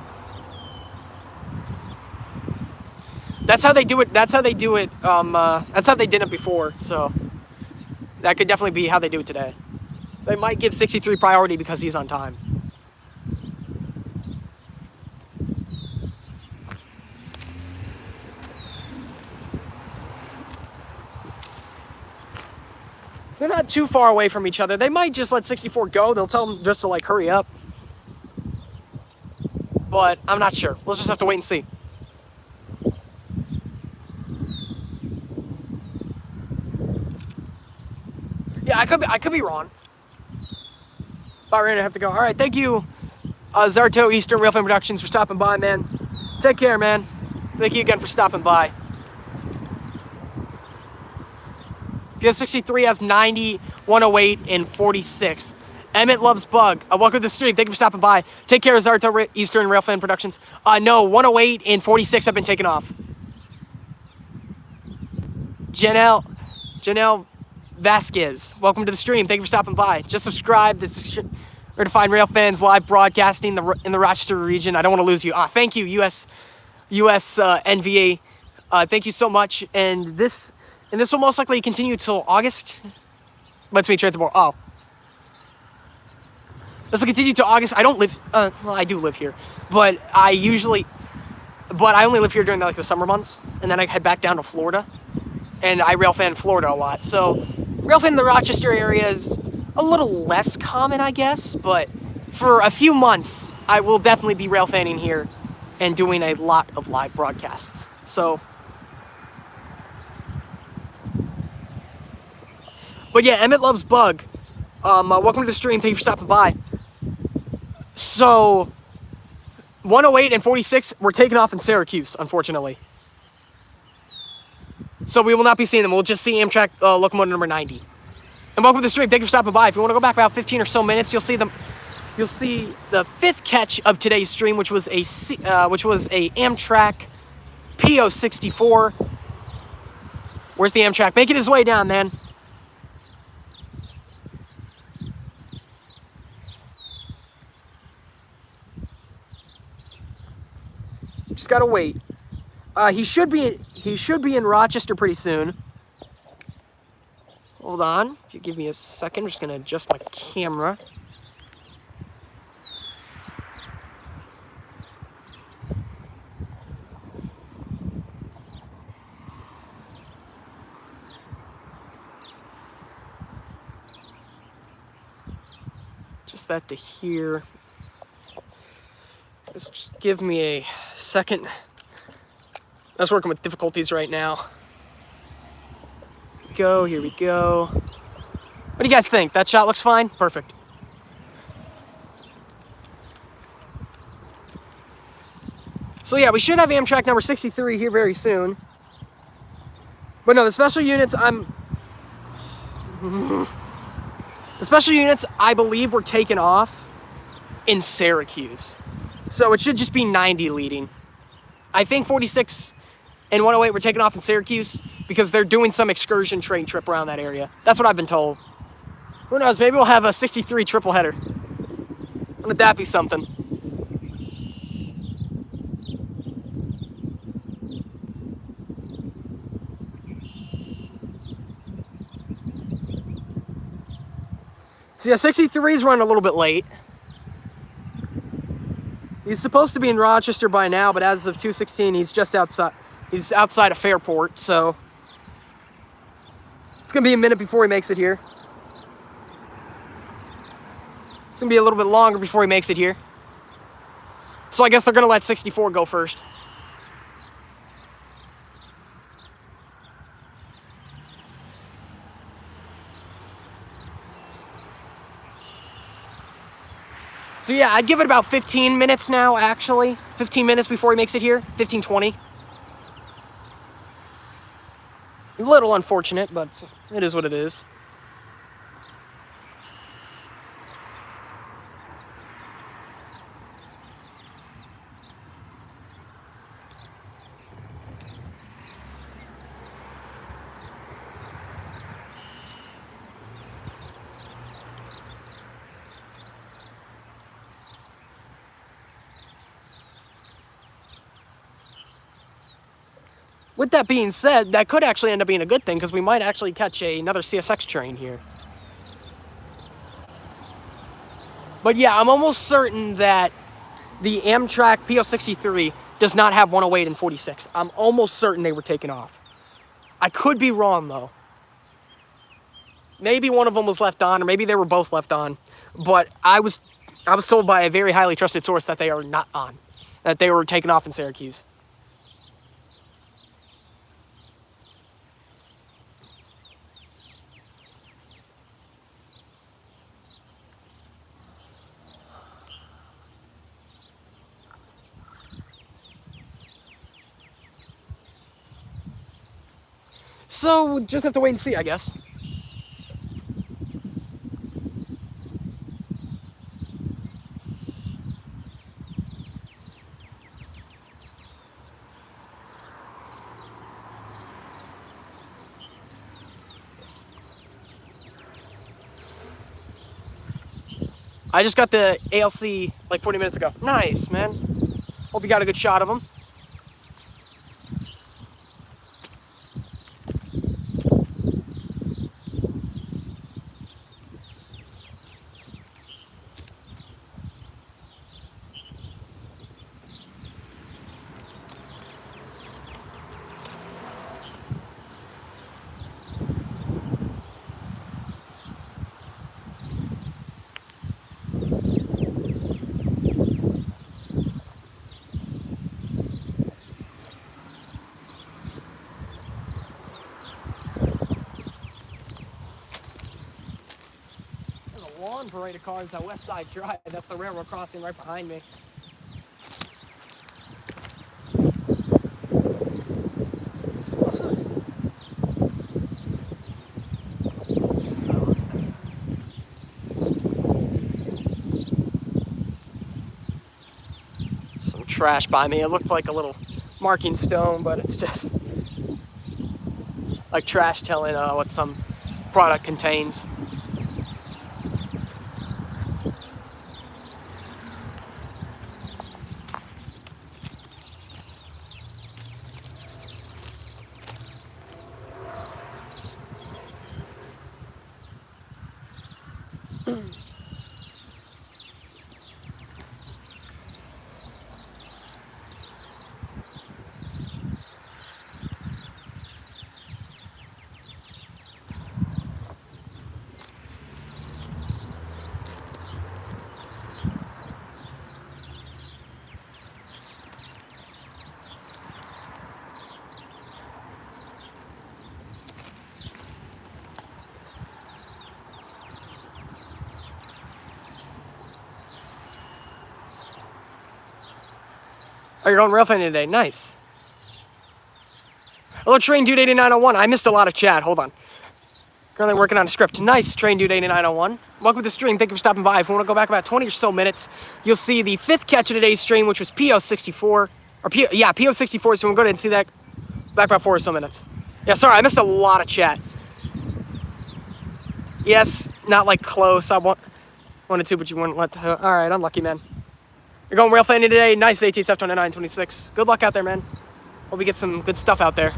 That's how they do it. That's how they do it. That's how they did it before. So that could definitely be how they do it today. They might give 63 priority because he's on time. They're not too far away from each other. They might just let 64 go. They'll tell them just to like hurry up. But I'm not sure. We'll just have to wait and see. Yeah, I could be wrong. About ready to have to go. All right, thank you, Zarto Eastern Railfanning Productions for stopping by, man. Take care, man. Thank you again for stopping by. PS63 has 90, 108, and 46. Emmett loves Bug. Welcome to the stream. Thank you for stopping by. Take care, Zarto Eastern Railfanning Productions. No, 108 and 46 have been taken off. Janelle Vasquez, welcome to the stream. Thank you for stopping by. Just subscribe. This is where to find Railfans live broadcasting in the Rochester region. I don't want to lose you. Thank you, US NVA. Thank you so much. And this will most likely continue till August. Let's me transport. Oh, this will continue till August. I don't live. Well, I do live here, but I only live here during the summer months, and then I head back down to Florida. And I railfan Florida a lot, so railfan the Rochester area is a little less common, I guess, but for a few months, I will definitely be railfanning here and doing a lot of live broadcasts. So, but yeah, Emmett loves Bug. Welcome to the stream. Thank you for stopping by. So, 108 and 46 were taken off in Syracuse, unfortunately. So we will not be seeing them. We'll just see Amtrak locomotive number 90. And welcome to the stream. Thank you for stopping by. If you want to go back about 15 or so minutes, you'll see the 5th catch of today's stream, which was a Amtrak PO64. Where's the Amtrak? Making his way down, man. Just gotta wait. He should be in Rochester pretty soon. Hold on. If you give me a second, I'm just gonna adjust my camera. Just that to here. Just give me a second. I was working with difficulties right now. Here we go. What do you guys think? That shot looks fine? Perfect. So yeah, we should have Amtrak number 63 here very soon. But no, the special units, the special units, I believe, were taken off in Syracuse. So it should just be 90 leading. I think 46 and 108 were taking off in Syracuse because they're doing some excursion train trip around that area. That's what I've been told. Who knows? Maybe we'll have a 63 triple header. Wouldn't that be something? So yeah, 63 is running a little bit late. He's supposed to be in Rochester by now, but as of 2:16, he's just outside. He's outside of Fairport, so it's gonna be a minute before he makes it here. It's gonna be a little bit longer before he makes it here. So I guess they're gonna let 64 go first. So yeah, I'd give it about 15 minutes now, actually. 15 minutes before he makes it here. 15, 20. A little unfortunate, but it is what it is. With that being said, that could actually end up being a good thing because we might actually catch another CSX train here. But yeah, I'm almost certain that the Amtrak PO63 does not have 108 and 46. I'm almost certain they were taken off. I could be wrong though. Maybe one of them was left on, or maybe they were both left on. But I was told by a very highly trusted source that they are not on, that they were taken off in Syracuse. So, we'll just have to wait and see, I guess. I just got the ALC like 40 minutes ago. Nice, man. Hope you got a good shot of him. Long parade of cars at West Side Drive. That's the railroad crossing right behind me. What's this? Some trash by me. It looked like a little marking stone, but it's just like trash telling what some product contains. Oh, you're going railfanning today. Nice. Hello, train dude 8901. I missed a lot of chat. Hold on. Currently working on a script. Nice, train dude 8901. Welcome to the stream. Thank you for stopping by. If we want to go back about 20 or so minutes, you'll see the fifth catch of today's stream, which was PO64. PO64, so we'll go ahead and see that. Back about 4 or so minutes. Yeah, sorry, I missed a lot of chat. Yes, not like close. I wanted to, but you wouldn't let to. All right, unlucky, man. You're going Railfanning today. Nice ATSF 2926. Good luck out there, man. Hope we get some good stuff out there.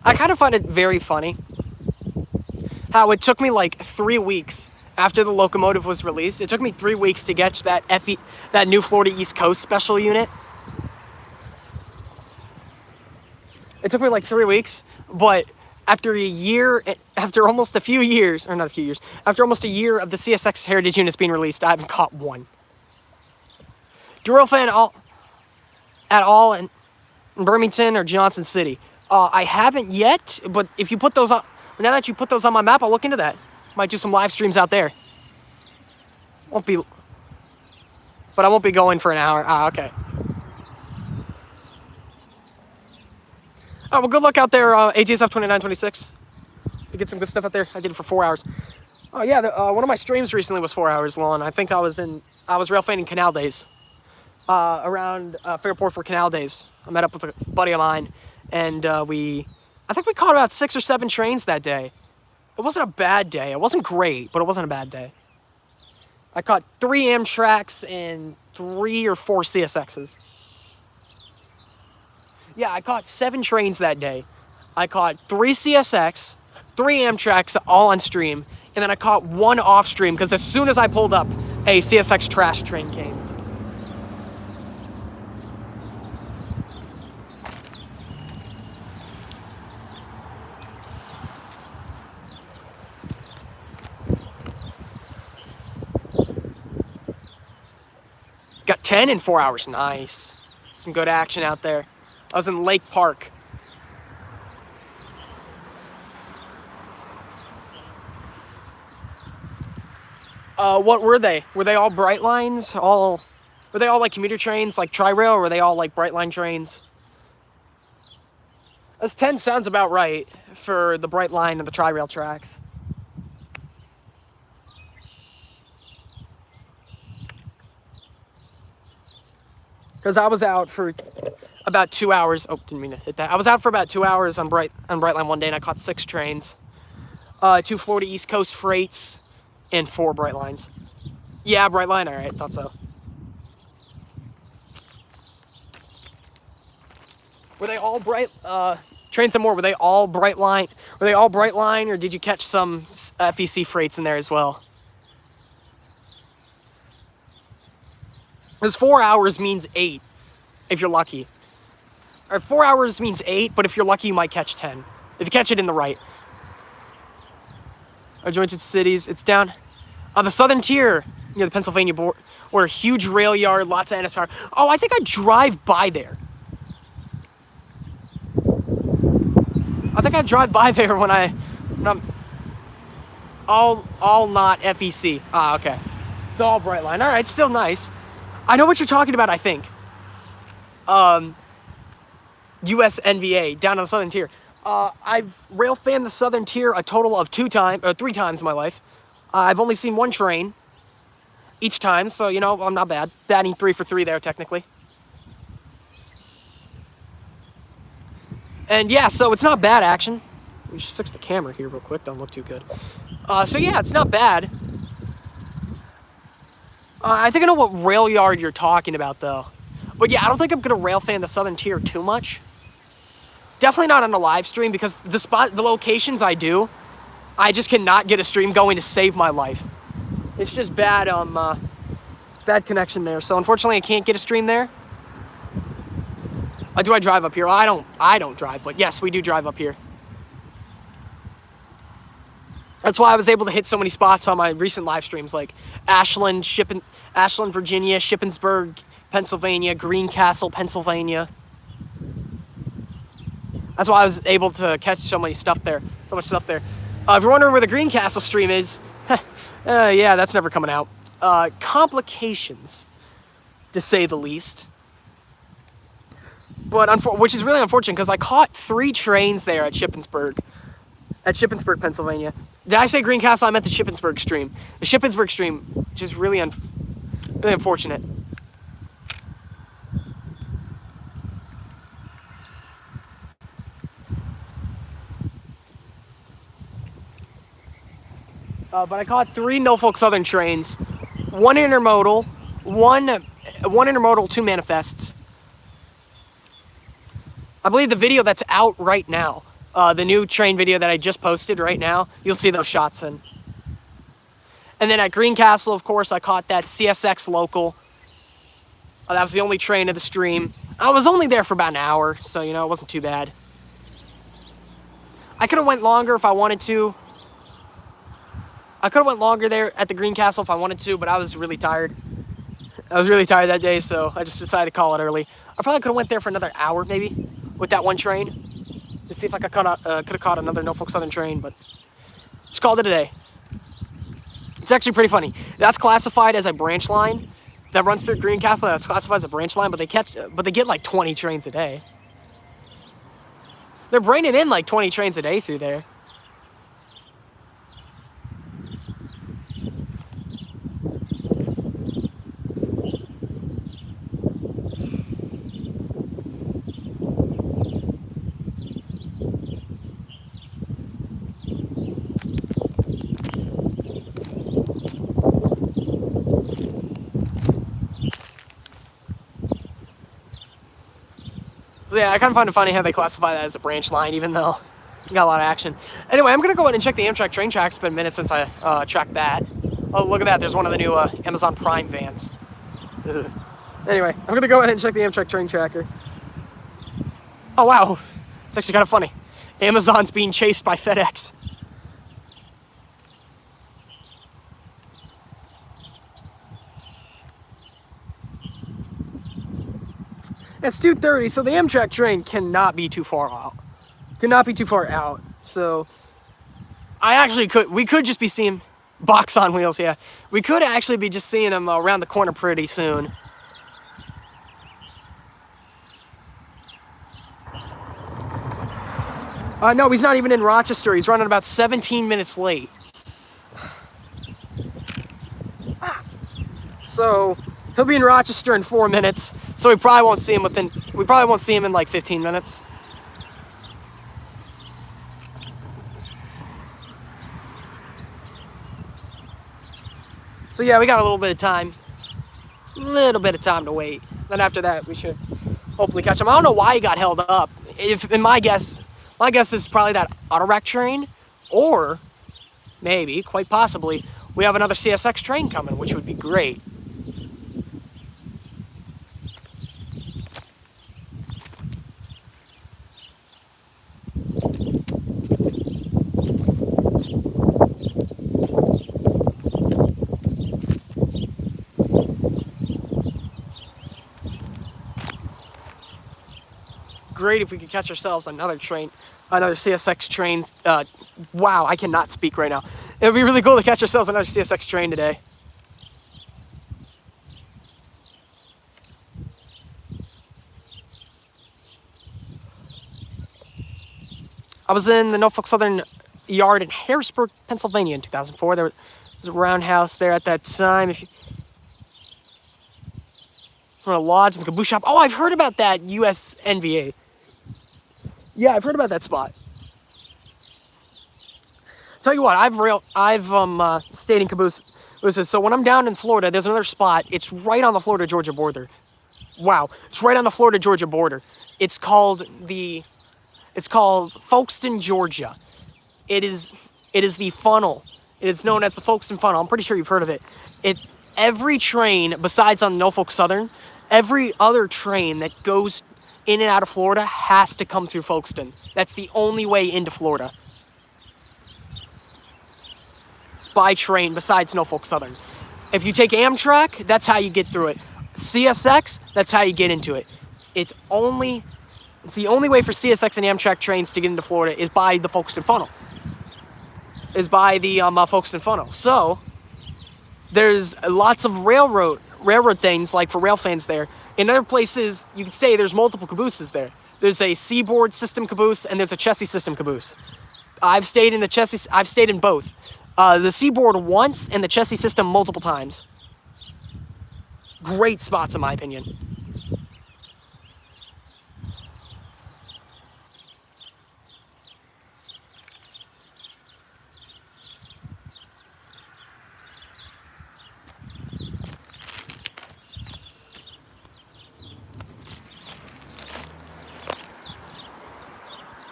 I kind of find it very funny how it took me like 3 weeks after the locomotive was released. It took me 3 weeks to get that new Florida East Coast special unit. It took me like 3 weeks, but after almost a year of the CSX Heritage units being released, I haven't caught one. Do Railfan at all in Birmingham or Johnson City? I haven't yet, but if you put those on, now that you put those on my map, I'll look into that. Might do some live streams out there. But I won't be going for an hour. Okay. Oh, well, good luck out there, ATSF 2926. You get some good stuff out there. I did it for 4 hours. Oh yeah, one of my streams recently was 4 hours long. I think I was Railfanning Canal Days, around Fairport for Canal Days. I met up with a buddy of mine. And I think we caught about 6 or 7 trains that day. It wasn't a bad day. It wasn't great, but it wasn't a bad day. I caught 3 Amtraks and 3 or 4 CSXs. Yeah, I caught 7 trains that day. I caught 3 CSX, 3 Amtraks all on stream, and then I caught 1 off stream because as soon as I pulled up, a CSX trash train came. Got 10 in 4 hours. Nice. Some good action out there. I was in Lake Park. What were they? Were they all bright lines? Were they all like commuter trains, like Tri-Rail, or were they all like bright line trains? As 10 sounds about right for the bright line and the Tri-Rail tracks. Because I was out for about 2 hours. Oh, didn't mean to hit that. I was out for about 2 hours on Brightline one day, and I caught 6 trains. 2 Florida East Coast freights, and 4 Brightlines. Yeah, Brightline. All right, thought so. Were they all train some more? Were they all Brightline? Were they all Brightline, or did you catch some FEC freights in there as well? Because 4 hours means 8, if you're lucky. Or 4 hours means 8, but if you're lucky, you might catch 10. If you catch it in the right. Adjoining cities, it's down on the southern tier near the Pennsylvania border, where a huge rail yard, lots of NS power. Oh, I think I drive by there. I think I drive by there when I'm all not FEC. Ah, okay. It's all Brightline. All right, still nice. I know what you're talking about, I think. US NVA, down on the southern tier. I've rail-fanned the southern tier a total of 3 times in my life. I've only seen 1 train each time, so, you know, I'm not bad. Batting 3 for 3 there, technically. And, yeah, so it's not bad action. We just fix the camera here real quick. Don't look too good. So, yeah, it's not bad. I think I know what rail yard you're talking about, though. But yeah, I don't think I'm going to rail fan the southern tier too much. Definitely not on a live stream, because the locations I do, I just cannot get a stream going to save my life. It's just bad connection there. So unfortunately, I can't get a stream there. Do I drive up here? Well, I don't drive, but yes, we do drive up here. That's why I was able to hit so many spots on my recent live streams, like Ashland, Virginia, Shippensburg, Pennsylvania, Greencastle, Pennsylvania. That's why I was able to catch so much stuff there. If you're wondering where the Greencastle stream is, yeah, that's never coming out. Complications, to say the least. But which is really unfortunate because I caught 3 trains there at Shippensburg, Pennsylvania. Did I say Greencastle? I meant the Shippensburg stream. The Shippensburg stream, which is really unfortunate. But I caught 3 Norfolk Southern trains, 1 intermodal, 2 manifests. I believe the video that's out right now, the new train video that I just posted right now, you'll see those shots in. And then at Greencastle, of course, I caught that CSX local. That was the only train of the stream. I was only there for about an hour, so, you know, it wasn't too bad. I could have went longer if I wanted to. I could have went longer there at the Greencastle if I wanted to, but I was really tired. I was really tired that day, so I just decided to call it early. I probably could have went there for another hour, maybe, with that one train, to see if I could have caught another Norfolk Southern train, but just called it a day. It's actually pretty funny. That's classified as a branch line that runs through Greencastle. That's classified as a branch line, but they get like 20 trains a day. They're bringing in like 20 trains a day through there. So yeah, I kind of find it funny how they classify that as a branch line, even though you got a lot of action. Anyway, I'm going to go ahead and check the Amtrak train track. It's been minutes since I tracked that. Oh, look at that. There's one of the new Amazon Prime vans. Anyway, I'm going to go ahead and check the Amtrak train tracker. Oh, wow. It's actually kind of funny. Amazon's being chased by FedEx. It's 2:30, so the Amtrak train cannot be too far out. So we could just be seeing box on wheels, yeah. We could actually be just seeing him around the corner pretty soon. No, he's not even in Rochester. He's running about 17 minutes late. So he'll be in Rochester in 4 minutes. So we probably won't see him in like 15 minutes. So yeah, we got a little bit of time. To wait. Then after that, we should hopefully catch him. I don't know why he got held up. My guess is probably that Autorack train, or maybe, quite possibly, we have another CSX train coming, which would be great. Great if we could catch ourselves another CSX train. Wow, I cannot speak right now. It would be really cool to catch ourselves another CSX train today. I was in the Norfolk Southern yard in Harrisburg, Pennsylvania in 2004. There was a roundhouse there at that time. If you want to lodge in the caboose shop. Oh, I've heard about that USNVA. Yeah, I've heard about that spot. Tell you what, I've stayed in cabooses. So when I'm down in Florida, there's another spot. It's right on the Florida-Georgia border. Wow, it's right on the Florida-Georgia border. It's called Folkestone, Georgia. It is the funnel. It is known as the Folkestone Funnel. I'm pretty sure you've heard of it. Every train, besides on Norfolk Southern, every other train that goes in and out of Florida has to come through Folkestone. That's the only way into Florida. by train besides Norfolk Southern. If you take Amtrak, that's how you get through it. CSX, that's how you get into it. It's the only way for CSX and Amtrak trains to get into Florida is by the Folkestone Funnel. Folkestone Funnel. So there's lots of railroad things, like for rail fans there. In other places, you could say there's multiple cabooses there. There's a Seaboard system caboose and there's a Chessie system caboose. I've stayed in both. The Seaboard once and the Chessie system multiple times. Great spots in my opinion.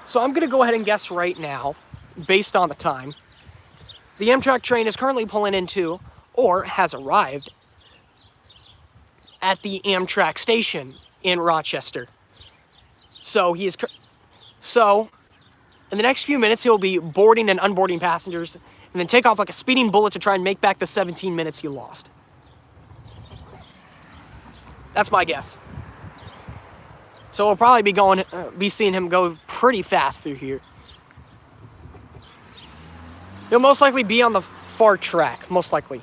So I'm going to go ahead and guess right now, based on the time, the Amtrak train is currently pulling into, or has arrived, at the Amtrak station in Rochester. So in the next few minutes, he'll be boarding and unboarding passengers, and then take off like a speeding bullet to try and make back the 17 minutes he lost. That's my guess. So we'll probably be seeing him go pretty fast through here. He'll most likely be on the far track, most likely.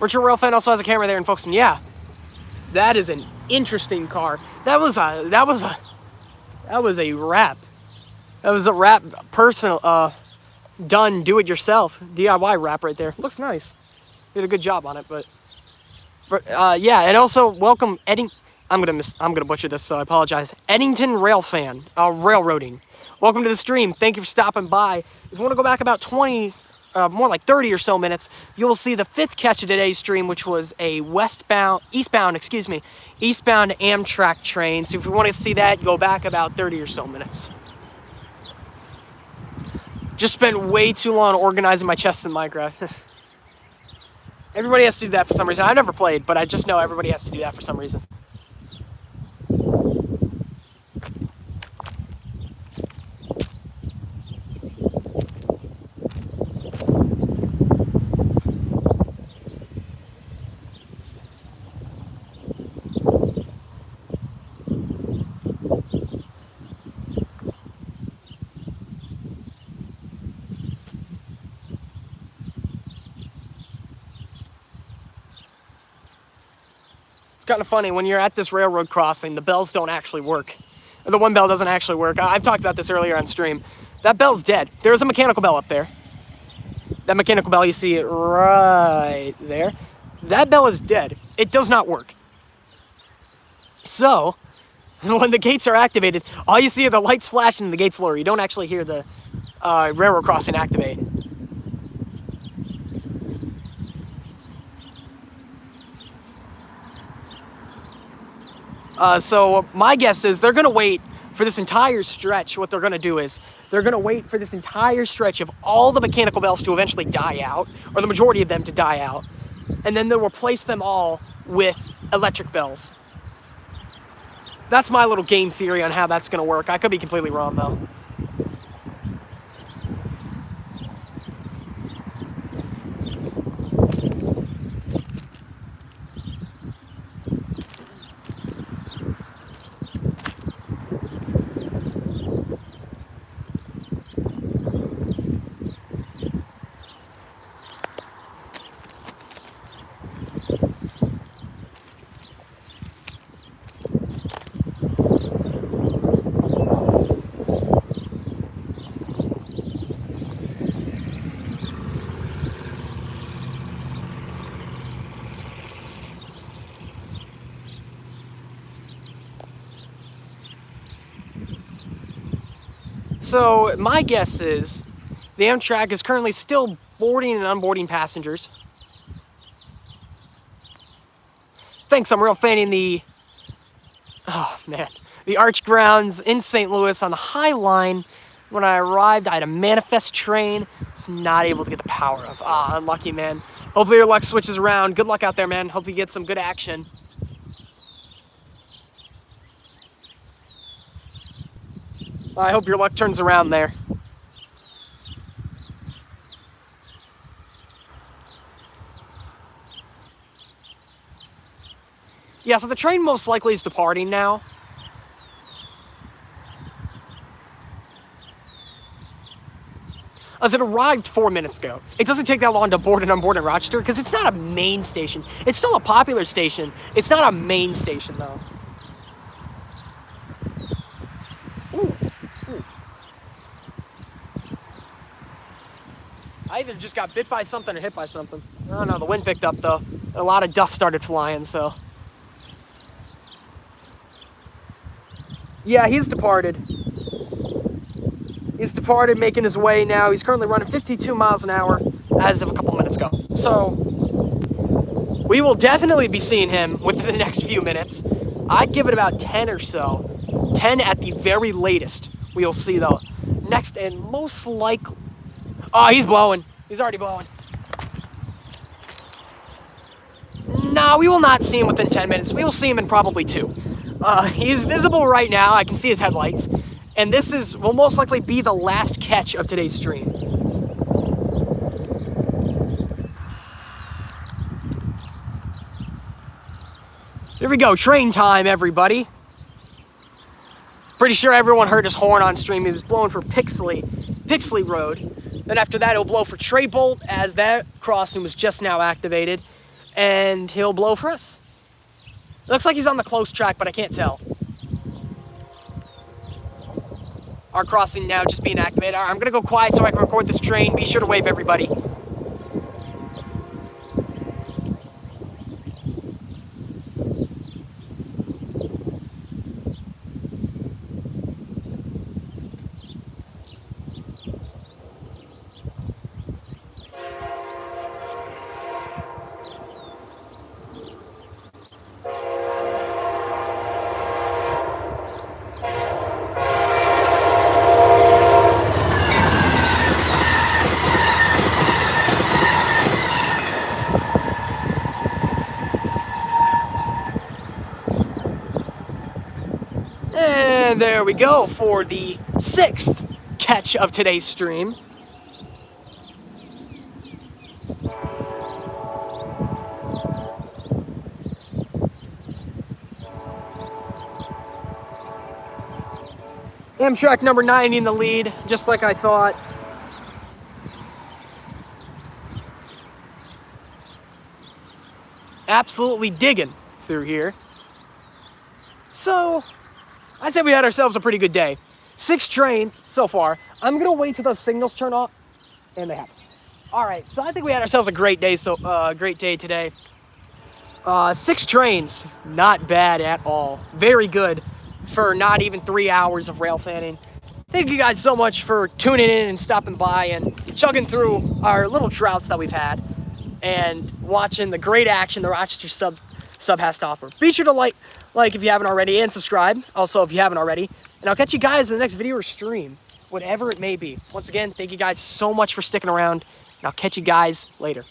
Richard Railfanning also has a camera there in Folkestone. Yeah, that is an interesting car. That was a wrap. That was a wrap personal done do-it-yourself DIY wrap right there. Looks nice. Did a good job on it, but yeah, and also welcome Edding. I'm gonna butcher this, so I apologize. Eddington Railfan Railroading. Welcome to the stream. Thank you for stopping by. If you want to go back about 20. More like 30 or so minutes, you will see the fifth catch of today's stream, which was a eastbound Amtrak train. So if you want to see that, go back about 30 or so minutes. Just spent way too long organizing my chests in Minecraft. Everybody has to do that for some reason. I've never played, but I just know everybody has to do that for some reason. Kind of funny when you're at this railroad crossing, the bells don't actually work. Or the one bell doesn't actually work. I've talked about this earlier on stream. That bell's dead. There's a mechanical bell up there. That mechanical bell, you see it right there. That bell is dead. It does not work. So when the gates are activated, all you see are the lights flashing and the gates lower. You don't actually hear the railroad crossing activate. So my guess is they're going to wait for this entire stretch. What they're going to do is they're going to wait for this entire stretch of all the mechanical bells to eventually die out, or the majority of them to die out, and then they'll replace them all with electric bells. That's my little game theory on how that's going to work. I could be completely wrong, though. So my guess is the Amtrak is currently still boarding and unboarding passengers. Thanks, I'm Railfanning the Arch Grounds in St. Louis on the High Line. When I arrived, I had a manifest train. Was not able to get the power of. Unlucky, man. Hopefully your luck switches around. Good luck out there, man. Hope you get some good action. I hope your luck turns around there. Yeah, so the train most likely is departing now. As it arrived 4 minutes ago. It doesn't take that long to board and unboard in Rochester because it's not a main station. It's still a popular station. It's not a main station, though. Ooh. I either just got bit by something or hit by something. I don't know. The wind picked up, though. A lot of dust started flying, so. Yeah, he's departed. He's departed, making his way now. He's currently running 52 miles an hour as of a couple minutes ago. So, we will definitely be seeing him within the next few minutes. I'd give it about 10 or so. 10 at the very latest. We'll see, though. Next, and most likely... Oh, he's blowing. He's already blowing. No, we will not see him within 10 minutes. We will see him in probably 2. He's visible right now. I can see his headlights. And this will most likely be the last catch of today's stream. Here we go, train time, everybody. Pretty sure everyone heard his horn on stream. He was blowing for Pixley Road. Then after that, he'll blow for Treybolt, as that crossing was just now activated. And he'll blow for us. It looks like he's on the close track, but I can't tell. Our crossing now just being activated. All right, I'm gonna go quiet so I can record this train. Be sure to wave, everybody. And there we go for the 6th catch of today's stream. Amtrak number 90 in the lead, just like I thought. Absolutely digging through here. So, I say we had ourselves a pretty good day. 6 trains so far. I'm gonna wait till those signals turn off, and they happen. All right, so I think we had ourselves a great day. Great day today. 6 trains, not bad at all. Very good for not even 3 hours of rail fanning. Thank you guys so much for tuning in and stopping by and chugging through our little droughts that we've had and watching the great action the Rochester sub has to offer. Be sure to like if you haven't already, and subscribe also if you haven't already. And I'll catch you guys in the next video or stream, whatever it may be. Once again, thank you guys so much for sticking around, and I'll catch you guys later.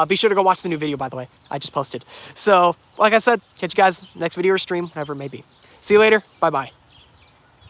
Be sure to go watch the new video, by the way. I just posted. So, like I said, catch you guys next video or stream, whatever it may be. See you later. Bye-bye.